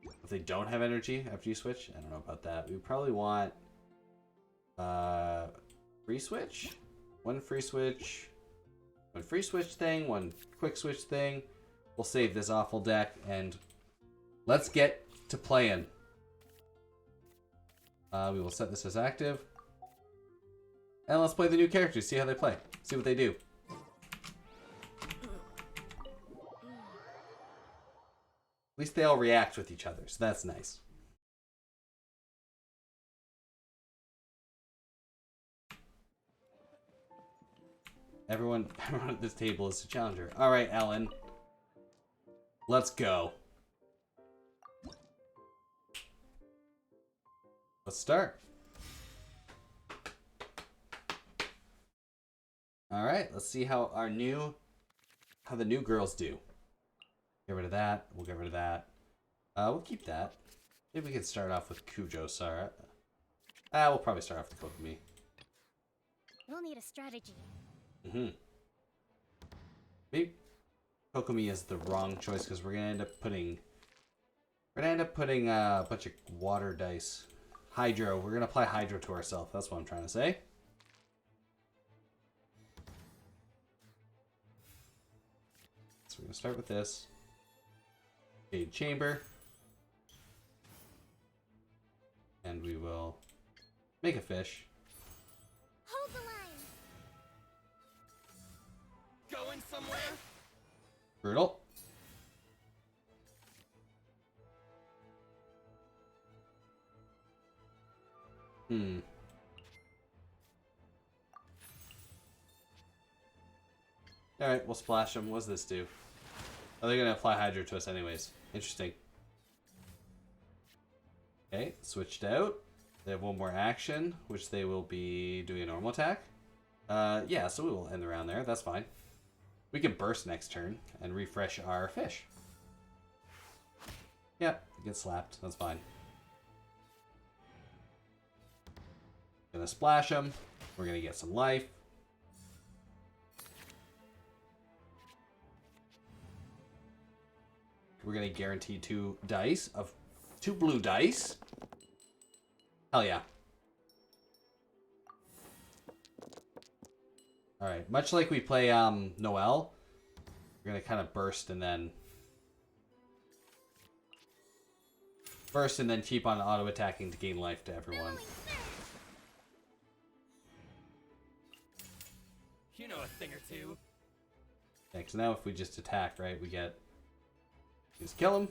If they don't have energy after you switch, I don't know about that. We probably want free switch? 1 free switch. 1 free switch thing, 1 quick switch thing. We'll save this awful deck and let's get to playing. We will set this as active. And let's play the new characters, see how they play. See what they do. At least they all react with each other, so that's nice. Everyone at this table is a challenger. Alright, Ellen. Let's go. Let's start. Alright, let's see how the new girls do. Get rid of that. We'll get rid of that. We'll keep that. Maybe we can start off with Kujo Sara. We'll probably start off with Kokomi. We'll need a strategy. Maybe Kokomi is the wrong choice because we're gonna end up putting a bunch of water dice. Hydro. We're gonna apply Hydro to ourselves. That's what I'm trying to say. So we're gonna start with this. Jade Chamber. And we will make a fish. Hold the line. Going somewhere? Brutal. Alright, we'll splash them. What does this do? Oh, they're gonna apply Hydro to us anyways. Interesting. Okay, switched out. They have one more action, which they will be doing a normal attack. Yeah, so we will end the round there. That's fine. We can burst next turn and refresh our fish. Yep, get slapped. That's fine. Gonna splash them. We're gonna get some life. We're gonna guarantee 2 dice of 2 blue dice. Hell yeah. Alright, much like we play Noelle, we're gonna kind of burst and then keep on auto attacking to gain life to everyone. You know a thing or two. Yeah, because now if we just attack, right, we just kill him.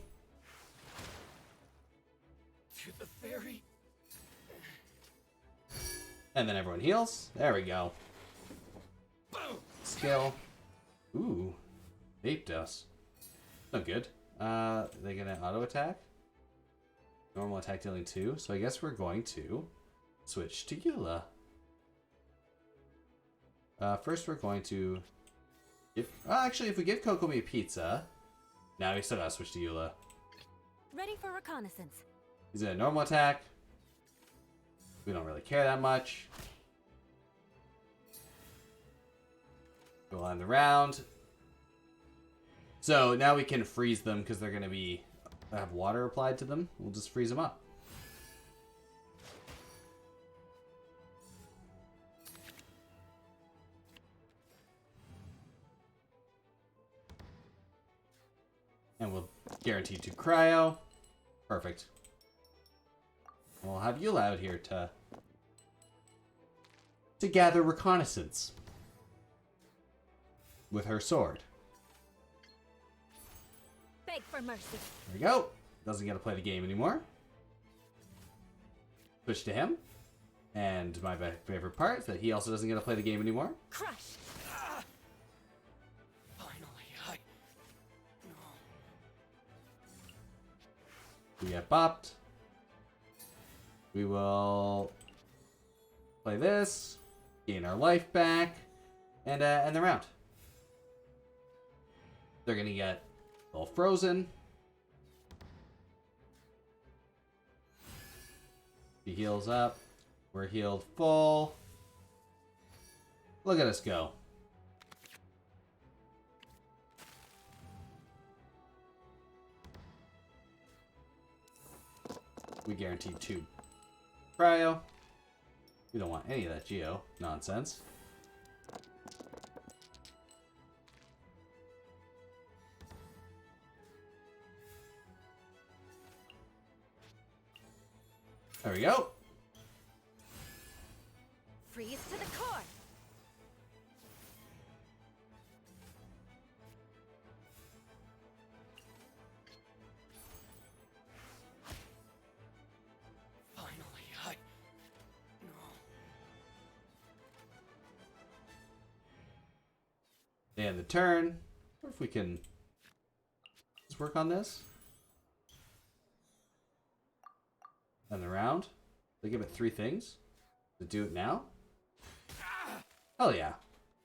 To the fairy. And then everyone heals. There we go. Boom. Skill. Ooh. Aped us. No good. They gonna auto attack? Normal attack dealing 2. So I guess we're going to switch to Eula. First we're going to give... actually, if we give Kokomi a pizza... Now we still gotta switch to Eula. Ready for reconnaissance. He's in a normal attack. We don't really care that much. We'll end the round. So now we can freeze them because they're gonna have water applied to them. We'll just freeze them up. And we'll guarantee to cryo. Perfect. And we'll have Eula out here to gather reconnaissance with her sword. Beg for mercy. There we go. Doesn't get to play the game anymore. Switch to him. And my favorite part is that he also doesn't get to play the game anymore. Crush. Finally, We get bopped. We will play this, gain our life back, and end the round. They're gonna get all frozen. He heals up. We're healed full. Look at us go. We guarantee 2 cryo. We don't want any of that geo nonsense. There we go. Freeze to the core. And the turn. Or if we can just work on this. And the round. They give it 3 things. To do it now. Hell yeah.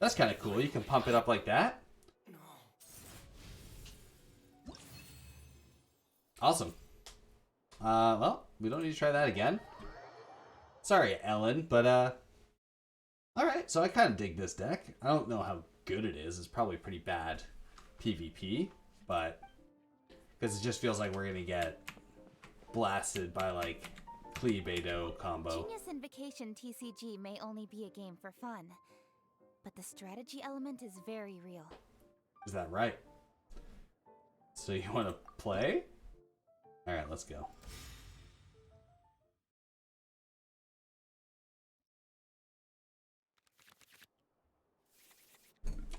That's kind of cool. You can pump it up like that. Awesome. Well, we don't need to try that again. Sorry, Ellen, but alright, so I kind of dig this deck. I don't know how good it is. It's probably pretty bad PvP, but because it just feels like we're gonna get blasted by like Clee-Beidou combo. Genius Invocation TCG may only be a game for fun, but the strategy element is very real. Is that right? So you want to play? Alright, let's go.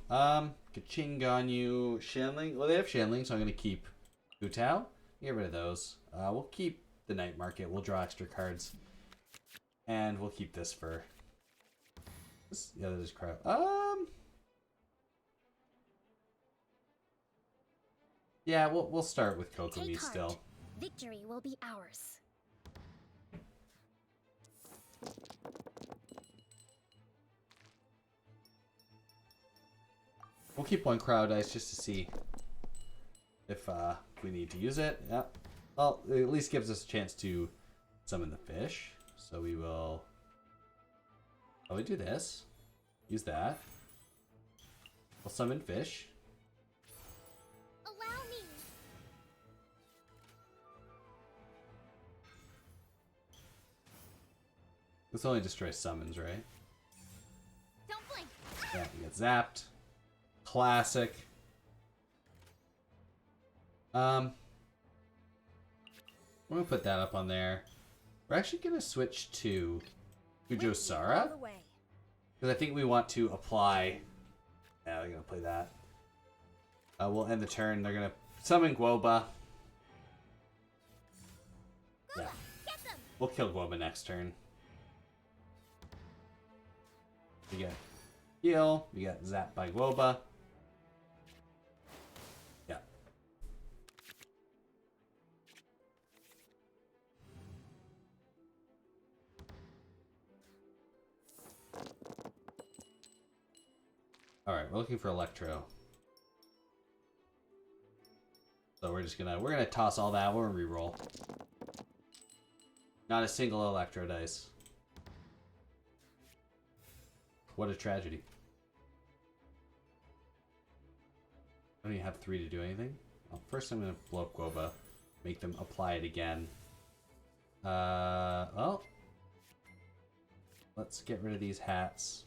Keqing, Ganyu, Shanling. Well, they have Shanling, so I'm going to keep Hu Tao. Get rid of those. We'll keep the Night Market. We'll draw extra cards. And we'll keep this for... Yeah, that is crap. Yeah, we'll start with Kokomi Take heart. still. Victory will be ours. We'll keep one crowd dice just to see if we need to use it. Yeah. Well, it at least gives us a chance to summon the fish. So we will... Oh, we do this. Use that. We'll summon fish. Allow me. This only destroys summons, right? Don't blink. Yeah, we get zapped. Classic. We're gonna put that up on there. We're actually gonna switch to Ujosara. Because I think we want to apply... Yeah, they're gonna play that. We'll end the turn. They're gonna summon Guoba. Yeah. We'll kill Guoba next turn. We get heal. We got zapped by Guoba. Yeah. Alright, we're looking for Electro. So we're gonna toss all that. We're gonna reroll. Not a single Electro dice. What a tragedy. I don't even have 3 to do anything. Well, first I'm gonna blow up Guoba. Make them apply it again. Well. Let's get rid of these hats.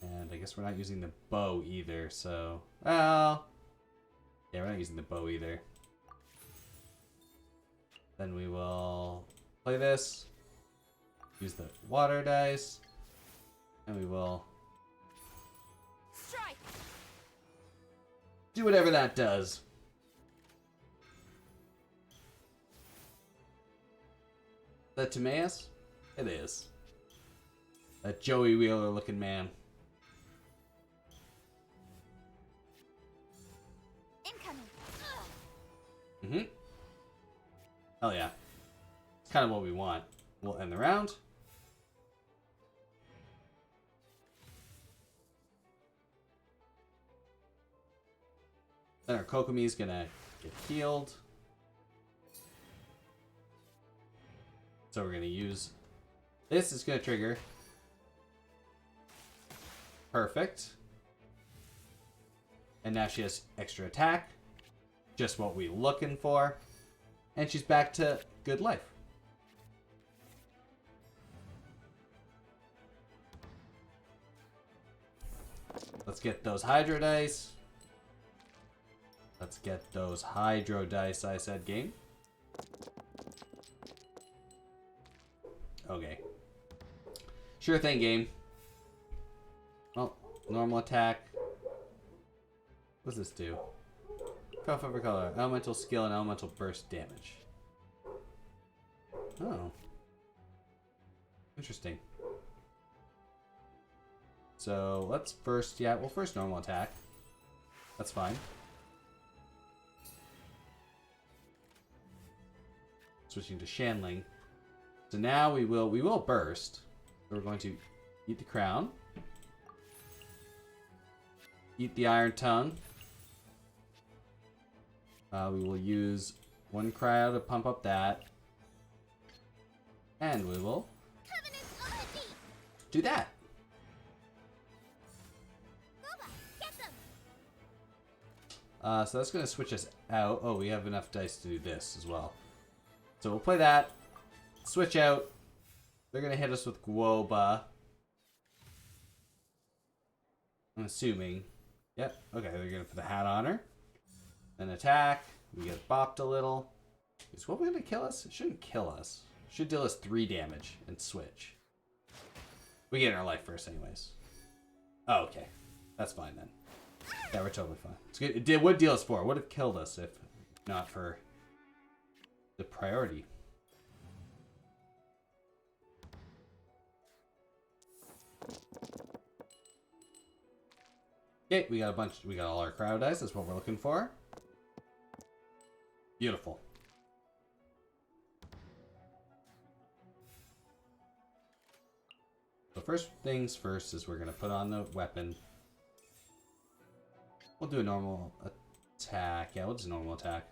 And I guess we're not using the bow either, so... Well... Yeah, we're not using the bow either. Then we will play this. Use the water dice. And we will... Strike. do whatever that does. Is that Timaeus? It is. That Joey Wheeler looking man. Incoming. Hell yeah. It's kind of what we want. We'll end the round. Then our Kokomi's gonna get healed. So we're gonna use... This is gonna trigger. Perfect. And now she has extra attack. Just what we're looking for. And she's back to good life. Let's get those Hydro Dice. Let's get those Hydro Dice, I said, game. Okay. Sure thing, game. Oh, normal attack. What does this do? Draw for every color. Elemental skill and elemental burst damage. Oh. Interesting. So let's first, yeah, well, first normal attack. That's fine. Switching to Shanling. So now we will burst. So we're going to eat the crown. Eat the Iron Tongue. We will use one cryo to pump up that. And we will do that. So that's going to switch us out. Oh, we have enough dice to do this as well. So we'll play that. Switch out. They're going to hit us with Guoba. I'm assuming. Yep. Okay, they're going to put the hat on her. Then attack. We get bopped a little. Is Guoba going to kill us? It shouldn't kill us. It should deal us 3 damage and switch. We get our life first anyways. Oh, okay. That's fine then. Yeah, we're totally fine. It's good. It would deal us 4. It would have killed us if not for the priority. Okay, we got all our cryo dice. That's what we're looking for. Beautiful. So first things first is we're gonna put on the weapon. We'll do a normal attack. Yeah, we'll do a normal attack.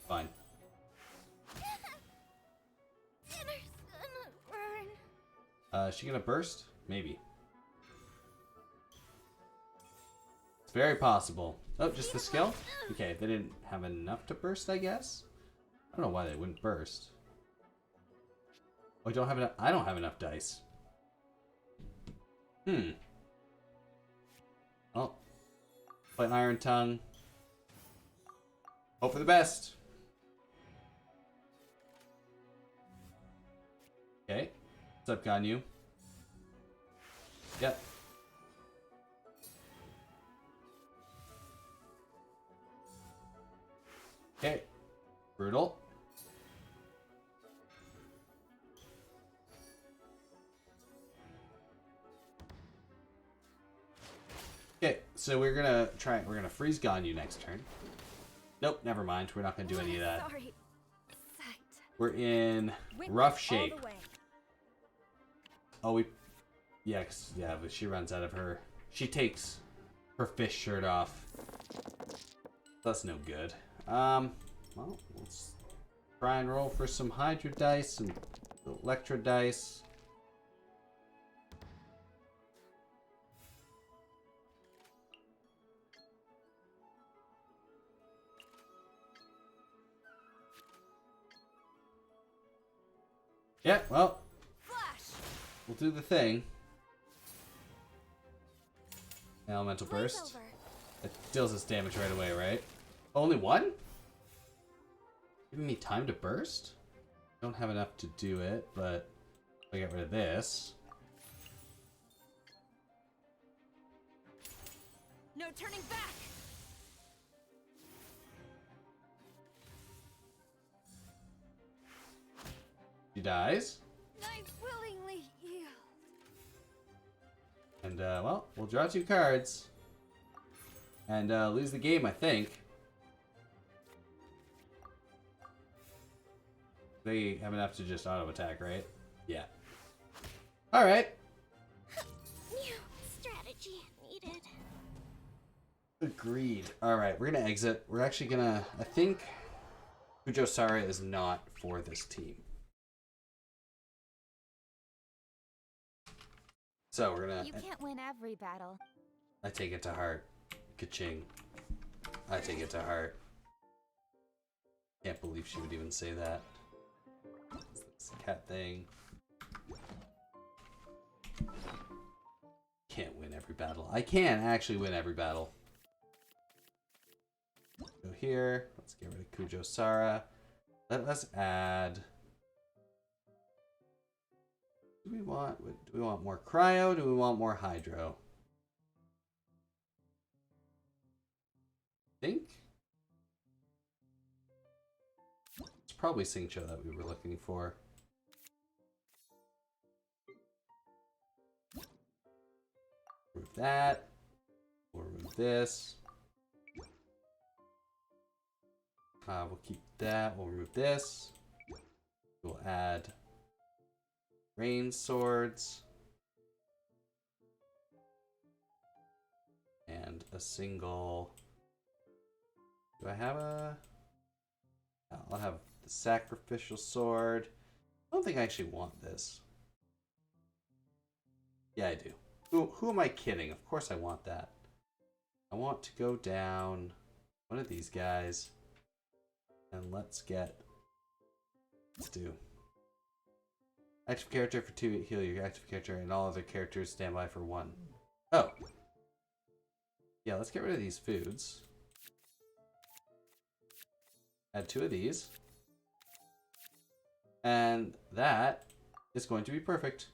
Fine. Dinner's gonna burn. Is she gonna burst? Maybe. It's very possible. Oh, just the skill? Okay, they didn't have enough to burst, I guess? I don't know why they wouldn't burst. Oh, I don't have enough dice. Oh. Plate an iron tongue. Hope for the best. Okay. What's up, Ganyu? Yep. Okay. Brutal. Okay, so we're gonna freeze Ganyu next turn. Nope, never mind. We're not gonna do any of that. Sorry. We're in rough shape. Oh, yeah, but she runs out of her. She takes her fish shirt off. That's no good. Well, let's try and roll for some Hydra dice and Electro dice. Yeah, well, we'll do the thing. Elemental burst. It deals us damage right away, right? Only one? Giving me time to burst? Don't have enough to do it, but I'll get rid of this. No turning back. She dies. I willingly yield. And, well, we'll draw 2 cards. And, lose the game, I think. They have enough to just auto-attack, right? Yeah. Alright. New strategy needed. Agreed. Alright, we're gonna exit. We're actually gonna... I think Kujo Sara is not for this team. So we're gonna... You can't win every battle. I take it to heart. Keqing. I take it to heart. Can't believe she would even say that. It's this cat thing. Can't win every battle. I can actually win every battle. Go here. Let's get rid of Kujo Sara. Let us add... Do we want more cryo? Do we want more hydro? I think it's probably Xingqiu that we were looking for. Remove that. We'll remove this. We'll keep that. We'll remove this. We'll add rain swords and a single. Do I have a... No, I'll have the sacrificial sword. I don't think I actually want this. Yeah, I do. Who am I kidding? Of course I want that. I want to go down one of these guys. And let's do. Active character for 2, heal your active character, and all other characters stand by for 1. Oh. Yeah, let's get rid of these foods. Add 2 of these. And that is going to be perfect.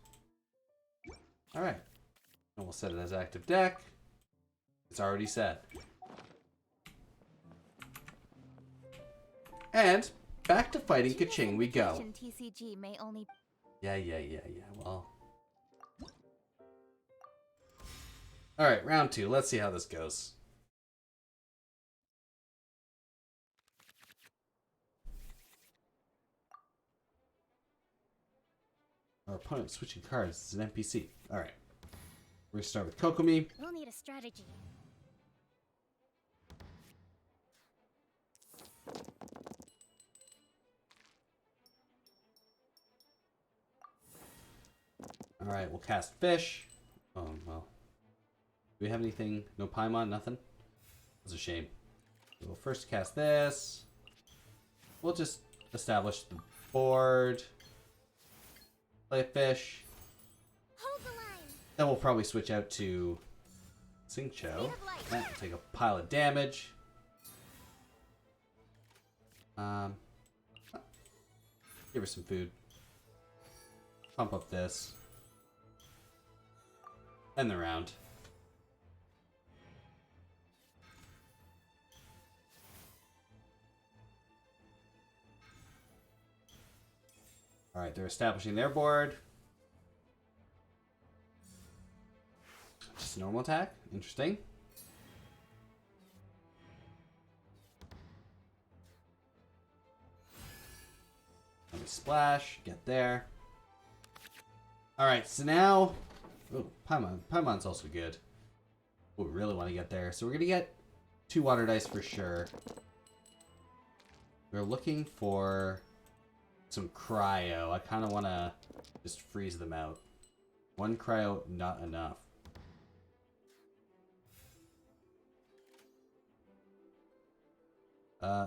Alright. And we'll set it as active deck. It's already set. And back to fighting Keqing we go. TCG may only... Yeah. Well. Alright, round 2. Let's see how this goes. Our opponent switching cards. It's an NPC. Alright. We're going to start with Kokomi. We'll need a strategy. Alright, we'll cast Fish. Oh, well. Do we have anything? No Paimon? Nothing? That's a shame. So we'll first cast this. We'll just establish the board. Play Fish. Hold the line. Then we'll probably switch out to Xingqiu. That will take a pile of damage. Give her some food. Pump up this. End the round. Alright, they're establishing their board. Just a normal attack. Interesting. Let me splash. Get there. Alright, so now... Oh, Paimon. Paimon's also good. We really want to get there. So we're going to get 2 water dice for sure. We're looking for some cryo. I kind of want to just freeze them out. 1 cryo, not enough.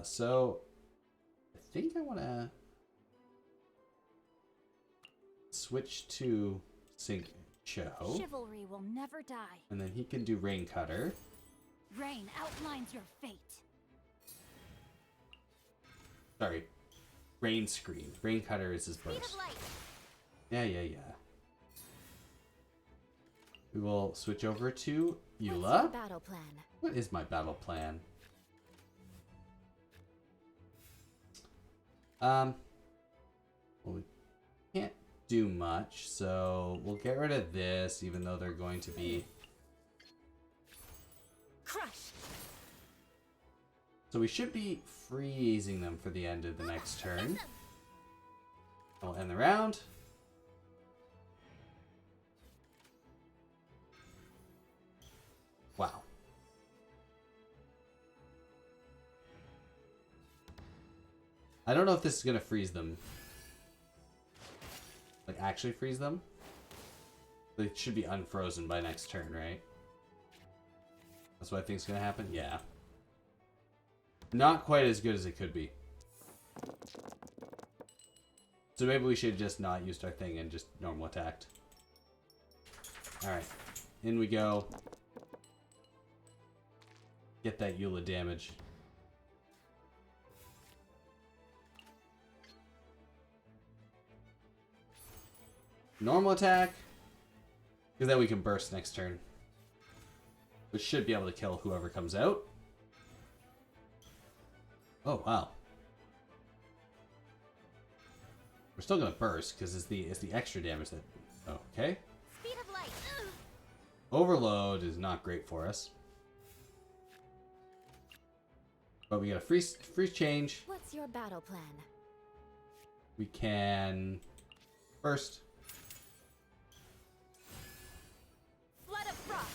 So I think I want to switch to Xingqiu. Chivalry will never die. And then he can do Rain Cutter. Rain outlines your fate. Sorry. Rain Screen. Rain Cutter is his burst. Yeah. We will switch over to Eula. What's your battle plan? What is my battle plan? Well, we can't do much, so we'll get rid of this, even though they're going to be... Crush. So we should be freezing them for the end of the next turn. We'll end the round. Wow. I don't know if this is going to freeze them. Like, actually freeze them? They should be unfrozen by next turn, right? That's what I think is going to happen? Yeah. Not quite as good as it could be. So maybe we should just not use our thing and just normal attacked. Alright. In we go. Get that Eula damage. Normal attack. Because then we can burst next turn. Which should be able to kill whoever comes out. Oh, wow. We're still going to burst because it's the extra damage that... Okay. Speed of light. Overload is not great for us. But we got a freeze change. What's your battle plan? We can burst. Flood of frost.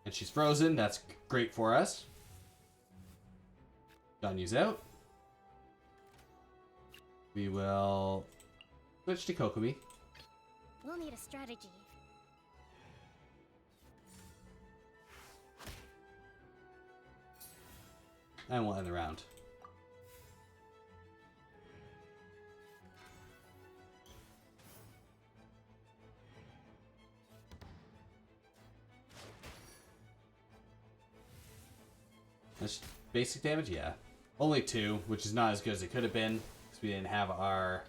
And she's frozen. That's great for us. Danyu's out. We will switch to Kokomi. We'll need a strategy. And we'll end the round. That's basic damage? Yeah. Only 2, which is not as good as it could have been. Because we didn't have our...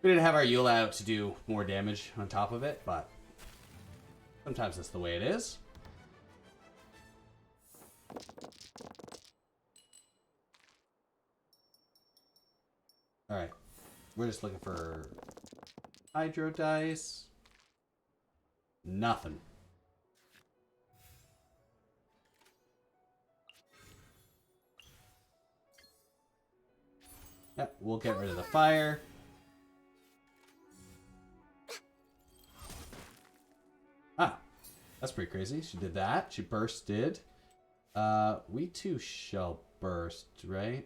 We didn't have our Eula out to do more damage on top of it, but... Sometimes that's the way it is. Alright. We're just looking for Hydro Dice. Nothing. We'll get rid of the fire. Ah, that's pretty crazy. She did that. She bursted. We too shall burst, right?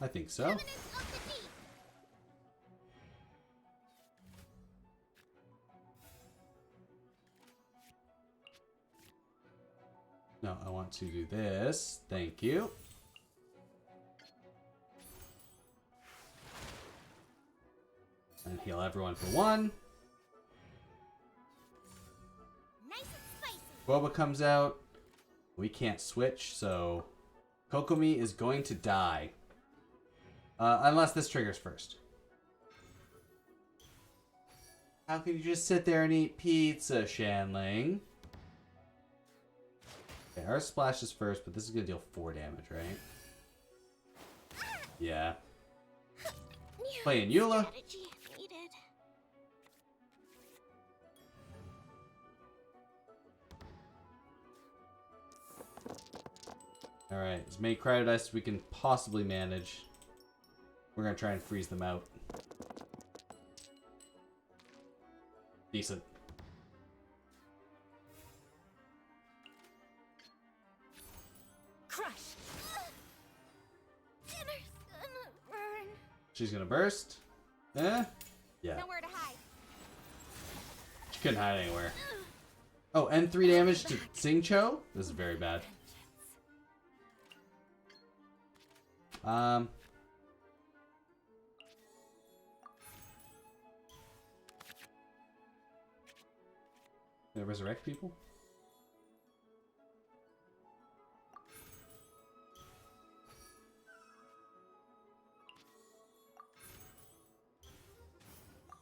I think so. No, I want to do this. Thank you. And heal everyone for 1. Nice and spicy. Boba comes out. We can't switch, so Kokomi is going to die. Unless this triggers first. How can you just sit there and eat pizza, Shanling? Okay, our splash is first, but this is going to deal 4 damage, right? Yeah. Playing Eula. Strategy needed. Alright, as many cryo as we can possibly manage. We're going to try and freeze them out. Decent. Crush. Dinner's gonna burn. She's going to burst. Eh? Yeah. Nowhere to hide. She couldn't hide anywhere. Oh, and 3 damage to Xingqiu? This is very bad. Can I resurrect people?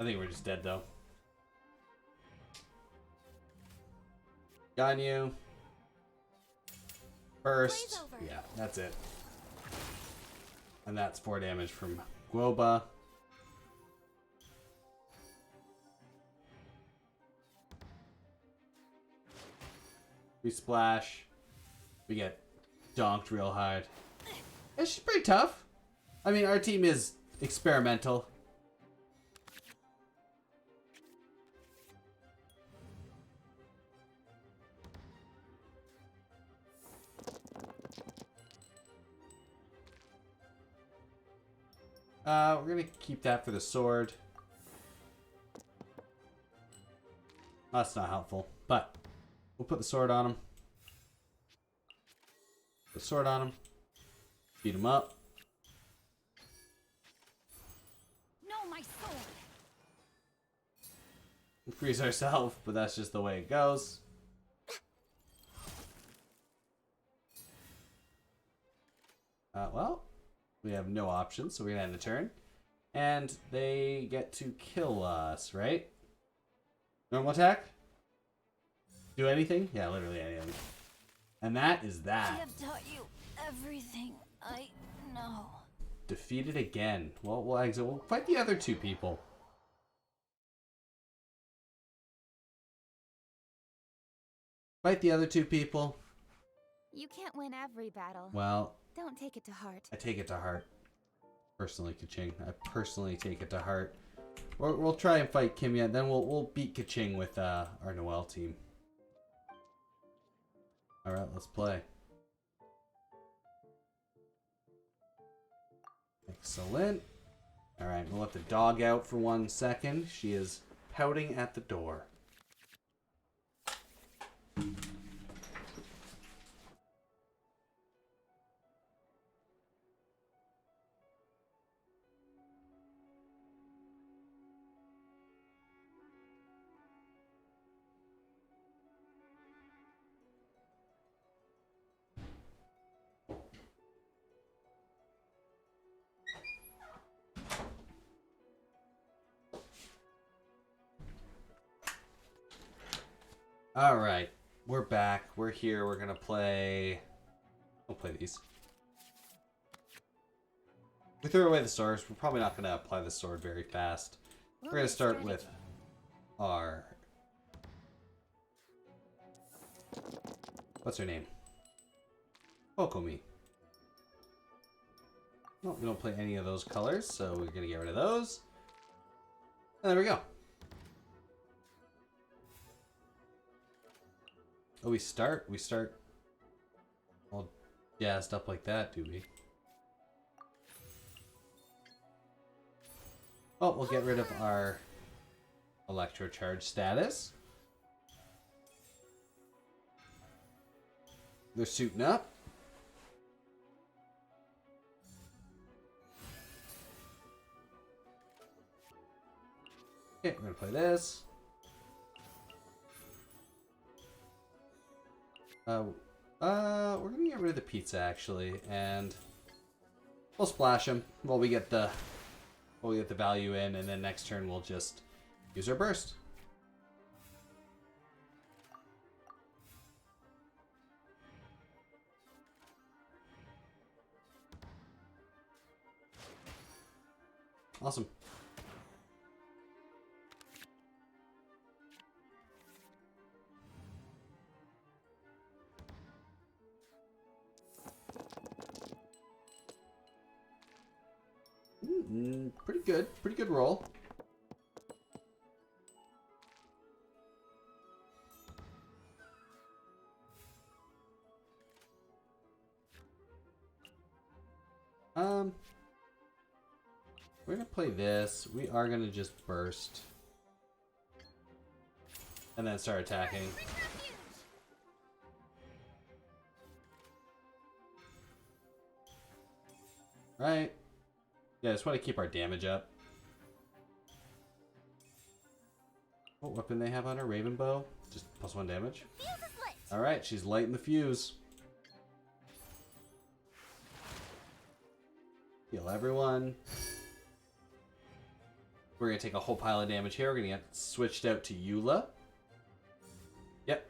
I think we're just dead though. Got you. Burst. Yeah, that's it. And that's 4 damage from Guoba. We splash. We get donked real hard. Yeah, she's pretty tough. I mean, our team is experimental. We're gonna keep that for the sword. That's not helpful, but we'll put the sword on him. Put the sword on him. Beat him up. No, my sword. Freeze ourselves, but that's just the way it goes. Well, we have no options, so we're gonna end the turn. And they get to kill us, right? Normal attack? Do anything? Yeah, literally anything. And that is that. I have taught you everything I know. Defeated again. Well, we'll exit. We'll fight the other 2 people. Fight the other 2 people. You can't win every battle. Well, Don't take it to heart. I take it to heart. Personally, Keqing. I personally take it to heart. We'll try and fight Kimya, then we'll beat Keqing with our Noelle team. Alright, let's play. Excellent. Alright, we'll let the dog out for 1 second. She is pouting at the door. Alright, we're back. We're here. We're gonna play... We'll play these. We threw away the stars. We're probably not gonna apply the sword very fast. We're gonna start with our What's her name? Okomi. Well, we don't play any of those colors, so we're gonna get rid of those. And there we go. Oh, we start all jazzed up like that, do we? Oh, we'll get rid of our electrocharge status. They're suiting up. Okay, we're gonna play this. We're gonna get rid of the pizza actually, and we'll splash them while we get the value in, and then next turn we'll just use our burst. Awesome. Pretty good roll. We're gonna play this. We are gonna just burst. And then start attacking. Right. Yeah, I just want to keep our damage up. What weapon they have on her? Raven bow? Just +1 damage? Alright, she's lighting the fuse. Heal everyone. We're going to take a whole pile of damage here. We're going to get switched out to Eula. Yep.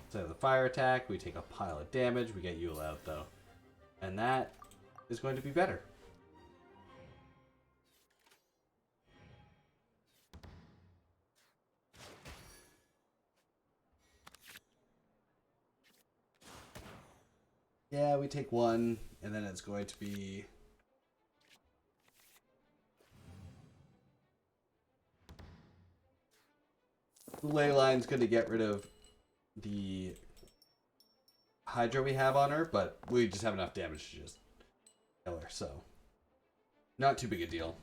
So the fire attack, we take a pile of damage. We get Eula out though. And that is going to be better. Yeah, we take one, and then it's going to be... The ley line's going to get rid of the Hydra we have on her, but we just have enough damage to just kill her, so... Not too big a deal.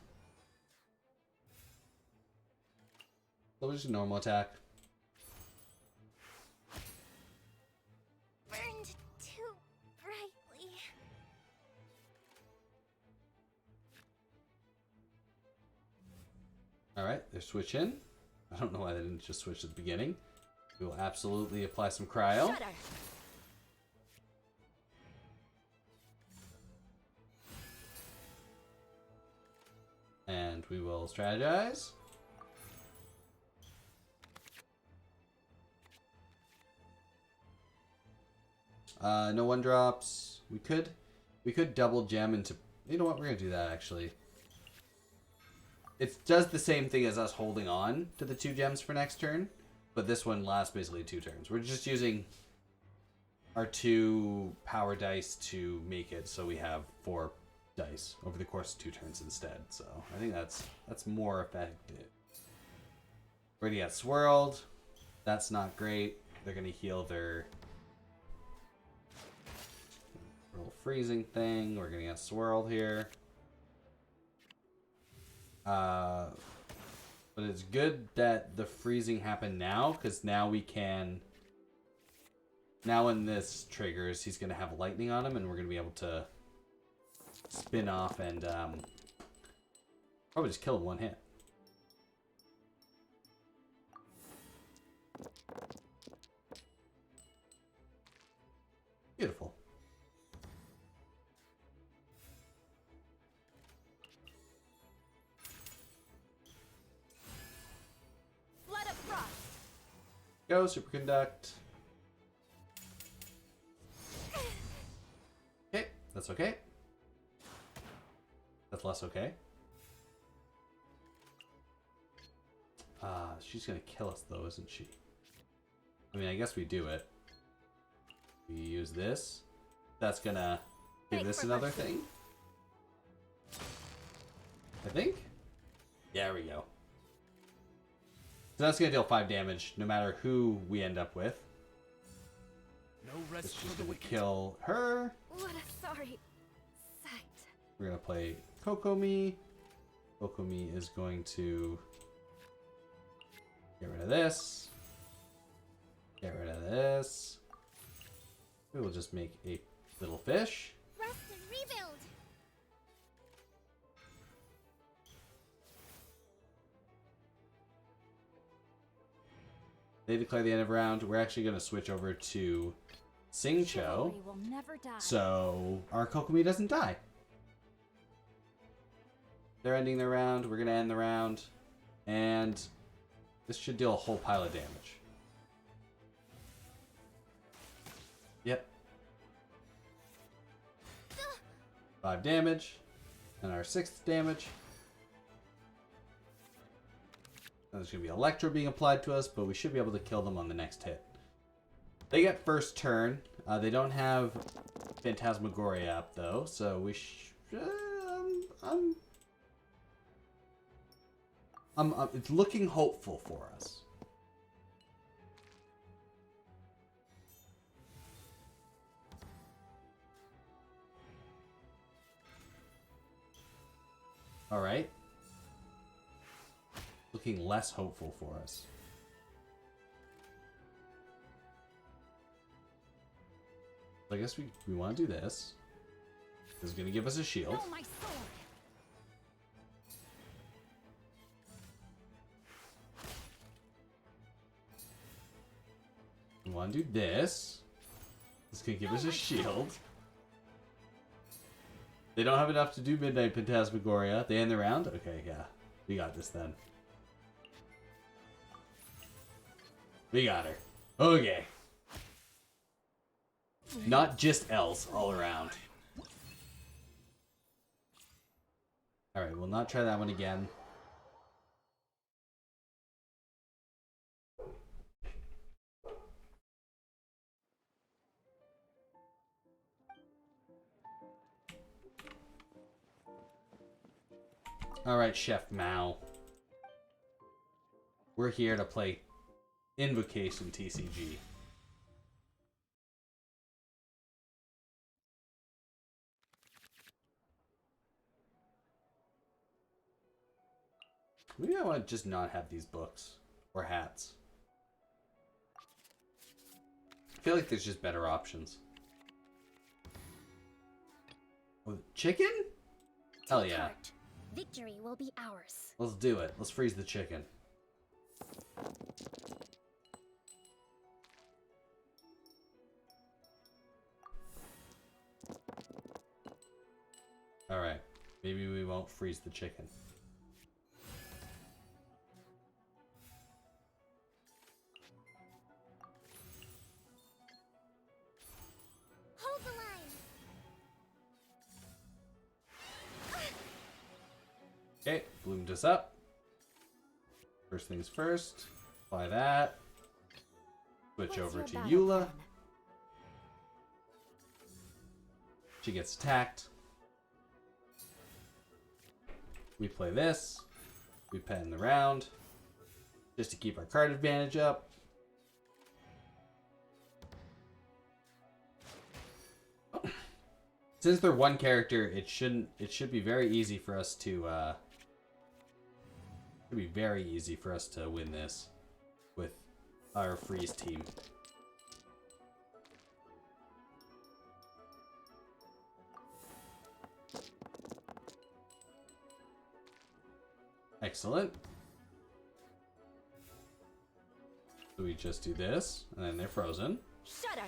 So we'll just do normal attack. Burned too brightly. Alright, they're switching. I don't know why they didn't just switch at the beginning. We will absolutely apply some cryo. Shudder. And we will strategize. No one drops. We could double gem into... You know what? We're gonna do that actually. It does the same thing as us holding on to the 2 gems for next turn, but this one lasts basically 2 turns. We're just using our 2 power dice to make it so we have 4 dice over the course of 2 turns instead. So I think that's more effective. We're gonna get swirled. That's not great. They're gonna heal their little freezing thing. We're gonna get swirled here. But it's good that the freezing happened now, because now we can... Now when this triggers, he's going to have lightning on him, and we're going to be able to spin off and probably just kill him one hit. Beautiful. Go, superconduct. Okay, that's okay. That's less okay. She's gonna kill us though, isn't she? I mean, I guess we do it. We use this. That's gonna give this another thing. I think. There we go. So that's gonna deal 5 damage no matter who we end up with. No rest She's for the gonna wicked. kill her. What a sorry sight. We're gonna play Kokomi. Kokomi is going to get rid of this. Get rid of this. We will just make a little fish. Rest and rebuild. They declare the end of round. We're actually going to switch over to Singcho. Chivalry will never die. So our Kokomi doesn't die. They're ending their round. We're going to end the round. And this should deal a whole pile of damage. Yep. 5 damage. And our 6th damage. Now there's going to be Electro being applied to us, but we should be able to kill them on the next hit. They get first turn. They don't have Phantasmagoria up, though, so we it's looking hopeful for us. All right. Looking less hopeful for us. I guess we want to do this. This is going to give us a shield. No, my sword. We want to do this. This is going to give us a shield. They don't have enough to do Midnight Phantasmagoria. They end the round? Okay, yeah. We got this then. We got her. Okay. Not just L's all around. Alright, we'll not try that one again. Alright, Chef Mao. We're here to play Invocation TCG. Maybe I want to just not have these books or hats. I feel like there's just better options. Oh, chicken? Hell yeah. Heart. Victory will be ours. Let's do it. Let's freeze the chicken. Alright. Maybe we won't freeze the chicken. Hold the line. Okay, bloomed us up. First things first. Apply that. Switch What's over your to battle Eula. plan? She gets attacked. We play this. We pen the round. Just to keep our card advantage up. Since they're one character, it should be very easy for us to win this with our freeze team. Excellent. So we just do this, and then they're frozen. Shudder.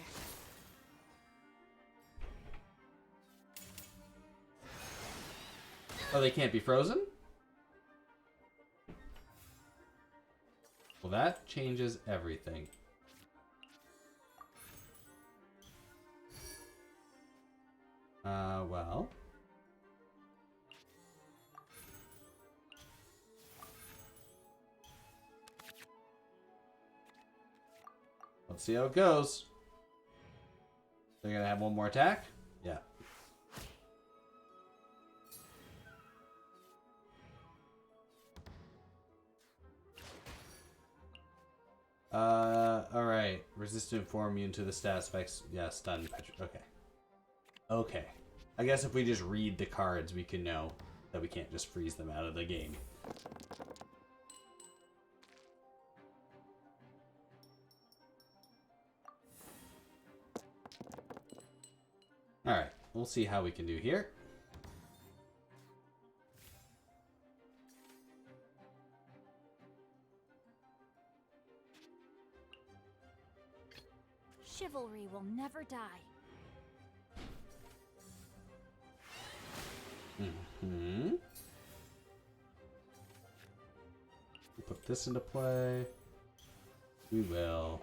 Oh, they can't be frozen? Well, that changes everything. Well. Let's see how it goes. They're gonna have one more attack? Yeah. Alright. Resistant form immune to the status effects. Yeah, stun. Okay. Okay. I guess if we just read the cards, we can know that we can't just freeze them out of the game. Alright. We'll see how we can do here. Chivalry will never die. Mm-hmm. We'll put this into play. We will.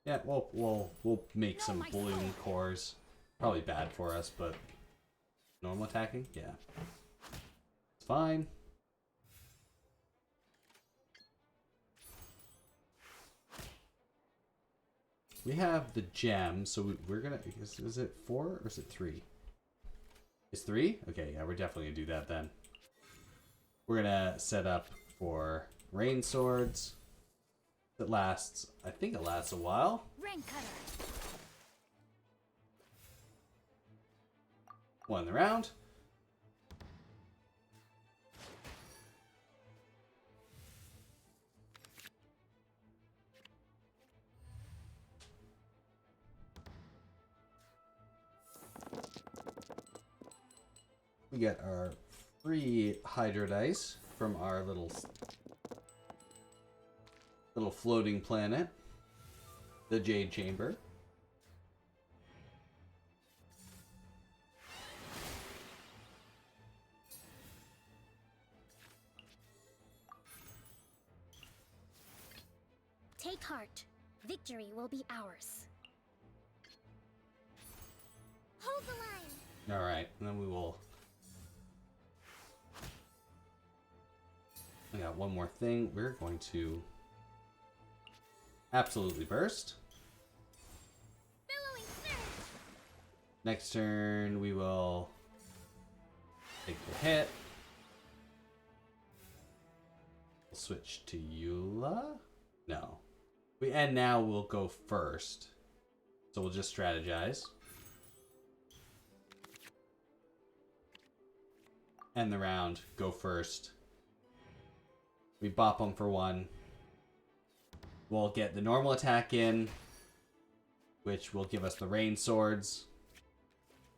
Yeah, we'll make some balloon cores. Probably bad for us, but normal attacking, yeah, it's fine. We have the gem, so we're gonna. Is it 4 or is it 3? It's 3? Okay, yeah, we're definitely gonna do that then. We're gonna set up for rain swords. It lasts. I think it lasts a while. Rain cutter. One in the round. We get our free Hydro Dice from our little floating planet, the Jade Chamber. Take heart. Victory will be ours. Hold the line. All right, and then we will. I got one more thing. We're going to absolutely burst. Billowing surge. Next turn, we will take the hit. We'll switch to Eula. No, and now we'll go first. So we'll just strategize. End the round. Go first. We bop them for 1. We'll get the normal attack in, which will give us the rain swords,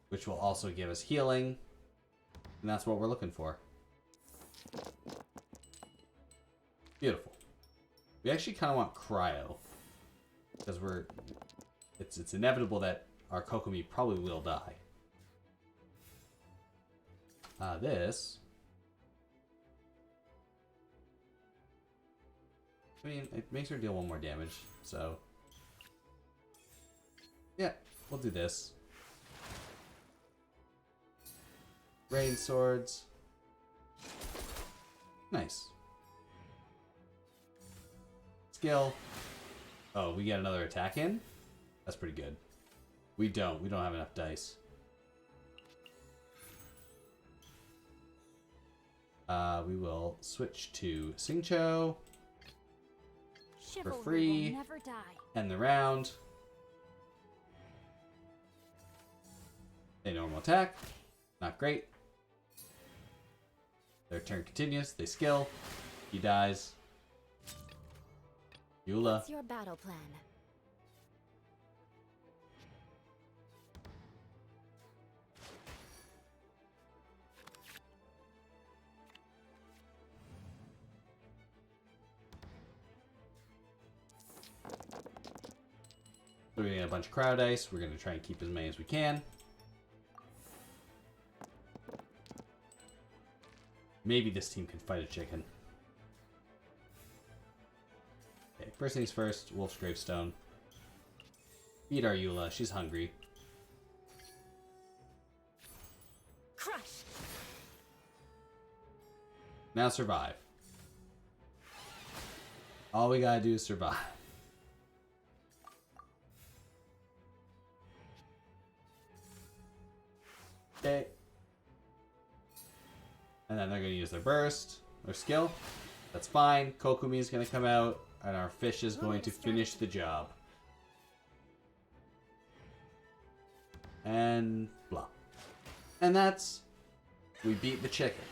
which will also give us healing, and that's what we're looking for. Beautiful. We actually kind of want cryo, because it's inevitable that our Kokomi probably will die. This. I mean, it makes her deal 1 more damage, so yeah, we'll do this. Rain swords. Nice. Skill. Oh, we get another attack in? That's pretty good. We don't have enough dice. We will switch to Xingqiu. For free. Will never die. End the round. A normal attack. Not great. Their turn continues. They skill. He dies. Eula. What's your battle plan? So we're gonna get a bunch of crowd dice. We're gonna try and keep as many as we can. Maybe this team can fight a chicken. Okay, first things first, Wolf's Gravestone. Feed our Eula, she's hungry. Crush. Now survive. All we gotta do is survive. Okay. And then they're going to use their burst, their skill. That's fine. Kokumi is going to come out, and our fish is going to finish the job. And blah. And that's... we beat the chicken.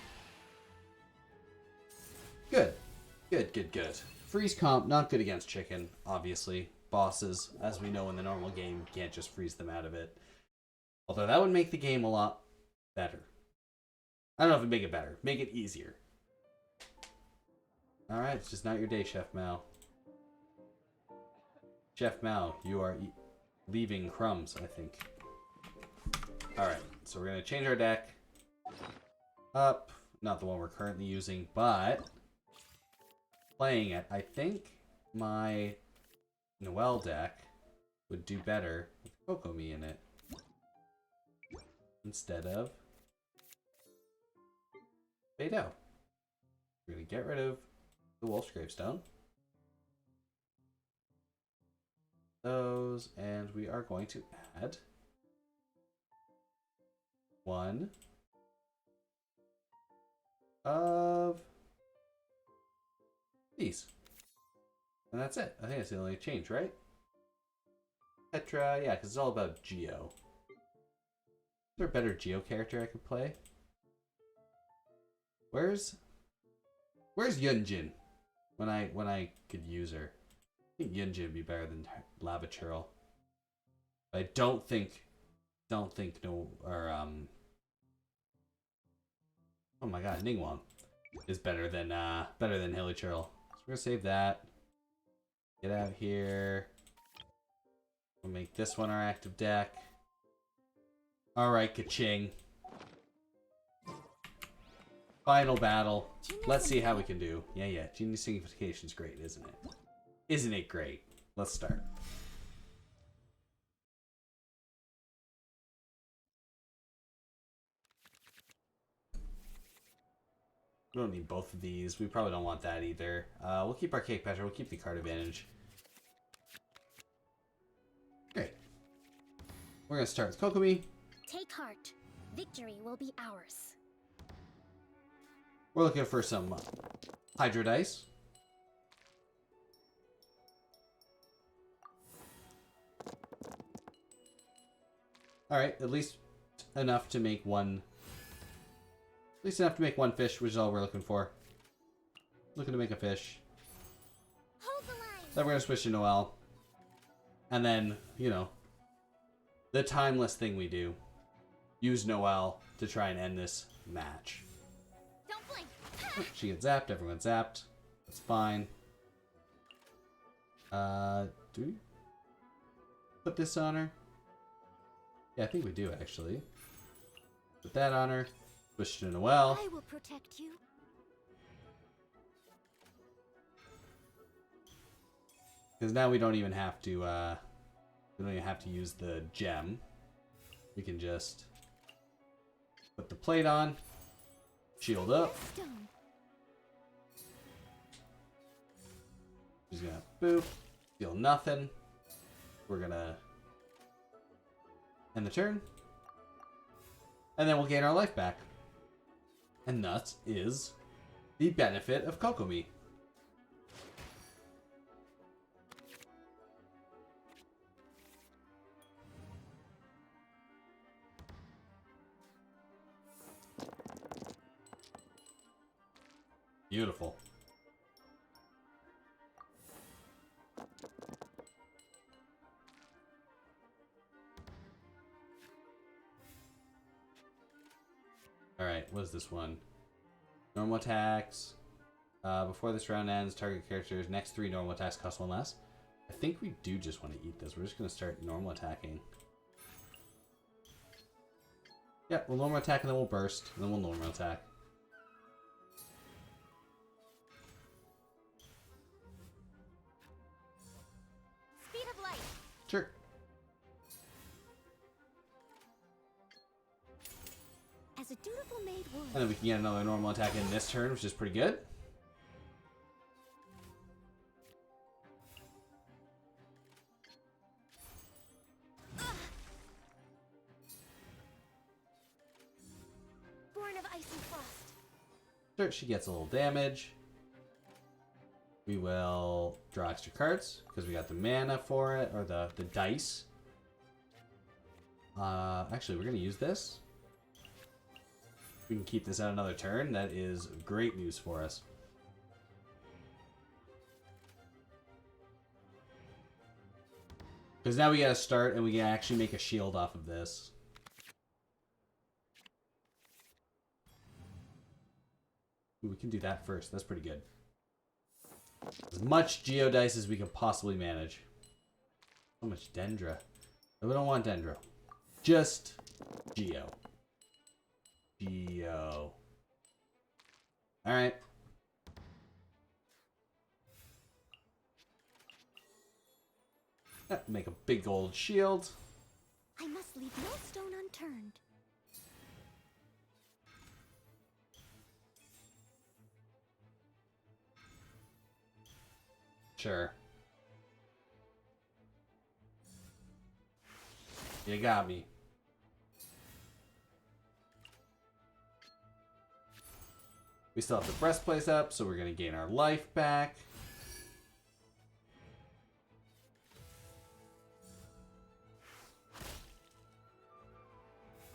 Good. Good, good, good. Freeze comp, not good against chicken, obviously. Bosses, as we know in the normal game, you can't just freeze them out of it. Although that would make the game a lot better. I don't know if it'd make it better. Make it easier. Alright, it's just not your day, Chef Mao. Chef Mao, you are leaving crumbs, I think. Alright, so we're going to change our deck up. Not the one we're currently using, but playing it, I think my Noelle deck would do better with Kokomi in it instead of Beidou. We're going to get rid of the Wolf's Gravestone. Those, and we are going to add one of these. And that's it. I think that's the only change, right? Petra, yeah, because it's all about Geo. Is there a better Geo character I could play? Where's Yunjin when I could use her? I think Yunjin would be better than Lava Churl. But I don't think no, or oh my god, Ningguang is better than Hilly Churl. So we're gonna save that. Get out here. We'll make this one our active deck. Alright, Keqing. Final battle. Let's see how we can do. Yeah. Genius Signification's great, isn't it? Isn't it great? Let's start. We don't need both of these. We probably don't want that either. We'll keep our Cake Petra. We'll keep the card advantage. Great. We're going to start with Kokomi. Take heart. Victory will be ours. We're looking for some Hydro Dice. Alright, at least enough to make one... At least enough to make one fish, which is all we're looking for. Looking to make a fish. Hold the line. Then we're going to switch to Noelle. And then, you know, the timeless thing we do. Use Noelle to try and end this match. Don't blink. She gets zapped, everyone zapped. That's fine. Do we put this on her? Yeah, I think we do, actually. Put that on her. Switch to Noelle. I will protect you. Because now we don't even have to, we don't even have to use the gem. We can just put the plate on. Shield up. She's gonna boop. Deal nothing. We're gonna end the turn. And then we'll gain our life back. And that is the benefit of Kokomi. Beautiful. Alright, what is this one? Normal attacks. Before this round ends, target character's next 3 normal attacks cost 1 less. I think we do just want to eat this. We're just going to start normal attacking. Yeah, we'll normal attack and then we'll burst. And then we'll normal attack. Speed of light. Sure. As a dutiful maid would. And then we can get another normal attack in this turn, which is pretty good. ice and frost. Sure, she gets a little damage. We will draw extra cards because we got the mana for it, or the dice. Actually, we're going to use this. We can keep this out another turn. That is great news for us. Because now we got to start and we can actually make a shield off of this. Ooh, we can do that first. That's pretty good. As much Geodice as we can possibly manage. So much Dendra. But we don't want Dendro. Just Geo. Geo. Alright. Make a big gold shield. I must leave no stone unturned. Sure. You got me. We still have the breastplate up, so we're going to gain our life back.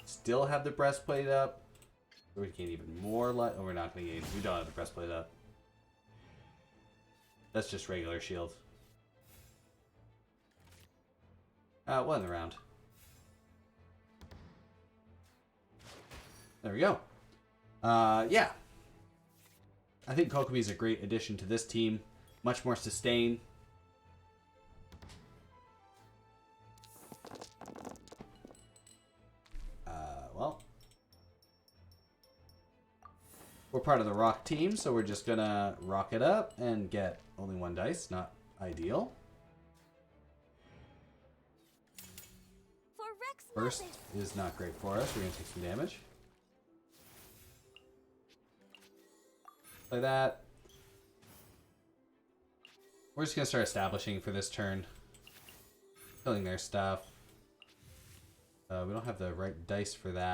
Still have the breastplate up. So we gain even more life. Oh, we're not going to gain. We don't have the breastplate up. That's just regular shield. One in the round. There we go. Yeah. I think Kokomi is a great addition to this team. Much more sustain. Well. We're part of the rock team, so we're just gonna rock it up and get only one dice. Not ideal. Burst is not great for us. We're gonna take some damage. Like that. We're just gonna start establishing for this turn. Killing their stuff. We don't have the right dice for that.